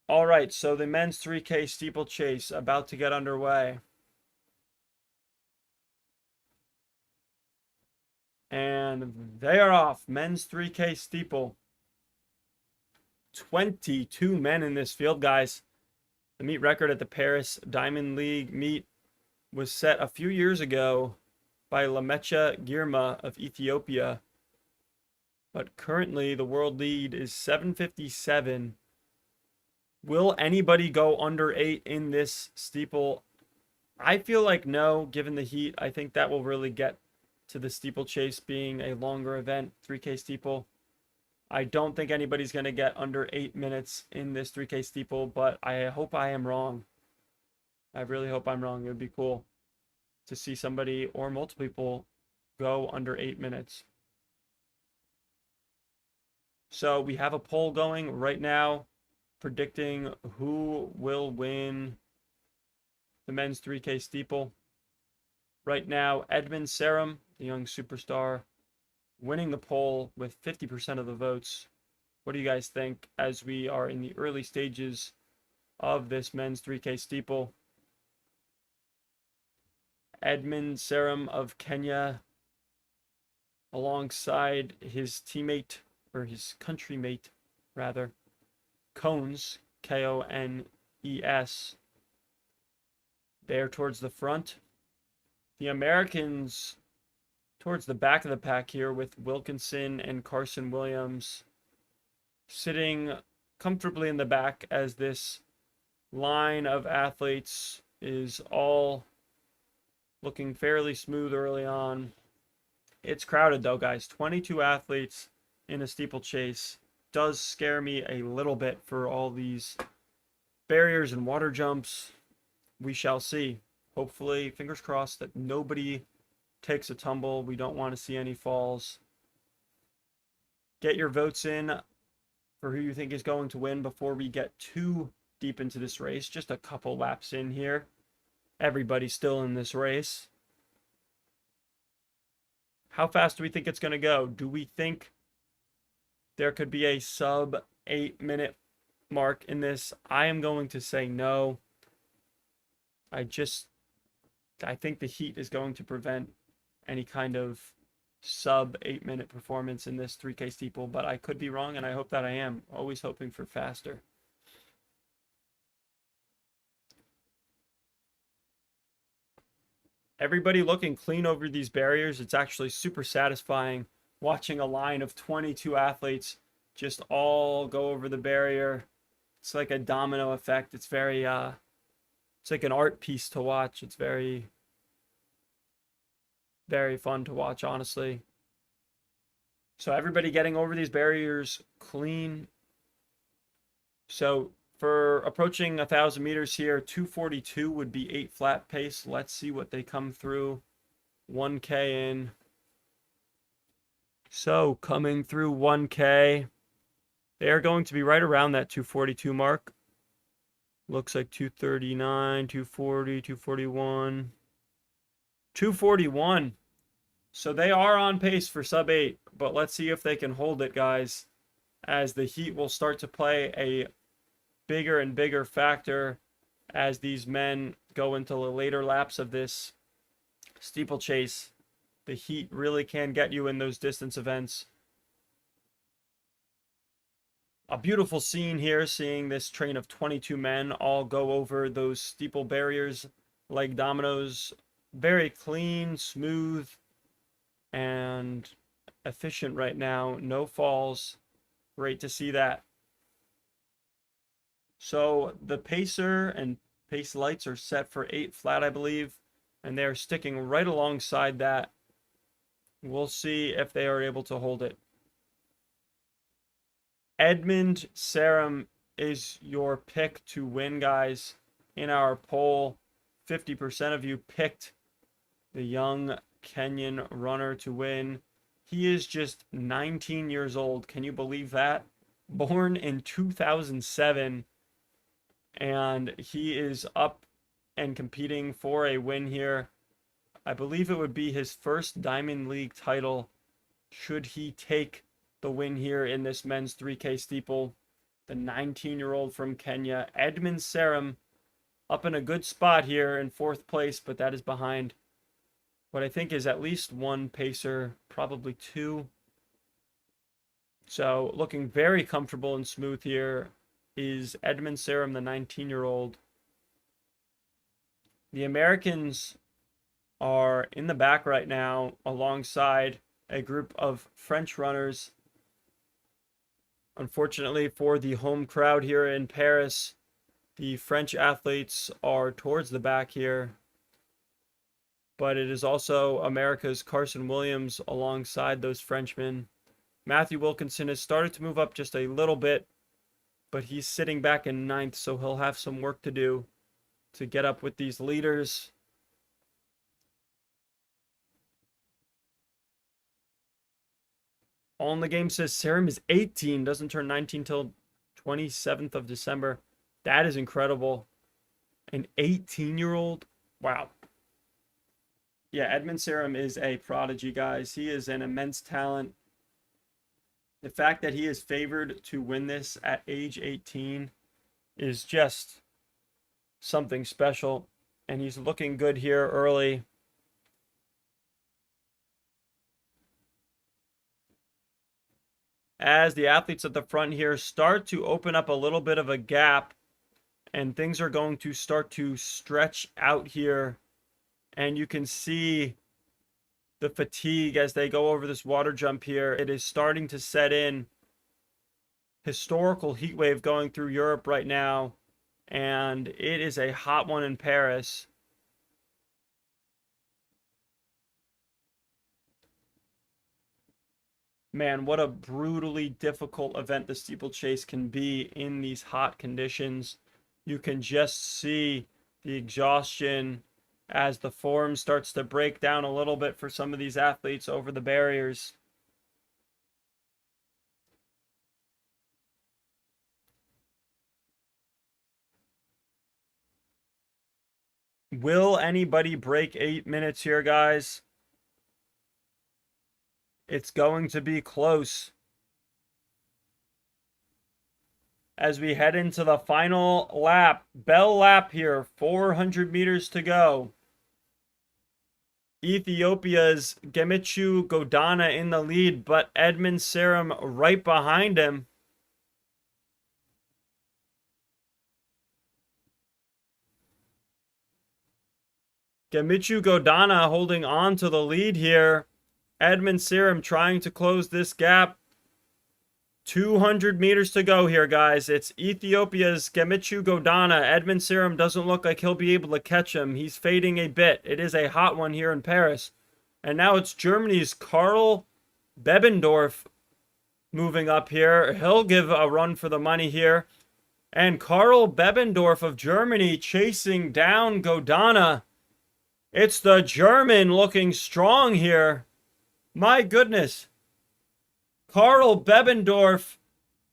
All right, so the men's 3K steeplechase about to get underway. And they are off. Men's 3K steeple. 22 men in this field, guys. The meet record at the Paris Diamond League meet was set a few years ago by Lamecha Girma of Ethiopia. But currently the world lead is 757. Will anybody go under 8 in this steeple? I feel like no, given the heat. I think that will really get to the steeplechase being a longer event, 3K steeple. I don't think anybody's going to get under 8 minutes in this 3K steeple, but I hope I am wrong. I really hope I'm wrong. It would be cool to see somebody or multiple people go under 8 minutes. So we have a poll going right now predicting who will win the men's 3K steeple. Right now, Edmund Serum, the young superstar, winning the poll with 50% of the votes. What do you guys think as we are in the early stages of this men's 3K steeple? Edmund Serum of Kenya, alongside his teammate, or his countrymate, rather, Cones, K-O-N-E-S. There towards the front. The Americans towards the back of the pack here, with Wilkinson and Carson Williams sitting comfortably in the back as this line of athletes is all looking fairly smooth early on. It's crowded though, guys. 22 athletes in a steeplechase does scare me a little bit for all these barriers and water jumps. We shall see. Hopefully, fingers crossed that nobody takes a tumble. We don't want to see any falls. Get your votes in for who you think is going to win before we get too deep into this race. Just a couple laps in here. Everybody's still in this race. How fast do we think it's going to go? Do we think there could be a sub 8-minute mark in this? I am going to say no. I think the heat is going to prevent any kind of sub 8-minute performance in this 3K steeple, but I could be wrong, and I hope that I am. Always hoping for faster. Everybody looking clean over these barriers. It's actually super satisfying watching a line of 22 athletes just all go over the barrier. It's like a domino effect. It's very it's like an art piece to watch. It's very, very fun to watch, honestly. So everybody getting over these barriers clean. So for approaching 1,000 meters here, 2:42 would be 8 flat pace. Let's see what they come through. 1K in. So coming through 1K, they are going to be right around that 2:42 mark. Looks like 2:39, 2:40, 2:41. 2:41. So they are on pace for sub 8, but let's see if they can hold it, guys, as the heat will start to play a bigger and bigger factor as these men go into the later laps of this steeplechase. The heat really can get you in those distance events. A beautiful scene here, seeing this train of 22 men all go over those steeple barriers like dominoes. Very clean, smooth, and efficient right now. No falls. Great to see that. So the pacer and pace lights are set for 8 flat, I believe, and they're sticking right alongside that. We'll see if they are able to hold it. Edmund Serum is your pick to win, guys. In our poll, 50% of you picked the young Kenyan runner to win. He is just 19 years old. Can you believe that? Born in 2007. And he is up and competing for a win here. I believe it would be his first Diamond League title should he take the win here in this men's 3K steeple. The 19-year-old from Kenya, Edmund Serum, up in a good spot here in 4th place, but that is behind what I think is at least one pacer, probably 2. So looking very comfortable and smooth here is Edmund Serum, the 19-year-old. The Americans are in the back right now alongside a group of French runners. Unfortunately for the home crowd here in Paris, the French athletes are towards the back here. But it is also America's Carson Williams alongside those Frenchmen. Matthew Wilkinson has started to move up just a little bit, but he's sitting back in 9th, so he'll have some work to do to get up with these leaders. All in the game says Serum is 18, doesn't turn 19 till 27th of December. That is incredible. An 18-year-old? Wow. Yeah, Edmund Serum is a prodigy, guys. He is an immense talent. The fact that he is favored to win this at age 18 is just something special. And he's looking good here early. As the athletes at the front here start to open up a little bit of a gap, and things are going to start to stretch out here, and you can see the fatigue as they go over this water jump here. It is starting to set in. Historical heat wave going through Europe right now, and it is a hot one in Paris. Man, what a brutally difficult event the steeplechase can be in these hot conditions. You can just see the exhaustion as the form starts to break down a little bit for some of these athletes over the barriers. Will anybody break 8 minutes here, guys? It's going to be close. As we head into the final lap, bell lap here, 400 meters to go. Ethiopia's Gemichu Godana in the lead, but Edmund Serum right behind him. Gemichu Godana holding on to the lead here. Edmund Serum trying to close this gap. 200 meters to go here, guys. It's Ethiopia's Gemichu Godana. Edmund Serum doesn't look like he'll be able to catch him. He's fading a bit. It is a hot one here in Paris. And now it's Germany's Karl Bebendorf moving up here. He'll give a run for the money here. And Karl Bebendorf of Germany chasing down Godana. It's the German looking strong here. My goodness. Karl Bebendorf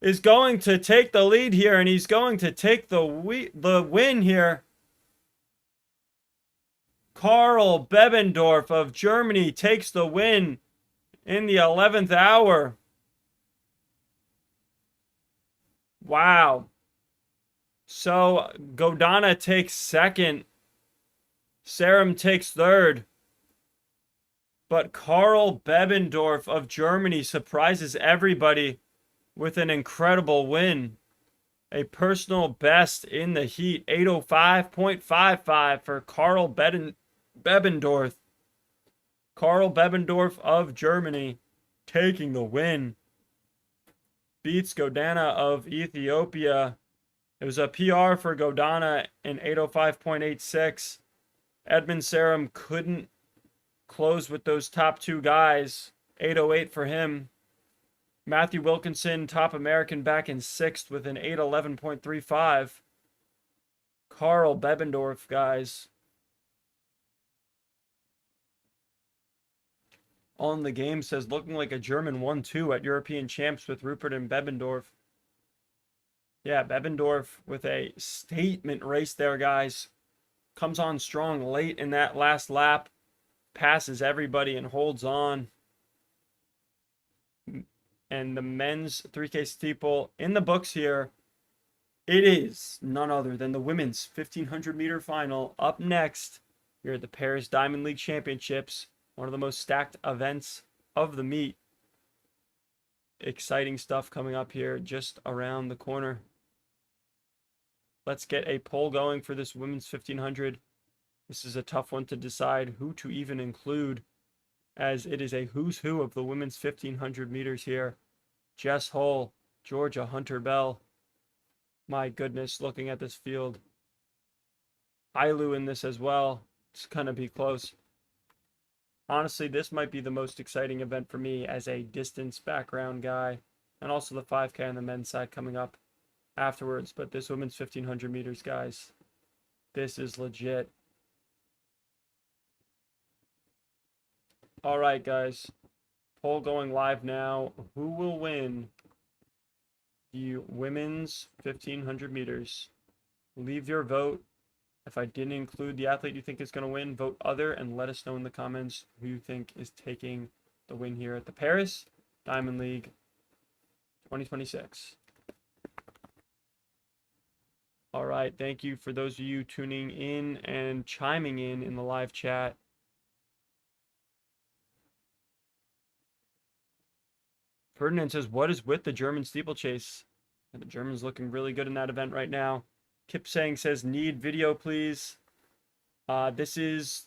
is going to take the lead here, and he's going to take the win here. Karl Bebendorf of Germany takes the win in the 11th hour. Wow. So Godana takes second. Serum takes third. But Karl Bebendorf of Germany surprises everybody with an incredible win. A personal best in the heat, 805.55 for Karl Bebendorf. Karl Bebendorf of Germany taking the win. Beats Godana of Ethiopia. It was a PR for Godana in 805.86. Edmund Serum couldn't close with those top two guys. 808 for him. Matthew Wilkinson, top American, back in sixth with an 811.35. Karl Bebendorf, guys. On the game says, looking like a German 1-2 at European Champs with Rupert and Bebendorf. Yeah, Bebendorf with a statement race there, guys. Comes on strong late in that last lap. Passes everybody and holds on. And the men's 3K steeple in the books here. It is none other than the women's 1500 meter final. Up next, here at the Paris Diamond League Championships. One of the most stacked events of the meet. Exciting stuff coming up here just around the corner. Let's get a poll going for this women's 1500. This is a tough one to decide who to even include, as it is a who's who of the women's 1500 meters here. Jess Hull, Georgia Hunter Bell. My goodness, looking at this field. Ailu in this as well. It's going to be close. Honestly, this might be the most exciting event for me as a distance background guy. And also the 5K on the men's side coming up afterwards. But this women's 1500 meters, guys, this is legit. All right, guys. Poll going live now. Who will win the women's 1500 meters? Leave your vote. If I didn't include the athlete you think is going to win, vote other and let us know in the comments who you think is taking the win here at the Paris Diamond League 2026. All right, thank you for those of you tuning in and chiming in the live chat. Ferdinand says, what is with the German steeplechase? And the Germans looking really good in that event right now. Kip Sang says, need video, please. This is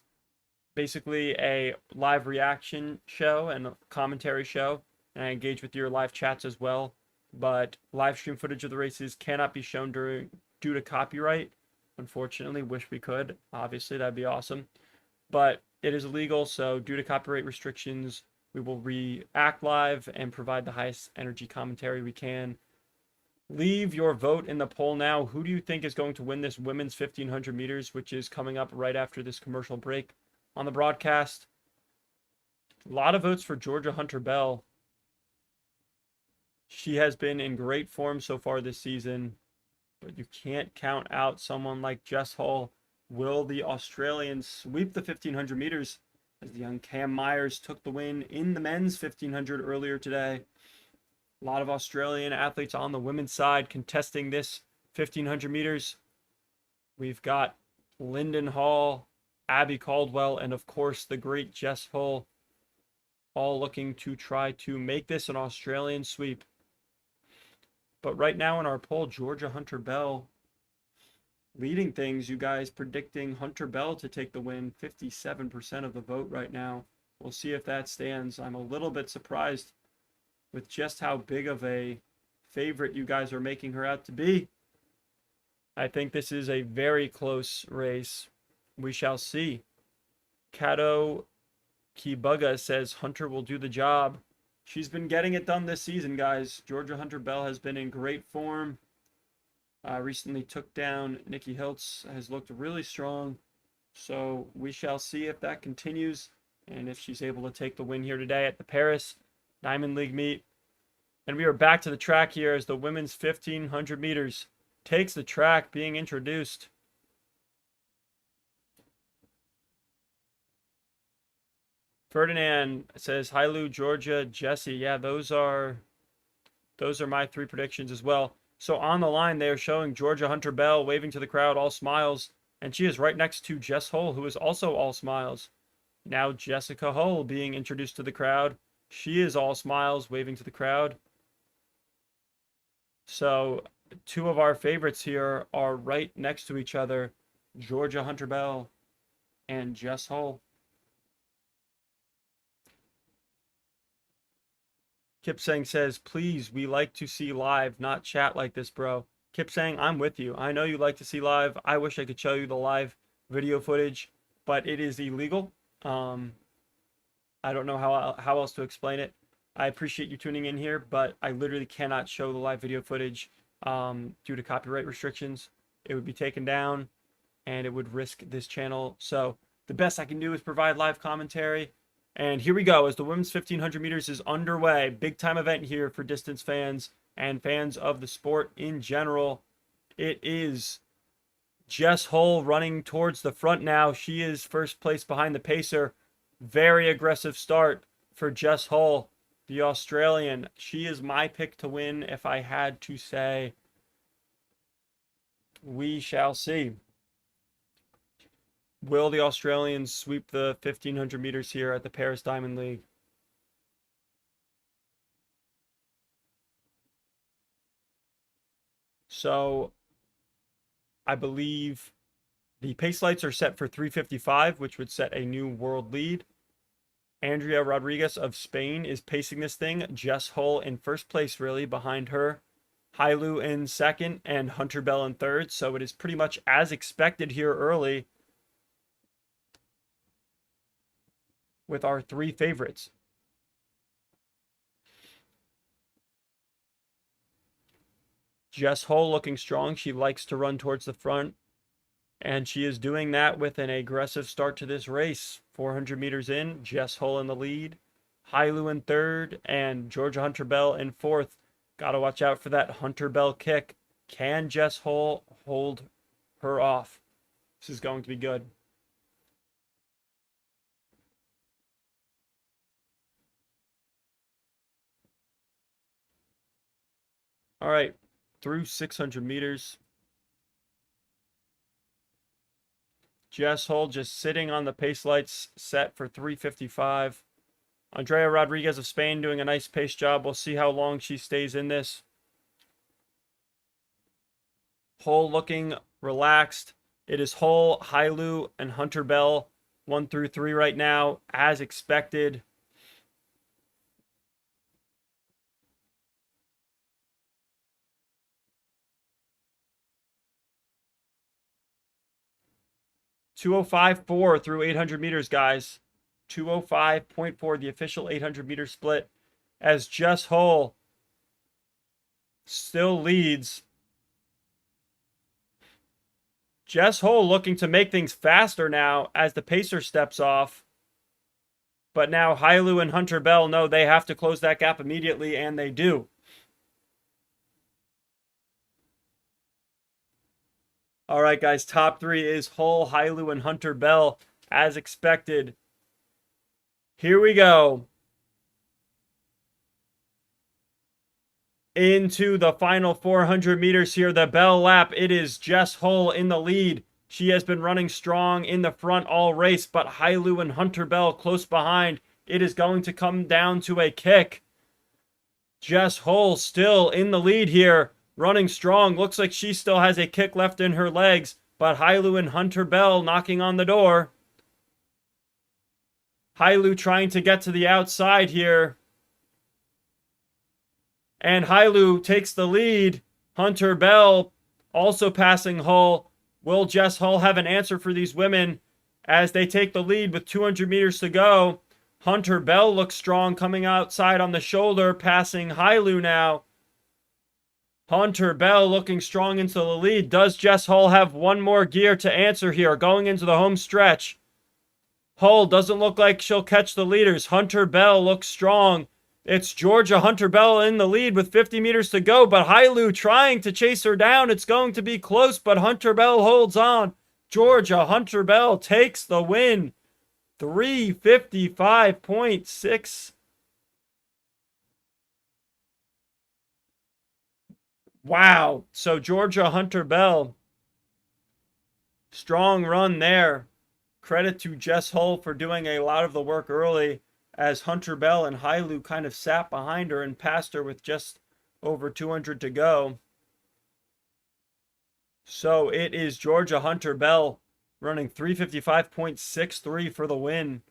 basically a live reaction show and a commentary show. And I engage with your live chats as well. But live stream footage of the races cannot be shown due to copyright. Unfortunately, wish we could. Obviously, that'd be awesome. But it is illegal, so due to copyright restrictions, we will react live and provide the highest energy commentary we can. Leave your vote in the poll now. Who do you think is going to win this women's 1500 meters, which is coming up right after this commercial break on the broadcast? A lot of votes for Georgia Hunter Bell. She has been in great form so far this season, but you can't count out someone like Jess Hull. Will the Australians sweep the 1500 meters as the young Cam Myers took the win in the men's 1500 earlier today? A lot of Australian athletes on the women's side contesting this 1500 meters. We've got Lyndon Hall, Abby Caldwell, and of course the great Jess Hull, all looking to try to make this an Australian sweep. But right now in our poll, Georgia Hunter Bell leading things. You guys predicting Hunter Bell to take the win, 57% of the vote right now. We'll see if that stands. I'm a little bit surprised with just how big of a favorite you guys are making her out to be. I think this is a very close race. We shall see. Kato Kibuga says Hunter will do the job. She's been getting it done this season, guys. Georgia Hunter Bell has been in great form. Recently took down Nikki Hiltz, has looked really strong. So we shall see if that continues and if she's able to take the win here today at the Paris Diamond League meet. And we are back to the track here as the women's 1500 meters takes the track, being introduced. Ferdinand says, hi, Lou, Georgia, Jesse. Yeah, those are my 3 predictions as well. So on the line, they are showing Georgia Hunter Bell waving to the crowd, all smiles. And she is right next to Jess Hull, who is also all smiles. Now Jessica Hull being introduced to the crowd. She is all smiles, waving to the crowd. So 2 of our favorites here are right next to each other. Georgia Hunter Bell and Jess Hull. Kipsang says, please, we like to see live, not chat like this, bro. Kipsang, I'm with you. I know you like to see live. I wish I could show you the live video footage, but it is illegal. I don't know how else to explain it. I appreciate you tuning in here, but I literally cannot show the live video footage due to copyright restrictions. It would be taken down, and it would risk this channel. So the best I can do is provide live commentary. And here we go as the women's 1500 meters is underway. Big time event here for distance fans and fans of the sport in general. It is Jess Hull running towards the front now. She is first place behind the pacer. Very aggressive start for Jess Hull, the Australian. She is my pick to win if I had to say. We shall see. Will the Australians sweep the 1500 meters here at the Paris Diamond League? So I believe the pace lights are set for 3:55, which would set a new world lead. Andrea Rodriguez of Spain is pacing this thing. Jess Hull in first place, really, behind her. Hailu in second and Hunter Bell in third. So it is pretty much as expected here early with our 3 favorites. Jess Hull looking strong. She likes to run towards the front, and she is doing that with an aggressive start to this race. 400 meters in, Jess Hull in the lead, Hailu in third, and Georgia Hunter Bell in fourth. Got to watch out for that Hunter Bell kick. Can Jess Hull hold her off? This is going to be good. All right, through 600 meters. Jess Hull just sitting on the pace lights set for 3:55. Andrea Rodriguez of Spain doing a nice pace job. We'll see how long she stays in this. Hull looking relaxed. It is Hull, Hailu, and Hunter Bell 1 through 3 right now, as expected. .205.4 through 800 meters, guys. 205.4, the official 800 meter split, as Jess Hull still leads. Jess Hull looking to make things faster now as the pacer steps off. But now Hailu and Hunter Bell know they have to close that gap immediately, and they do. All right, guys, top 3 is Hull, Hailu, and Hunter Bell, as expected. Here we go. Into the final 400 meters here, the Bell lap. It is Jess Hull in the lead. She has been running strong in the front all race, but Hailu and Hunter Bell close behind. It is going to come down to a kick. Jess Hull still in the lead here, running strong. Looks like she still has a kick left in her legs, but Hailu and Hunter Bell knocking on the door. Hailu trying to get to the outside here. And Hailu takes the lead. Hunter Bell also passing Hull. Will Jess Hull have an answer for these women as they take the lead with 200 meters to go? Hunter Bell looks strong coming outside on the shoulder, passing Hailu now. Hunter Bell looking strong into the lead. Does Jess Hull have one more gear to answer here going into the home stretch? Hull doesn't look like she'll catch the leaders. Hunter Bell looks strong. It's Georgia Hunter Bell in the lead with 50 meters to go, but Hailu trying to chase her down. It's going to be close, but Hunter Bell holds on. Georgia Hunter Bell takes the win. 355.6. Wow. So Georgia Hunter Bell, strong run there. Credit to Jess Hull for doing a lot of the work early, as Hunter Bell and Hailu kind of sat behind her and passed her with just over 200 to go. So it is Georgia Hunter Bell running 355.63 for the win.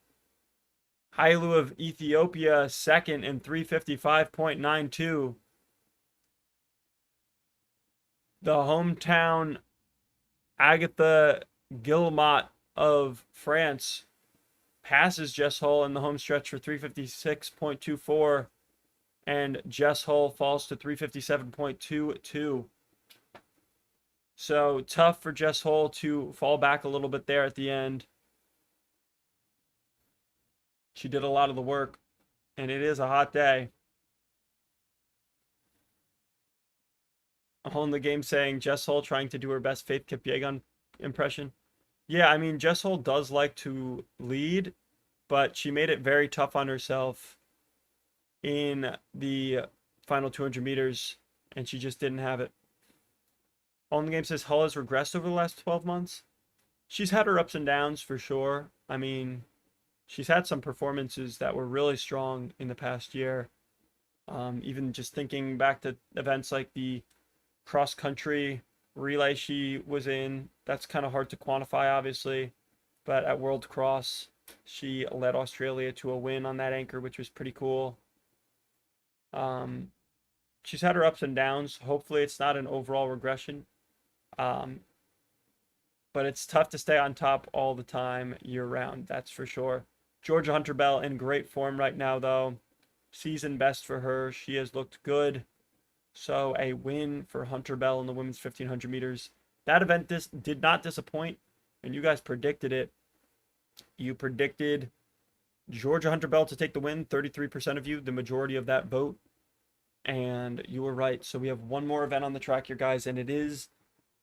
Hailu of Ethiopia second in 355.92. The hometown Agatha Guillemot of France passes Jess Hull in the home stretch for 356.24, and Jess Hull falls to 357.22. So tough for Jess Hull to fall back a little bit there at the end. She did a lot of the work, and it is a hot day. Hole in the game saying Jess Hull trying to do her best Faith Kipyegon impression. Yeah, I mean, Jess Hull does like to lead, but she made it very tough on herself in the final 200 meters, and she just didn't have it. Hole in the game says Hull has regressed over the last 12 months. She's had her ups and downs for sure. I mean, she's had some performances that were really strong in the past year. Even just thinking back to events like the cross-country relay she was in, that's kind of hard to quantify, obviously. But at World Cross, she led Australia to a win on that anchor, which was pretty cool. She's had her ups and downs. Hopefully it's not an overall regression. But it's tough to stay on top all the time year-round, that's for sure. Georgia Hunter Bell in great form right now, though. Season best for her. She has looked good. So a win for Hunter Bell in the women's 1500 meters. That event did not disappoint, and you guys predicted it. You predicted Georgia Hunter Bell to take the win, 33% of you, the majority of that vote. And you were right. So we have one more event on the track here, guys, and it is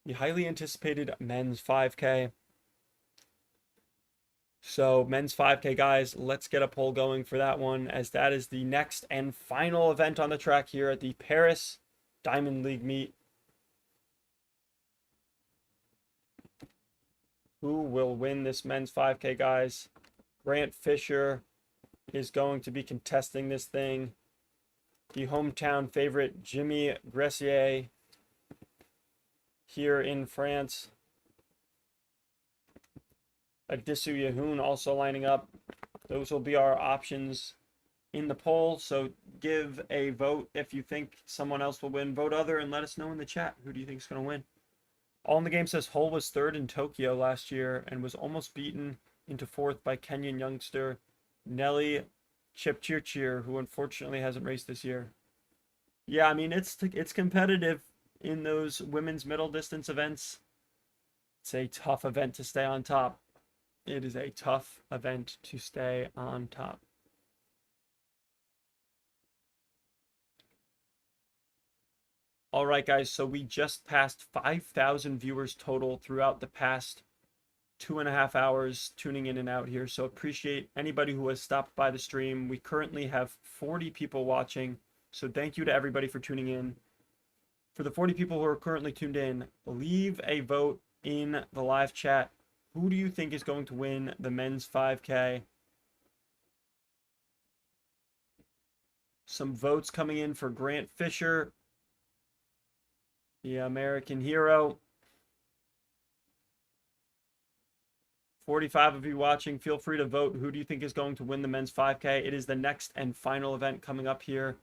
the highly anticipated men's 5K. So men's 5K, guys, let's get a poll going for that one, as that is the next and final event on the track here at the Paris Diamond League meet. Who will win this men's 5K, guys? Grant Fisher is going to be contesting this thing. The hometown favorite, Jimmy Gressier, here in France. Adisu Yehoon also lining up. Those will be our options in the poll. So give a vote if you think someone else will win. Vote other and let us know in the chat. Who do you think is going to win? All in the game says Hull was third in Tokyo last year and was almost beaten into fourth by Kenyan youngster Nelly Chepchirchir, who unfortunately hasn't raced this year. Yeah, I mean, it's competitive in those women's middle distance events. It's a tough event to stay on top. It is a tough event to stay on top. All right, guys, so we just passed 5,000 viewers total throughout the past 2.5 hours tuning in and out here. So appreciate anybody who has stopped by the stream. We currently have 40 people watching. So thank you to everybody for tuning in. For the 40 people who are currently tuned in, leave a vote in the live chat. Who do you think is going to win the men's 5K? Some votes coming in for Grant Fisher, the American hero. 45 of you watching, feel free to vote. Who do you think is going to win the men's 5K? It is the next and final event coming up here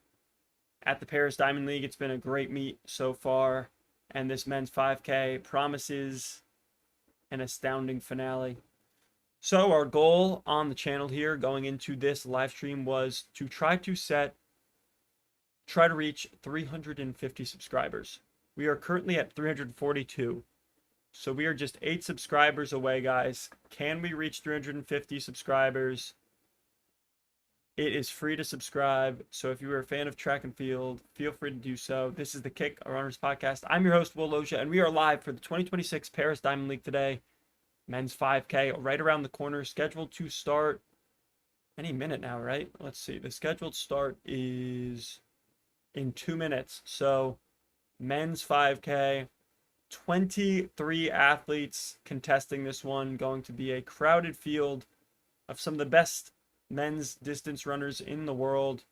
at the Paris Diamond League. It's been a great meet so far, and this men's 5K promises an astounding finale. So our goal on the channel here going into this live stream was to try to reach 350 subscribers. We are currently at 342. So we are just 8 subscribers away, guys. Can we reach 350 subscribers? It is free to subscribe. So if you are a fan of track and field, feel free to do so. This is the Kick, a Runners podcast. I'm your host, Will Loggia, and we are live for the 2026 Paris Diamond League today. Men's 5K right around the corner, scheduled to start any minute now, right? Let's see. The scheduled start is in 2 minutes. So, men's 5K, 23 athletes contesting this one, going to be a crowded field of some of the best men's distance runners in the world.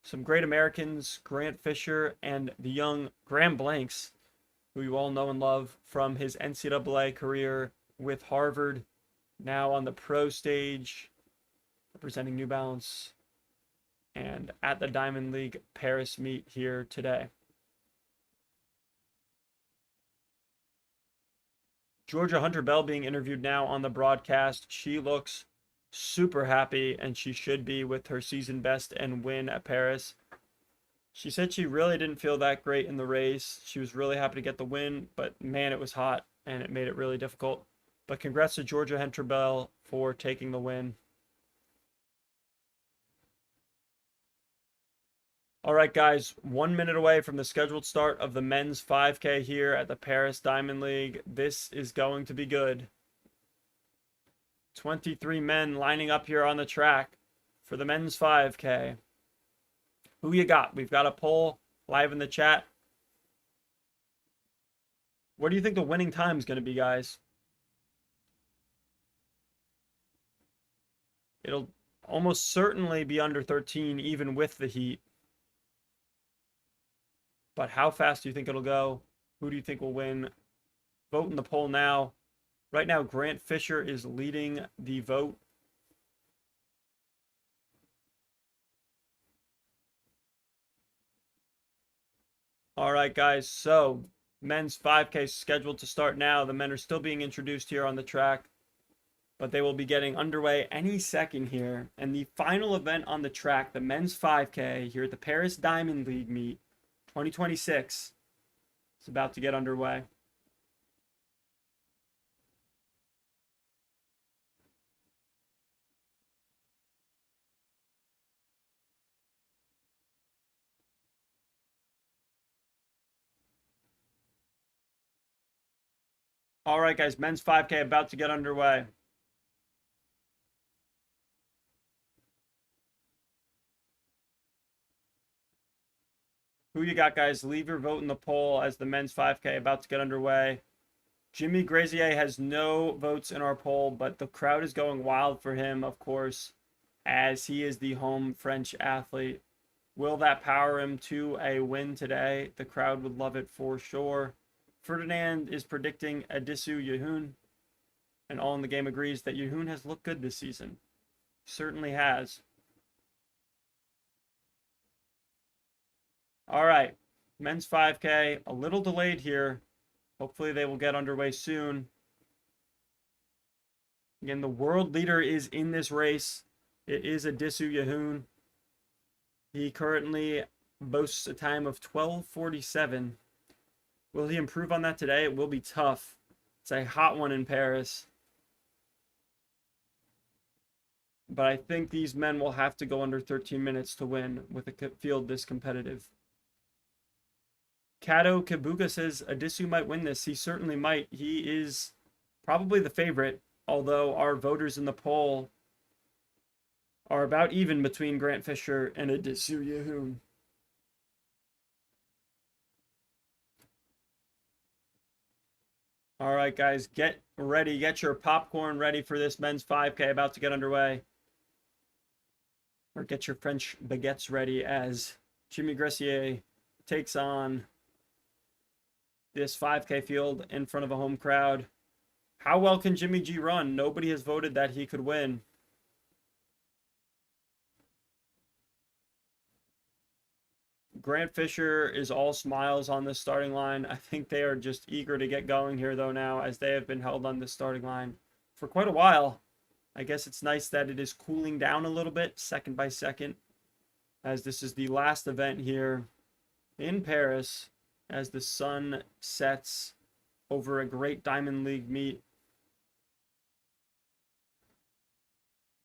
Some great Americans, Grant Fisher and the young Graham Blanks, who you all know and love from his NCAA career with Harvard, now on the pro stage, representing New Balance, and at the Diamond League Paris meet here today. Georgia Hunter Bell being interviewed now on the broadcast. She looks super happy, and she should be, with her season best and win at Paris. She said she really didn't feel that great in the race. She was really happy to get the win, but man, it was hot and it made it really difficult. But congrats to Georgia Hunter Bell for taking the win. All right, guys, 1 minute away from the scheduled start of the men's 5K here at the Paris Diamond League. This is going to be good. 23 men lining up here on the track for the men's 5K. Who you got? We've got a poll live in the chat. What do you think the winning time is going to be, guys? It'll almost certainly be under 13, even with the heat. But how fast do you think it'll go? Who do you think will win? Vote in the poll now. Right now, Grant Fisher is leading the vote. All right, guys. So, men's 5K scheduled to start now. The men are still being introduced here on the track, but they will be getting underway any second here. And the final event on the track, the men's 5K here at the Paris Diamond League meet 2026, is about to get underway. All right, guys, men's 5K about to get underway. Who you got, guys? Leave your vote in the poll as the men's 5K about to get underway. Jimmy Grazier has no votes in our poll, but the crowd is going wild for him, of course, as he is the home French athlete. Will that power him to a win today? The crowd would love it for sure. Ferdinand is predicting Adisu Yehoun, and All in the Game agrees that Yehoun has looked good this season. Certainly has. All right, men's 5K, a little delayed here. Hopefully they will get underway soon. Again, the world leader is in this race. It is Adisu Yehoun. He currently boasts a time of 12:47. Will he improve on that today? It will be tough. It's a hot one in Paris. But I think these men will have to go under 13 minutes to win with a field this competitive. Kato Kibuga says Adisu might win this. He certainly might. He is probably the favorite, although our voters in the poll are about even between Grant Fisher and Adisu Yehoun. All right, guys, get ready. Get your popcorn ready for this men's 5K about to get underway. Or get your French baguettes ready as Jimmy Grazier takes on this 5K field in front of a home crowd. How well can Jimmy G run? Nobody has voted that he could win. Grant Fisher is all smiles on this starting line. I think they are just eager to get going here, though, now, as they have been held on this starting line for quite a while. I guess it's nice that it is cooling down a little bit, second by second, as this is the last event here in Paris, as the sun sets over a great Diamond League meet.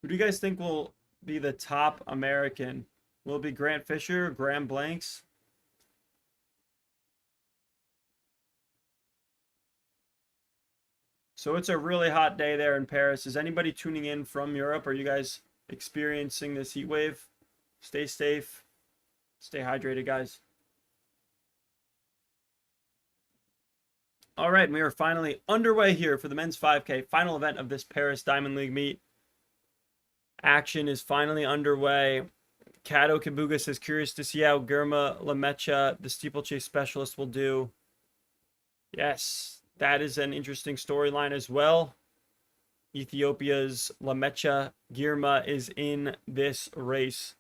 Who do you guys think will be the top American? Will it be Grant Fisher or Graham Blanks? So it's a really hot day there in Paris. Is anybody tuning in from Europe? Are you guys experiencing this heat wave? Stay safe. Stay hydrated, guys. All right, we are finally underway here for the men's 5K, final event of this Paris Diamond League meet. Action is finally underway. Kato Kibuga says, curious to see how Girma Lemecha, the steeplechase specialist, will do. Yes, that is an interesting storyline as well. Ethiopia's Lemecha Girma is in this race.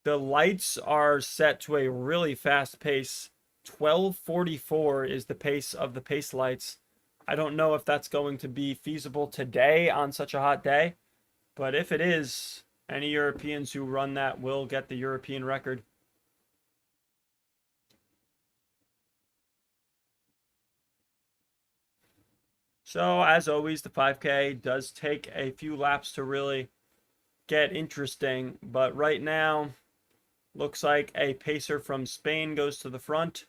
The lights are set to a really fast pace. 12:44 is the pace of the pace lights. I don't know if that's going to be feasible today on such a hot day, but if it is, any Europeans who run that will get the European record. So, as always, the 5K does take a few laps to really get interesting, but right now, looks like a pacer from Spain goes to the front.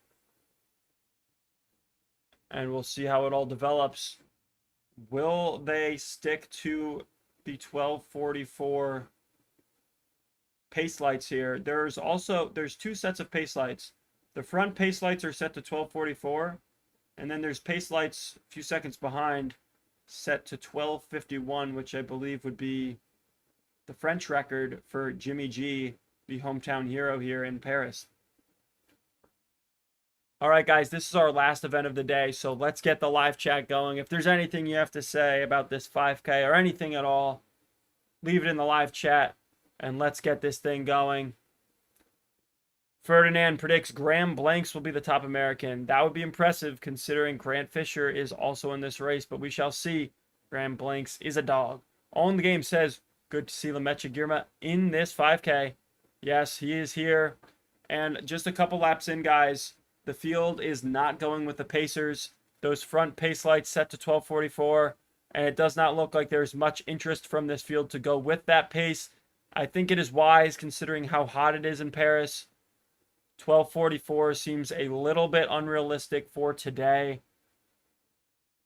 And we'll see how it all develops. Will they stick to the 12:44 pace lights here? There's two sets of pace lights. The front pace lights are set to 12:44, and then there's pace lights a few seconds behind set to 12:51, which I believe would be the French record for Jimmy G, the hometown hero here in Paris. All right, guys, this is our last event of the day, so let's get the live chat going. If there's anything you have to say about this 5K or anything at all, leave it in the live chat, and let's get this thing going. Ferdinand predicts Graham Blanks will be the top American. That would be impressive considering Grant Fisher is also in this race, but we shall see. Graham Blanks is a dog. All in the game says, good to see Lemecha Girma in this 5K. Yes, he is here. And just a couple laps in, guys. The field is not going with the pacers. Those front pace lights set to 12:44, and it does not look like there's much interest from this field to go with that pace. I think it is wise considering how hot it is in Paris. 12:44 seems a little bit unrealistic for today,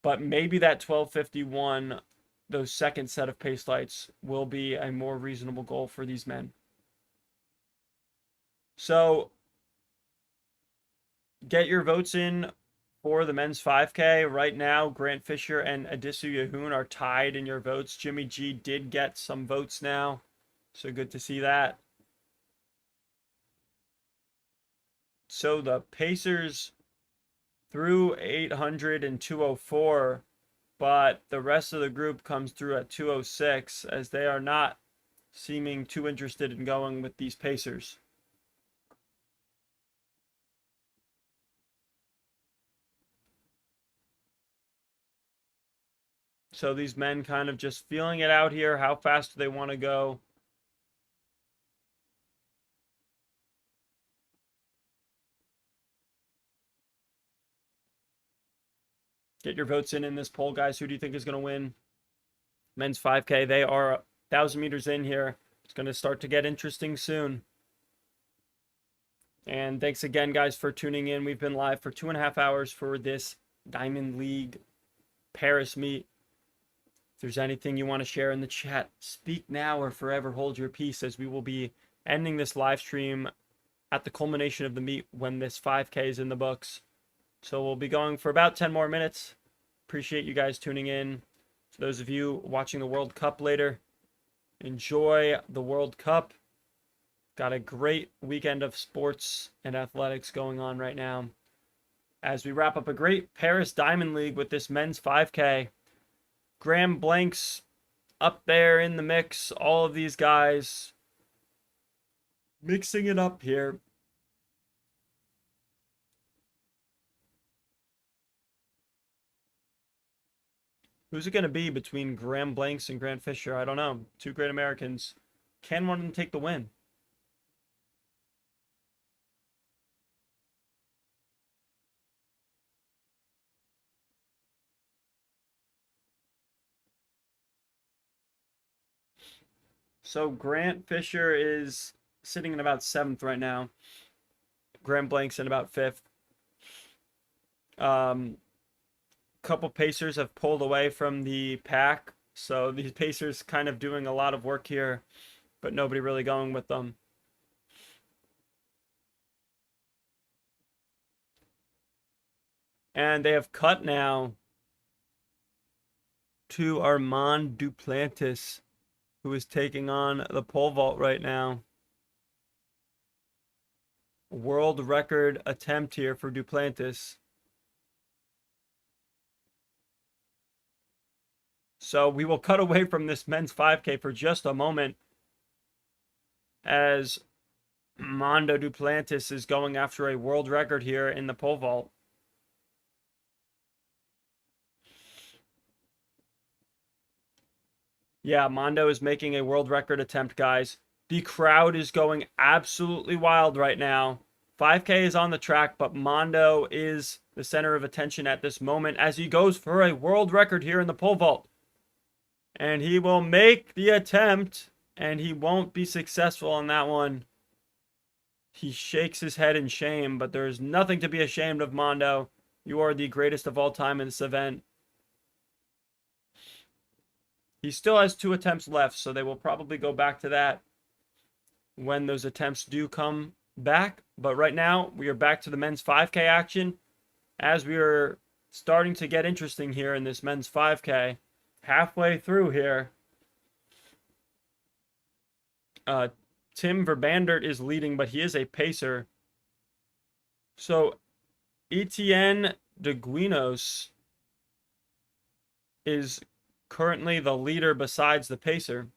but maybe that 12:51, those second set of pace lights, will be a more reasonable goal for these men. So, get your votes in for the men's 5K. Right now, Grant Fisher and Adisu Yahun are tied in your votes. Jimmy G did get some votes now, so good to see that. So the Pacers through 800 and 204, but the rest of the group comes through at 206 as they are not seeming too interested in going with these Pacers. So these men kind of just feeling it out here. How fast do they want to go? Get your votes in this poll, guys. Who do you think is going to win? Men's 5K. They are 1,000 meters in here. It's going to start to get interesting soon. And thanks again, guys, for tuning in. We've been live for 2.5 hours for this Diamond League Paris meet. If there's anything you want to share in the chat, speak now or forever hold your peace, as we will be ending this live stream at the culmination of the meet when this 5K is in the books. So we'll be going for about 10 more minutes. Appreciate you guys tuning in. For those of you watching the World Cup later, enjoy the World Cup. Got a great weekend of sports and athletics going on right now. As we wrap up a great Paris Diamond League with this men's 5K. Graham Blanks up there in the mix. All of these guys mixing it up here. Who's it going to be between Graham Blanks and Grant Fisher? I don't know. Two great Americans. Can one of them take the win? So Grant Fisher is sitting in about 7th right now. Graham Blanks in about 5th. couple pacers have pulled away from the pack. So these pacers kind of doing a lot of work here, but nobody really going with them. And they have cut now to Armand Duplantis, who is taking on the pole vault right now. World record attempt here for Duplantis. So we will cut away from this men's 5K for just a moment as Mondo Duplantis is going after a world record here in the pole vault. Yeah, Mondo is making a world record attempt, guys. The crowd is going absolutely wild right now. 5K is on the track, but Mondo is the center of attention at this moment as he goes for a world record here in the pole vault. And he will make the attempt, and he won't be successful on that one. He shakes his head in shame, but there's nothing to be ashamed of, Mondo. You are the greatest of all time in this event. He still has 2 attempts left, so they will probably go back to that when those attempts do come back. But right now, we are back to the men's 5K action as we are starting to get interesting here in this men's 5K. Halfway through here. Tim Verbandert is leading, but he is a pacer. So Etienne de Guinos is currently the leader besides the pacer.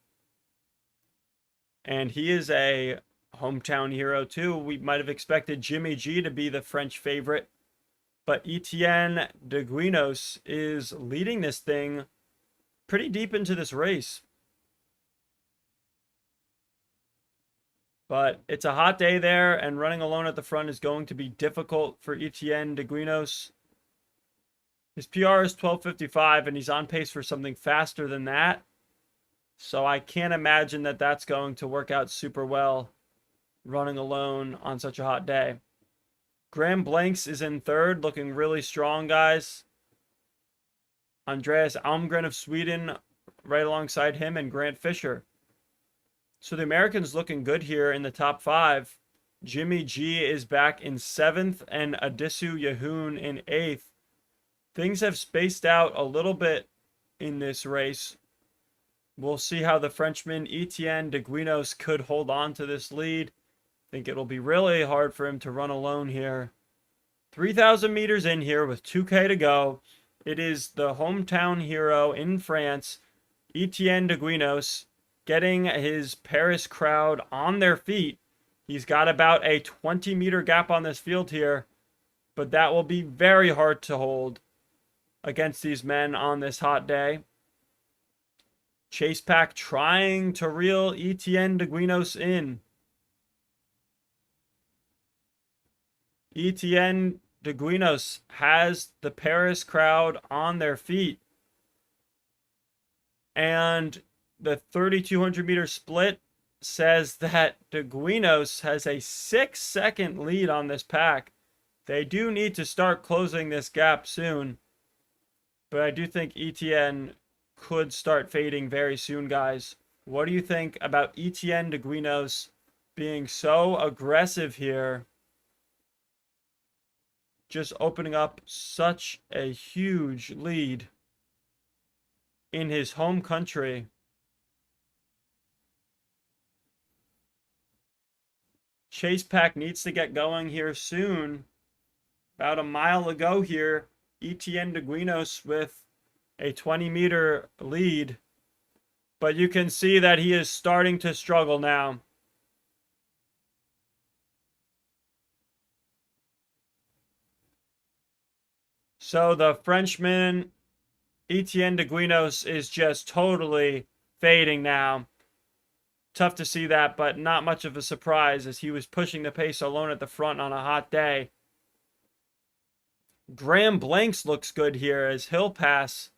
And he is a hometown hero too. We might have expected Jimmy G to be the French favorite. But Etienne de Guinos is leading this thing pretty deep into this race. But it's a hot day there, and running alone at the front is going to be difficult for Etienne de Guinos. His PR is 12:55, and he's on pace for something faster than that. So I can't imagine that that's going to work out super well running alone on such a hot day. Graham Blanks is in third, looking really strong, guys. Andreas Almgren of Sweden right alongside him, and Grant Fisher. So the Americans looking good here in the top 5. Jimmy G is back in 7th and Adisu Yahoon in 8th. Things have spaced out a little bit in this race. We'll see how the Frenchman Etienne de Guinos could hold on to this lead. I think it'll be really hard for him to run alone here. 3,000 meters in here with 2K to go. It is the hometown hero in France, Etienne de Guinos, getting his Paris crowd on their feet. He's got about a 20-meter gap on this field here, but that will be very hard to hold against these men on this hot day. Chase Pack trying to reel Etienne de Guinos in. Etienne de Guinos has the Paris crowd on their feet. And the 3,200 meter split says that de Guinos has a 6-second lead on this pack. They do need to start closing this gap soon. But I do think Etienne could start fading very soon, guys. What do you think about Etienne de Guinos being so aggressive here? Just opening up such a huge lead in his home country. Chase Pack needs to get going here soon. About a mile to go here. Etienne de Guinos with a 20-meter lead. But you can see that he is starting to struggle now. So the Frenchman, Etienne de Guinos, is just totally fading now. Tough to see that, but not much of a surprise as he was pushing the pace alone at the front on a hot day. Graham Blanks looks good here as he'll pass.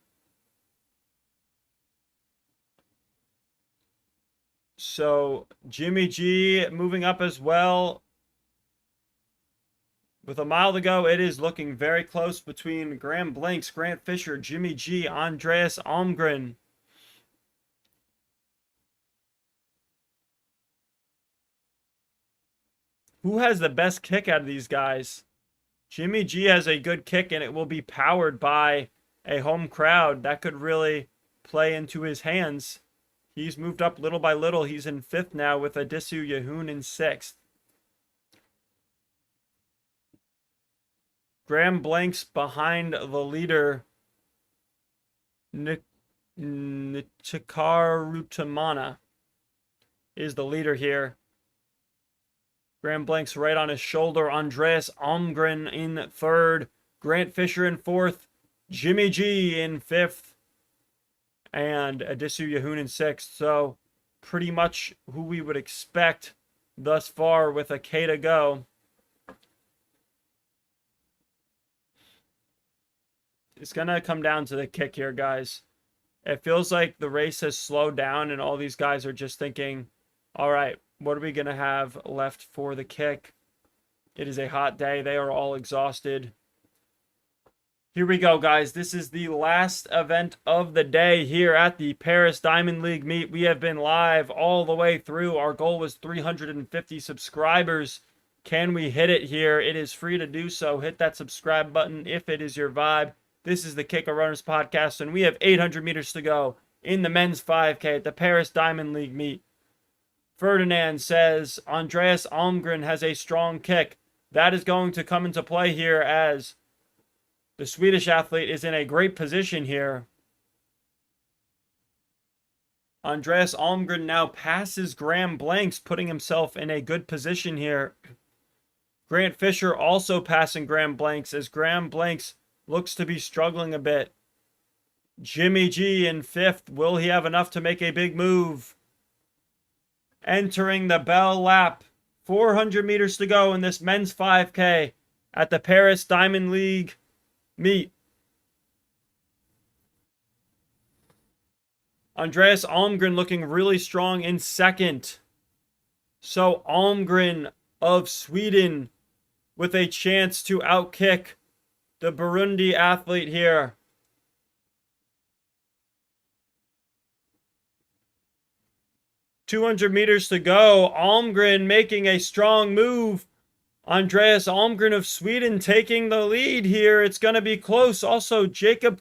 So Jimmy G moving up as well. With a mile to go, it is looking very close between Graham Blanks, Grant Fisher, Jimmy G, Andreas Almgren. Who has the best kick out of these guys? Jimmy G has a good kick, and it will be powered by a home crowd. That could really play into his hands. He's moved up little by little. He's in 5th now with Adisu Yahun in 6th. Graham Blanks behind the leader, Nchikarutamana is the leader here. Graham Blanks right on his shoulder. Andreas Almgren in 3rd. Grant Fisher in 4th. Jimmy G in 5th. And Adisu Yahun in 6th. So pretty much who we would expect thus far with a K to go. It's going to come down to the kick here, guys. It feels like the race has slowed down and all these guys are just thinking, all right, what are we going to have left for the kick? It is a hot day. They are all exhausted. Here we go, guys. This is the last event of the day here at the Paris Diamond League meet. We have been live all the way through. Our goal was 350 subscribers. Can we hit it here? It is free to do so. Hit that subscribe button if it is your vibe. This is the Kicker Runners podcast, and we have 800 meters to go in the men's 5K at the Paris Diamond League meet. Ferdinand says Andreas Almgren has a strong kick. That is going to come into play here as the Swedish athlete is in a great position here. Andreas Almgren now passes Graham Blanks, putting himself in a good position here. Grant Fisher also passing Graham Blanks as Graham Blanks looks to be struggling a bit. Jimmy G in 5th. Will he have enough to make a big move? Entering the bell lap. 400 meters to go in this men's 5K at the Paris Diamond League meet. Andreas Almgren looking really strong in 2nd. So Almgren of Sweden with a chance to outkick the Burundi athlete here. .200 meters to go. Almgren making a strong move. Andreas Almgren of Sweden taking the lead here. It's going to be close. Also, Jacob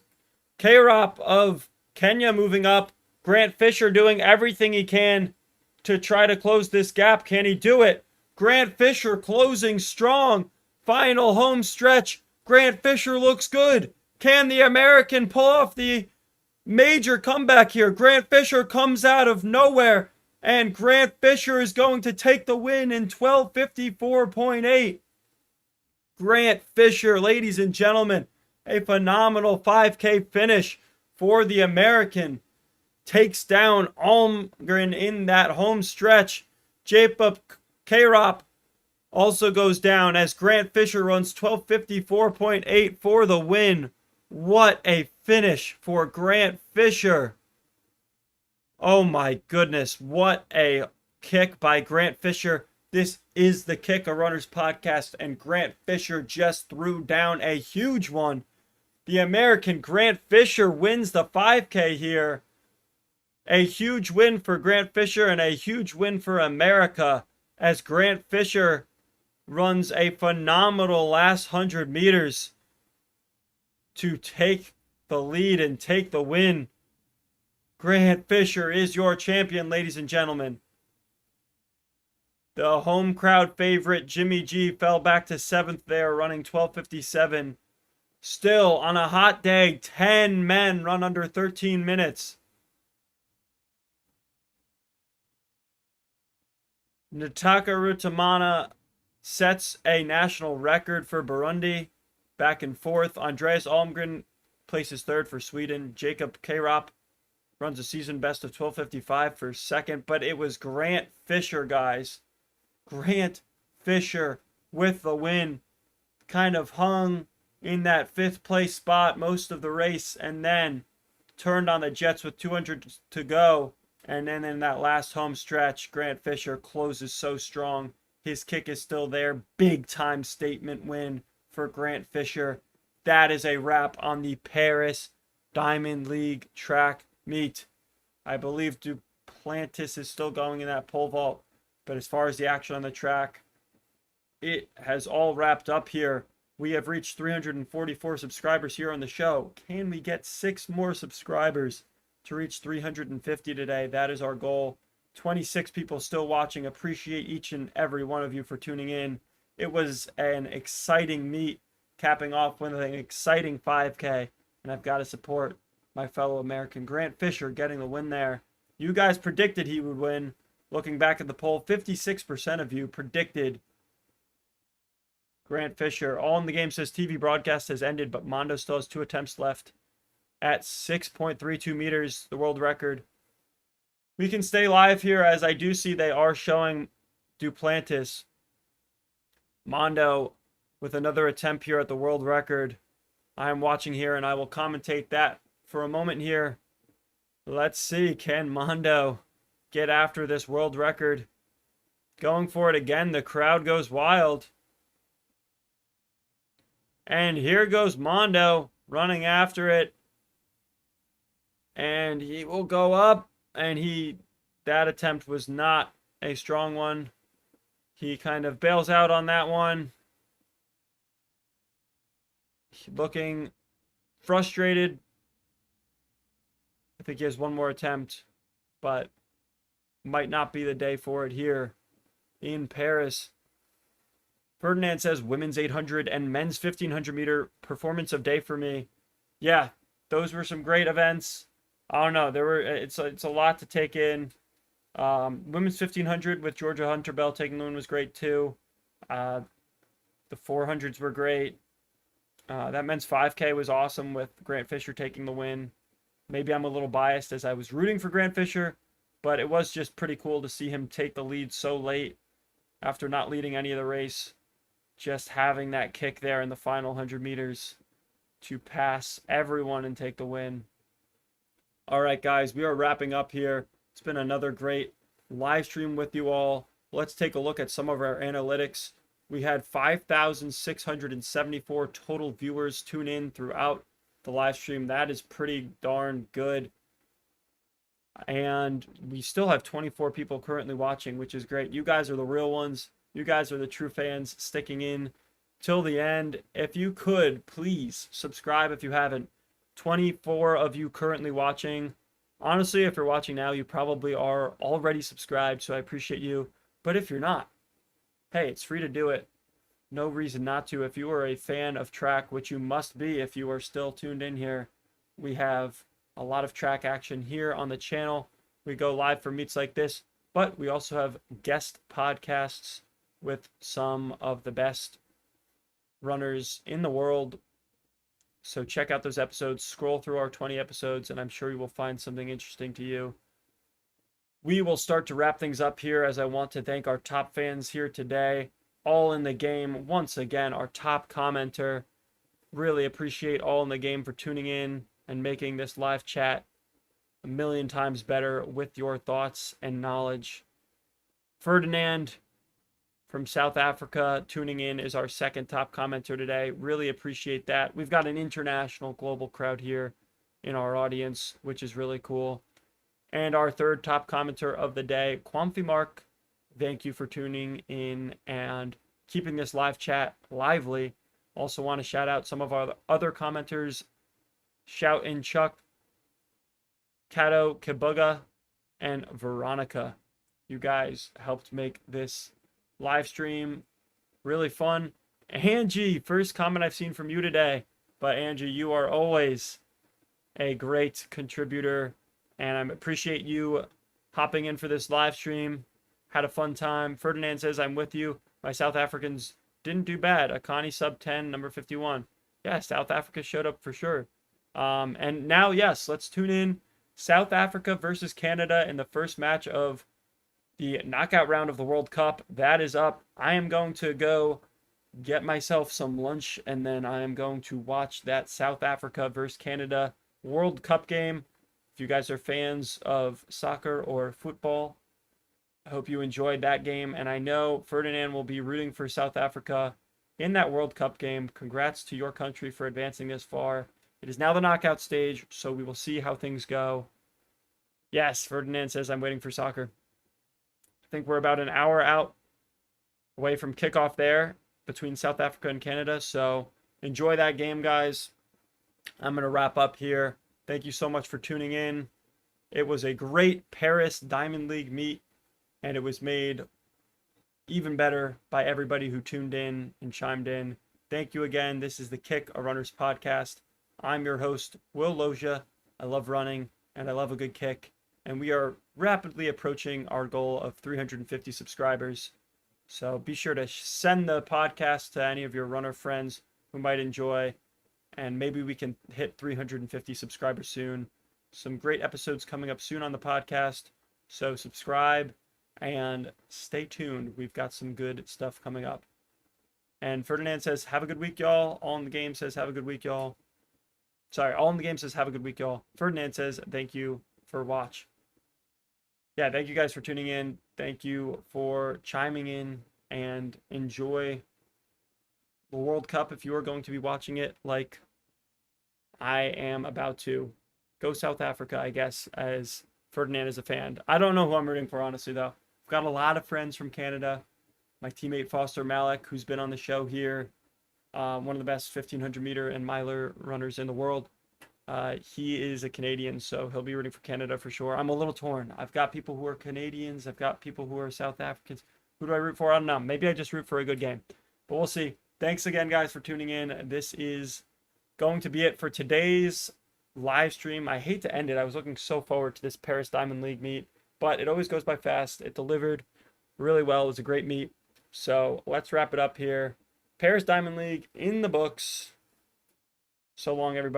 Kairop of Kenya moving up. Grant Fisher doing everything he can to try to close this gap. Can he do it? Grant Fisher closing strong. Final home stretch. Grant Fisher looks good. Can the American pull off the major comeback here? Grant Fisher comes out of nowhere. And Grant Fisher is going to take the win in 12:54.8. Grant Fisher, ladies and gentlemen, a phenomenal 5K finish for the American. Takes down Almgren in that home stretch. Jacob Kairop also goes down as Grant Fisher runs 12:54.8 for the win. What a finish for Grant Fisher. Oh my goodness, what a kick by Grant Fisher. This is the Kicker Runners podcast, and Grant Fisher just threw down a huge one. The American Grant Fisher wins the 5K here. A huge win for Grant Fisher and a huge win for America as Grant Fisher runs a phenomenal last 100 meters to take the lead and take the win. Grant Fisher is your champion, ladies and gentlemen. The home crowd favorite, Jimmy G, fell back to 7th there, running 12:57. Still, on a hot day, 10 men run under 13 minutes. Nataka Rutamana sets a national record for Burundi, back in 4th. Andreas Almgren places 3rd for Sweden. Jacob Kairop runs a season best of 12:55 for 2nd, but it was Grant Fisher, guys. Grant Fisher with the win. Kind of hung in that 5th place spot most of the race and then turned on the Jets with 200 to go. And then in that last home stretch, Grant Fisher closes so strong. His kick is still there. Big time statement win for Grant Fisher. That is a wrap on the Paris Diamond League track meet. I believe Duplantis is still going in that pole vault. But as far as the action on the track, it has all wrapped up here. We have reached 344 subscribers here on the show. Can we get 6 more subscribers to reach 350 today? That is our goal. 26 people still watching. Appreciate each and every one of you for tuning in. It was an exciting meet, capping off with an exciting 5K. And I've got to support my fellow American Grant Fisher getting the win there. You guys predicted he would win. Looking back at the poll, 56% of you predicted Grant Fisher. All in the Game says TV broadcast has ended, but Mondo still has 2 attempts left at 6.32 meters, the world record. We can stay live here, as I do see they are showing Duplantis. Mondo with another attempt here at the world record. I am watching here, and I will commentate that for a moment here. Let's see, can Mondo get after this world record? Going for it again. The crowd goes wild. And here goes Mondo running after it. And he will go up. And that attempt was not a strong one. He kind of bails out on that one. Looking frustrated. I think he has one more attempt, but might not be the day for it here in Paris. Ferdinand says women's 800 and men's 1500 meter performance of day for me. Yeah, those were some great events. I don't know. It's a lot to take in. Women's 1500 with Georgia Hunter-Bell taking the win was great too. The 400s were great. That men's 5K was awesome with Grant Fisher taking the win. Maybe I'm a little biased as I was rooting for Grant Fisher, but it was just pretty cool to see him take the lead so late after not leading any of the race. Just having that kick there in the final 100 meters to pass everyone and take the win. All right, guys, we are wrapping up here. It's been another great live stream with you all. Let's take a look at some of our analytics. We had 5,674 total viewers tune in throughout the live stream. That is pretty darn good. And we still have 24 people currently watching, which is great. You guys are the real ones. You guys are the true fans sticking in till the end. If you could, please subscribe if you haven't. 24 of you currently watching. Honestly, if you're watching now, you probably are already subscribed, so I appreciate you. But if you're not, hey, it's free to do it. No reason not to. If you are a fan of track, which you must be if you are still tuned in here, we have a lot of track action here on the channel. We go live for meets like this, but we also have guest podcasts with some of the best runners in the world. So check out those episodes, scroll through our 20 episodes, and I'm sure you will find something interesting to you. We will start to wrap things up here, as I want to thank our top fans here today. All in the Game, once again, our top commenter. Really appreciate All in the Game for tuning in and making this live chat a million times better with your thoughts and knowledge. Ferdinand from South Africa tuning in is our second top commenter today. Really appreciate that. We've got an international global crowd here in our audience, which is really cool. And our third top commenter of the day, Kwamfi Mark. Thank you for tuning in and keeping this live chat lively. Also want to shout out some of our other commenters. Shout in Chuck, Kato Kibuga, and Veronica. You guys helped make this live stream really fun. Angie, first comment I've seen from you today. But Angie, you are always a great contributor, and I appreciate you hopping in for this live stream. Had a fun time. Ferdinand says, I'm with you. My South Africans didn't do bad. Akani sub 10, number 51. Yeah, South Africa showed up for sure. And now, yes, let's tune in. South Africa versus Canada in the first match of the knockout round of the World Cup. That is up. I am going to go get myself some lunch, and then I am going to watch that South Africa versus Canada World Cup game. If you guys are fans of soccer or football, I hope you enjoyed that game. And I know Ferdinand will be rooting for South Africa in that World Cup game. Congrats to your country for advancing this far. It is now the knockout stage, so we will see how things go. Yes, Ferdinand says, I'm waiting for soccer. I think we're about an hour out away from kickoff there between South Africa and Canada. So enjoy that game, guys. I'm going to wrap up here. Thank you so much for tuning in. It was a great Paris Diamond League meet, and it was made even better by everybody who tuned in and chimed in. Thank you again. This is the Kick a Runner's podcast. I'm your host, Will Loggia. I love running, and I love a good kick. And we are rapidly approaching our goal of 350 subscribers. So be sure to send the podcast to any of your runner friends who might enjoy. And maybe we can hit 350 subscribers soon. Some great episodes coming up soon on the podcast. So subscribe and stay tuned. We've got some good stuff coming up. And Ferdinand says, have a good week, y'all. All in the Game says, have a good week, y'all. Sorry, All in the Game says, have a good week, y'all. Ferdinand says, thank you for watch. Yeah, thank you guys for tuning in. Thank you for chiming in, and enjoy the World Cup if you are going to be watching it like I am about to. Go South Africa, I guess, as Ferdinand is a fan. I don't know who I'm rooting for, honestly, though. I've got a lot of friends from Canada. My teammate Foster Malik, who's been on the show here, one of the best 1,500 meter and miler runners in the world. He is a Canadian, so he'll be rooting for Canada for sure. I'm a little torn. I've got people who are Canadians. I've got people who are South Africans. Who do I root for? I don't know. Maybe I just root for a good game. But we'll see. Thanks again, guys, for tuning in. This is going to be it for today's live stream. I hate to end it. I was looking so forward to this Paris Diamond League meet, but it always goes by fast. It delivered really well. It was a great meet. So let's wrap it up here. Paris Diamond League in the books. So long, everybody.